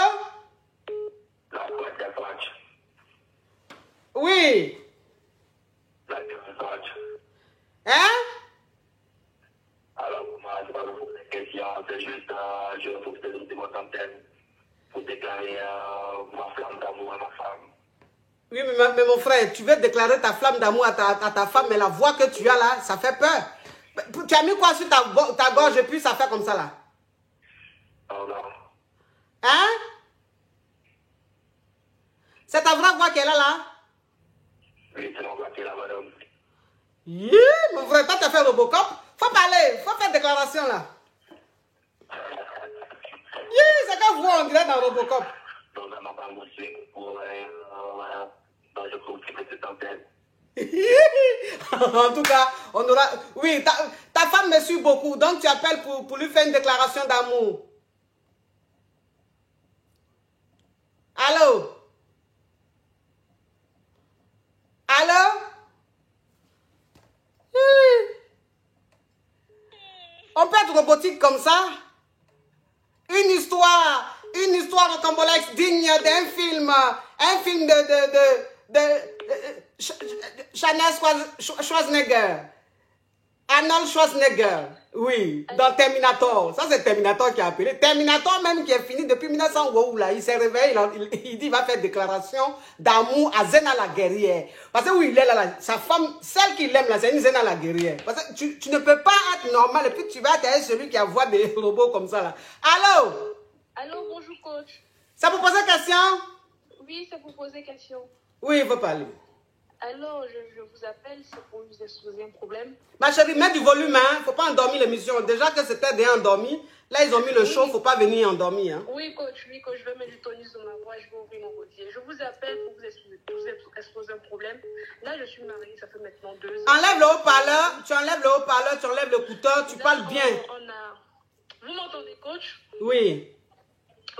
La coach. Oui. La coach. Hein? Alors, moi, je vais vous poser une question. C'est juste, je vous pose de votre antenne pour déclarer ma flamme d'amour à ma femme. Oui, mais mon frère, tu veux déclarer ta flamme d'amour à ta femme, mais la voix que tu as là, ça fait peur. Tu as mis quoi sur ta gorge et puis ça fait comme ça là? Oh non. Hein? C'est ta vraie voix qu'elle a là? Oui, c'est mon voix qui est là, madame. Yeah, mon frère, toi tu as fait Robocop? Faut parler, faut faire déclaration là. Yeah, c'est quelle voix on dirait dans Robocop? Donc, ma femme aussi, pour, voilà, donc je trouve que c'est cette antenne. En tout cas, on aura... Oui, ta femme me suit beaucoup, donc tu appelles pour lui faire une déclaration d'amour. Allô? Allô? On peut être robotique comme ça? Une histoire rocambolesque digne d'un film, un film de Schwarzenegger. Arnold Schwarzenegger, oui, dans Terminator. Ça, c'est Terminator qui a appelé. Terminator même qui est fini depuis 1900, wow, là, il s'est réveillé, il dit il va faire déclaration d'amour à Zena la guerrière. Parce que oui, il est là, sa femme, celle qu'il aime là, c'est une Zena la guerrière. Parce que tu ne peux pas être normal et puis tu vas être celui qui a voix des robots comme ça là. Allô? Allô, bonjour coach. Ça vous pose question? Oui, c'est pour poser question. Oui, il faut parler. Alors, je vous appelle, c'est pour vous exposer un problème. Ma chérie, mets du volume, hein. Faut pas endormir l'émission. Déjà que c'était déjà endormi. Là, ils ont mis le show, faut pas venir endormir, hein. Oui, coach, je vais mettre du tonus dans ma voix, je vais ouvrir mon rosier. Je vous appelle pour vous exposer un problème. Là, je suis mariée, ça fait maintenant 2 ans. Enlève le haut-parleur, tu enlèves le haut-parleur, tu enlèves le couteau, tu parles bien. Vous m'entendez, coach? Oui.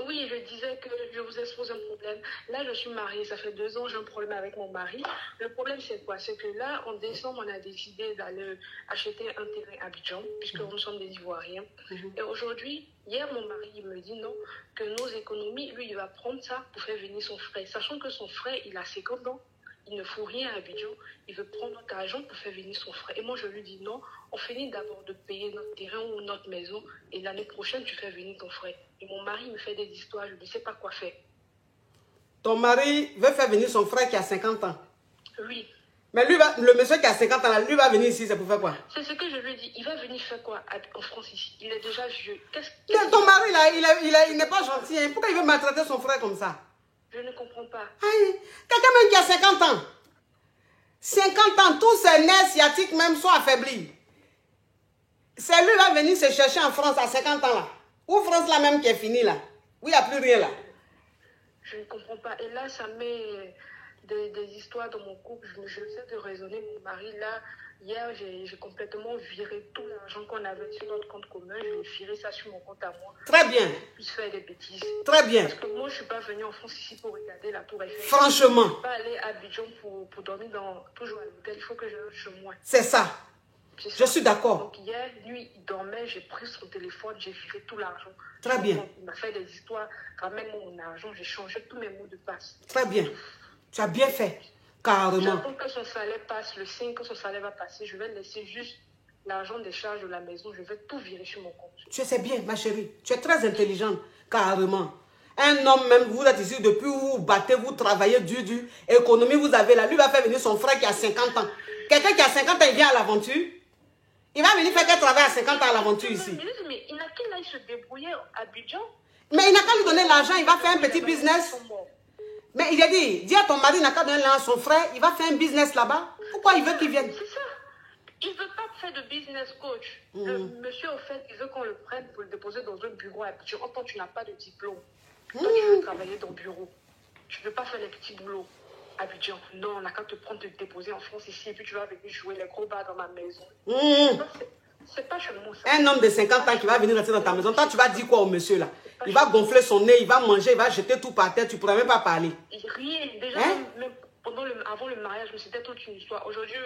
Oui, je disais que je vous expose un problème. Là, je suis mariée, ça fait 2 ans, j'ai un problème avec mon mari. Le problème, c'est quoi? C'est que là, en décembre, on a décidé d'aller acheter un terrain à Abidjan, puisque nous sommes des Ivoiriens. Et aujourd'hui, hier, mon mari il me dit non, que nos économies, lui, il va prendre ça pour faire venir son frère. Sachant que son frère, il a 50 ans. Il ne fout rien à Abidjan. Il veut prendre notre argent pour faire venir son frère. Et moi, je lui dis non, on finit d'abord de payer notre terrain ou notre maison. Et l'année prochaine, tu fais venir ton frère. Et mon mari me fait des histoires, je ne sais pas quoi faire. Ton mari veut faire venir son frère qui a 50 ans. Oui. Mais lui, le monsieur qui a 50 ans, là, lui va venir ici, c'est pour faire quoi? C'est ce que je lui dis. Il va venir faire quoi en France ici? Il est déjà vieux. Ton mari, là, il n'est pas gentil. Hein. Pourquoi il veut maltraiter son frère comme ça? Je ne comprends pas. Quelqu'un même qui a 50 ans. 50 ans, tous ses nerfs sciatiques même sont affaiblis. C'est lui qui va venir se chercher en France à 50 ans là. Ou France là même qui est fini là. Où il n'y a plus rien là. Je ne comprends pas. Et là, ça met des histoires dans mon couple. Je sais de raisonner. Mon mari, là, hier, j'ai complètement viré tout l'argent qu'on avait sur notre compte commun. J'ai viré ça sur mon compte à moi. Très bien. Je puisse faire des bêtises. Très bien. Parce que moi, je ne suis pas venue en France ici pour regarder la tour Eiffel. Franchement. Je ne suis pas allée à Abidjan pour dormir toujours à l'hôtel. Il faut que je rentre chez moi. C'est ça. Je suis d'accord. Donc hier, lui, il dormait, j'ai pris son téléphone, j'ai viré tout l'argent. Très bien. Il m'a fait des histoires, ramène-moi mon argent, j'ai changé tous mes mots de passe. Très bien. Tu as bien fait. Carrément. J'attends que son salaire passe, le 5, que son salaire va passer, je vais laisser juste l'argent des charges de la maison, je vais tout virer sur mon compte. Tu sais bien, ma chérie. Tu es très intelligente. Carrément. Un homme même, vous êtes ici depuis, vous battez, vous travaillez dur. Économie, vous avez là. Lui va faire venir son frère qui a 50 ans. Quelqu'un qui a 50 ans, il vient à l'aventure. Il va venir faire quel travail à 50 ans à l'aventure ici. Mais il n'a qu'à aller se débrouiller à Abidjan. Mais il n'a qu'à lui donner l'argent, il va faire un petit business. Mais il a dit, dis à ton mari, il n'a qu'à donner l'argent à son frère, il va faire un business là-bas. Pourquoi il veut qu'il vienne? C'est ça. Il ne veut pas faire de business coach. Le monsieur, au fait, il veut qu'on le prenne pour le déposer dans un bureau à Abidjan. Quand tu n'as pas de diplôme, toi, tu veux travailler dans le bureau. Tu ne veux pas faire les petits boulots à Abidjan. Non, on n'a qu'à te prendre, te déposer en France ici, et puis tu vas venir jouer les gros bars dans ma maison. C'est pas chez moi, ça. Un homme de 50 ans qui va venir rester dans ta maison, toi, tu vas dire quoi au monsieur là? Il va gonfler son nez, il va manger, il va jeter tout par terre, tu ne pourras même pas parler. Rien. Déjà, même avant le mariage, c'était toute une histoire. Aujourd'hui,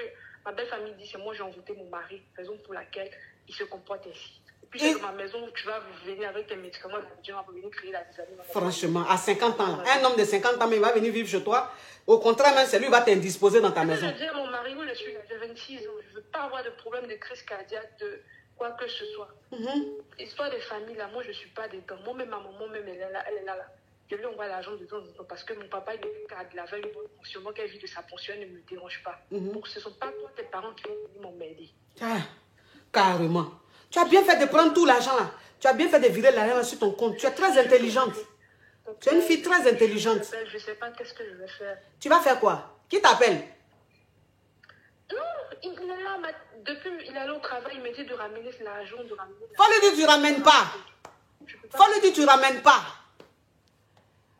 ma belle famille dit, c'est moi j'ai envoûté mon mari, raison pour laquelle il se comporte ainsi. Et puis, c'est dans ma maison, tu vas venir avec tes médicaments, tu vas venir créer la dysanie. Franchement, à 50 ans, un homme de 50 ans, mais il va venir vivre chez toi. Au contraire, même, c'est lui qui va t'indisposer dans ta maison. Je dis à mon mari, oui, je suis, j'ai 26 ans, je ne veux pas avoir de problème de crise cardiaque, de quoi que ce soit. Histoire de famille, là, moi, je ne suis pas dedans. Moi-même, ma maman, même, elle est là. Je lui envoie l'argent de temps en temps parce que mon papa, il est cadre, il avait une bonne pension. Moi, qu'elle vit de sa pension, elle ne me dérange pas. Donc, ce ne sont pas toi, tes parents, qui vont venir m'emmerder. Ah, carrément. Tu as bien fait de prendre tout l'argent là. Tu as bien fait de virer l'argent sur ton compte. Tu es très intelligente. Tu es une fille très intelligente. Je ne sais pas qu'est-ce que je vais faire. Tu vas faire quoi? Qui t'appelle? Non, il est là. Depuis il est allé au travail, il me dit de ramener l'argent, de ramener l'argent. Faut lui dire que tu ne ramènes pas. Faut lui dire que tu ne ramènes pas.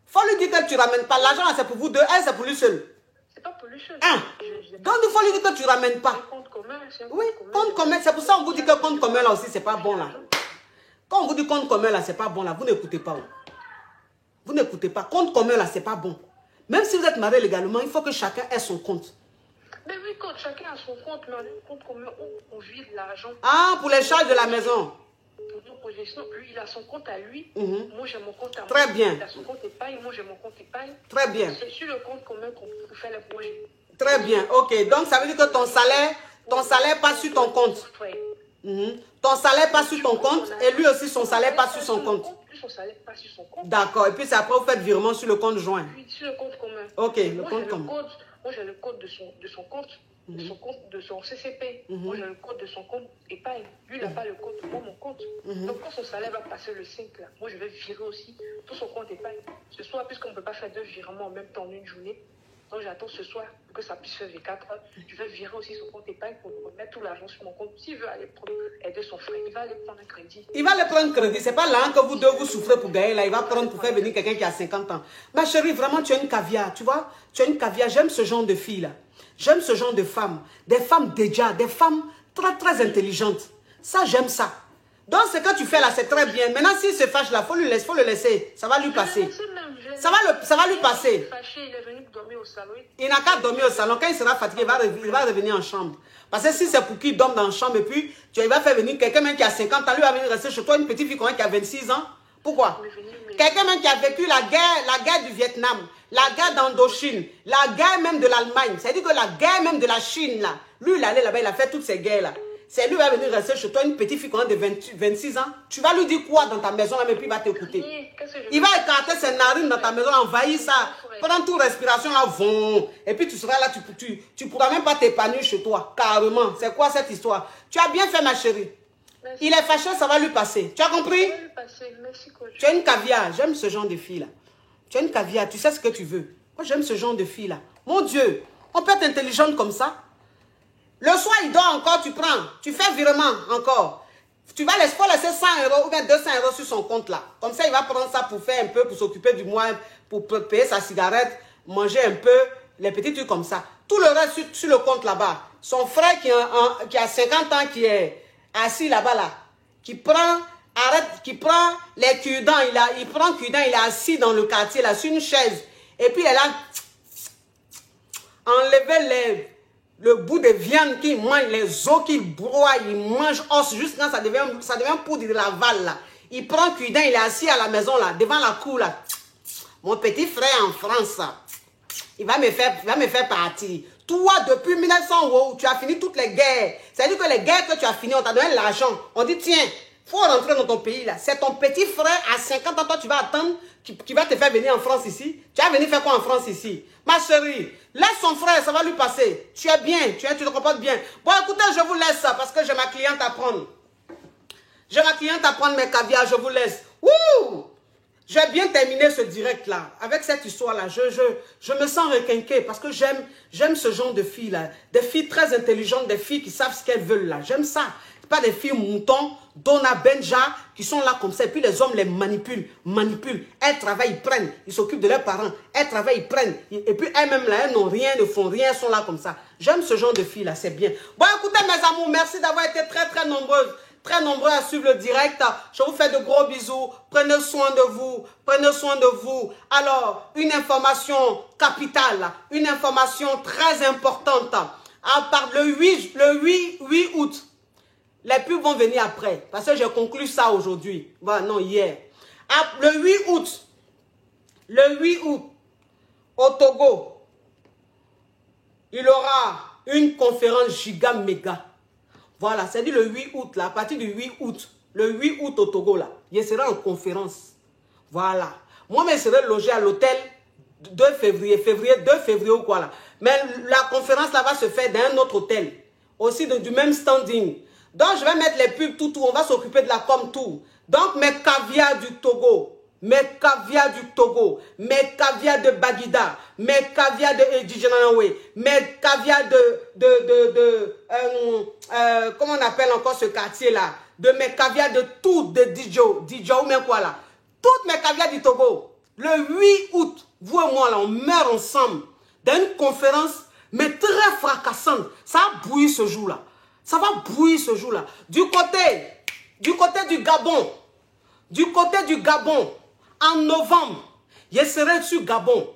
Faut lui dire que tu ne ramènes pas. L'argent c'est pour vous deux, elle c'est pour lui seul. C'est pas pour lui seul. Donc il faut lui dire que tu ne ramènes pas. Compte commun, oui, compte commun. C'est pour ça qu'on vous dit que compte commun là aussi, c'est pas bon là. Quand on vous dit compte commun là, c'est pas bon là, vous n'écoutez pas. Vous n'écoutez pas. Compte commun là, c'est pas bon. Même si vous êtes marié légalement, il faut que chacun ait son compte. Mais oui, quand chacun a son compte, mais on a un compte commun où on vide l'argent. Ah, pour les charges de la maison. Pour nos projections, lui, il a son compte à lui. Moi, j'ai mon compte à moi. Très bien. Il a son compte épargne, moi, j'ai mon compte épargne. Très bien. C'est sur le compte commun qu'on fait les projets. Très bien, ok. Donc, ça veut dire que ton salaire passe sur ton compte. Ton salaire passe sur ton compte et lui aussi, son salaire passe sur son compte. Son salaire passe sur son compte. D'accord. Et puis, c'est après, vous faites virement sur le compte joint. Oui, sur le compte commun. Ok, le compte commun. Moi, j'ai le code de son compte. De son CCP. Moi, j'ai le code de son compte épargne. Lui, il n'a pas le code de mon compte. Donc, quand son salaire va passer le 5, là, moi, je vais virer aussi tout son compte épargne. Ce soir, puisqu'on ne peut pas faire deux virements en même temps en une journée, donc j'attends ce soir pour que ça puisse faire 24 heures. Je vais virer aussi son compte épargne pour remettre tout l'argent sur mon compte. S'il veut aller aider son frère, il va aller prendre un crédit. Il va aller prendre un crédit. Ce n'est pas là que vous deux vous souffrez pour gagner. Là, il va prendre pour faire venir quelqu'un qui a 50 ans. Ma chérie, vraiment, tu as une caviar. Tu vois, tu as une caviar. J'aime ce genre de fille là. J'aime ce genre de femmes. Des femmes déjà, des femmes très, très intelligentes. Ça, j'aime ça. Donc, ce que tu fais là, c'est très bien. Maintenant, s'il se fâche là, faut le laisser. Ça va lui passer. Ça va lui passer. Il est venu dormir au salon. Il n'a qu'à dormir au salon. Quand il sera fatigué, il va revenir en chambre. Parce que si c'est pour qu'il dorme dans la chambre et puis tu vas faire venir quelqu'un même qui a 50 ans, lui va venir rester chez toi, une petite fille qui a 26 ans. Pourquoi? Quelqu'un même qui a vécu la guerre du Vietnam, la guerre d'Indochine, la guerre même de l'Allemagne. C'est-à-dire que la guerre même de la Chine, là. Lui, il allait là-bas, il a fait toutes ces guerres-là. C'est lui qui va venir rester chez toi, une petite fille de 26 ans. Tu vas lui dire quoi dans ta maison, là, mais puis il va t'écouter. Il va écarter ses narines dans ta maison, envahir ça. Pendant toute respiration, là, vont. Et puis tu seras là, tu pourras même pas t'épanouir chez toi. Carrément. C'est quoi cette histoire? Tu as bien fait, ma chérie. Merci. Il est fâché, ça va lui passer. Tu as compris? Ça va lui passer. Merci, coach. Tu as une caviar. J'aime ce genre de fille-là. Tu as une caviar. Tu sais ce que tu veux. Moi, j'aime ce genre de fille-là. Mon Dieu, on peut être intelligente comme ça. Le soir, il dort encore, tu prends. Tu fais virement encore. Tu vas laisser 100 € ou bien 200 € sur son compte là. Comme ça, il va prendre ça pour faire un peu, pour s'occuper du mois, pour payer sa cigarette, manger un peu, les petits trucs comme ça. Tout le reste sur le compte là-bas. Son frère qui a 50 ans, qui est assis là-bas là, qui prend les cure-dents, il prend cure-dents, il est assis dans le quartier là, sur une chaise. Et puis elle a enlevé le bout de viande qu'il mange, les os qu'il broie, il mange os juste quand ça devient poudre de la valle là. Il prend cure-dents, il est assis à la maison là, devant la cour là. Mon petit frère en France, il va me faire partir. Toi, depuis 1900, tu as fini toutes les guerres. C'est-à-dire que les guerres que tu as finies, on t'a donné l'argent. On dit, tiens, Il faut rentrer dans ton pays là. C'est ton petit frère à 50 ans, toi tu vas attendre, qui va te faire venir en France ici. Tu vas venir faire quoi en France ici? Ma chérie, laisse son frère, ça va lui passer. Tu es bien, tu te comportes bien. Bon, écoutez, je vous laisse ça parce que j'ai ma cliente à prendre. J'ai ma cliente à prendre mes caviars, je vous laisse. Wouh! J'ai bien terminé ce direct-là. Avec cette histoire-là, je me sens requinquée parce que j'aime ce genre de filles-là. Des filles très intelligentes, des filles qui savent ce qu'elles veulent là. J'aime ça. Pas des filles moutons, Donna Benja, qui sont là comme ça. Et puis les hommes les manipulent. Elles travaillent, ils prennent. Ils s'occupent de leurs parents. Elles travaillent, ils prennent. Et puis elles-mêmes là, elles n'ont rien, ne font rien, elles sont là comme ça. J'aime ce genre de filles là, c'est bien. Bon, écoutez mes amours, merci d'avoir été très nombreuses. Très nombreux à suivre le direct. Je vous fais de gros bisous. Prenez soin de vous. Prenez soin de vous. Alors, une information capitale. Une information très importante. À part le 8 août, les pubs vont venir après. Parce que j'ai conclu ça aujourd'hui. Voilà, non, hier. Le 8 août, au Togo, il aura une conférence giga méga. Voilà, c'est dit le 8 août, là, à partir du 8 août, le 8 août au Togo, là, je serai en conférence. Voilà. Moi, je serai logé à l'hôtel 2 février, 2 février ou quoi, là. Mais la conférence, là, va se faire dans un autre hôtel. Aussi du même standing. Donc, je vais mettre les pubs tout, on va s'occuper de la com tout. Donc, mes caviars du Togo, mes caviars de Baguida, mes caviars de Edjijananawe, mes caviars comment on appelle encore ce quartier-là, de mes caviars de tout, de Dijo ou même quoi là. Toutes mes caviars du Togo. Le 8 août, vous et moi là, on meurt ensemble dans une conférence, mais très fracassante. Ça va bouillir ce jour-là. Ça va bouillir ce jour-là. Du côté du Gabon, en novembre, je serai sur Gabon,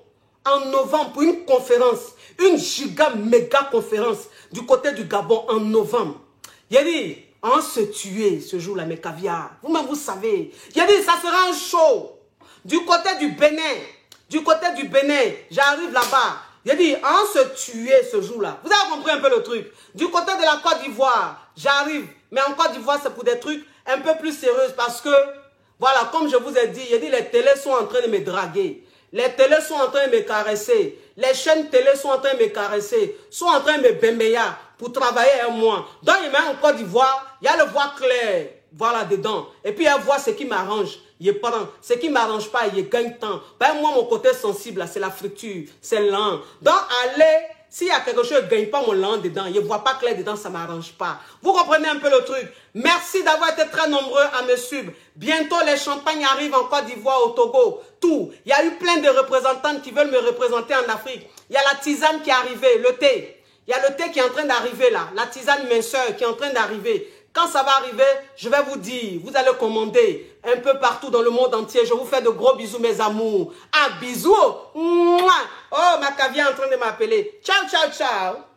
en novembre, pour une conférence, une giga méga conférence, du côté du Gabon, en novembre. J'ai dit, on se tuer ce jour-là, mes caviars. Vous-même, vous savez. J'ai dit, ça sera un show. Du côté du Bénin, j'arrive là-bas. J'ai dit, on se tuer ce jour-là. Vous avez compris un peu le truc. Du côté de la Côte d'Ivoire, j'arrive. Mais en Côte d'Ivoire, c'est pour des trucs un peu plus sérieux parce que, voilà, comme je vous ai dit, j'ai dit, les télés sont en train de me draguer. Les télés sont en train de me caresser. Les chaînes télé sont en train de me caresser. Sont en train de me béméa pour travailler un mois. Donc, il met en Côte d'Ivoire, il y a le voix clair, voilà, dedans. Et puis, il voit ce qui m'arrange. Il prend. Ce qui ne m'arrange pas, il gagne temps. Ben, moi, mon côté sensible, c'est la friture, c'est lent. Donc, allez, s'il y a quelque chose, je ne gagne pas mon lent dedans. Je ne vois pas clair dedans, ça ne m'arrange pas. Vous comprenez un peu le truc? Merci d'avoir été très nombreux à me suivre. Bientôt, les champagnes arrivent en Côte d'Ivoire, au Togo, tout. Il y a eu plein de représentantes qui veulent me représenter en Afrique. Il y a la tisane qui est arrivée, le thé. Il y a le thé qui est en train d'arriver là. La tisane minceur qui est en train d'arriver. Quand ça va arriver, je vais vous dire, vous allez commander un peu partout dans le monde entier. Je vous fais de gros bisous, mes amours. Ah, bisous. Mouah. Oh, ma caviar est en train de m'appeler. Ciao, ciao, ciao.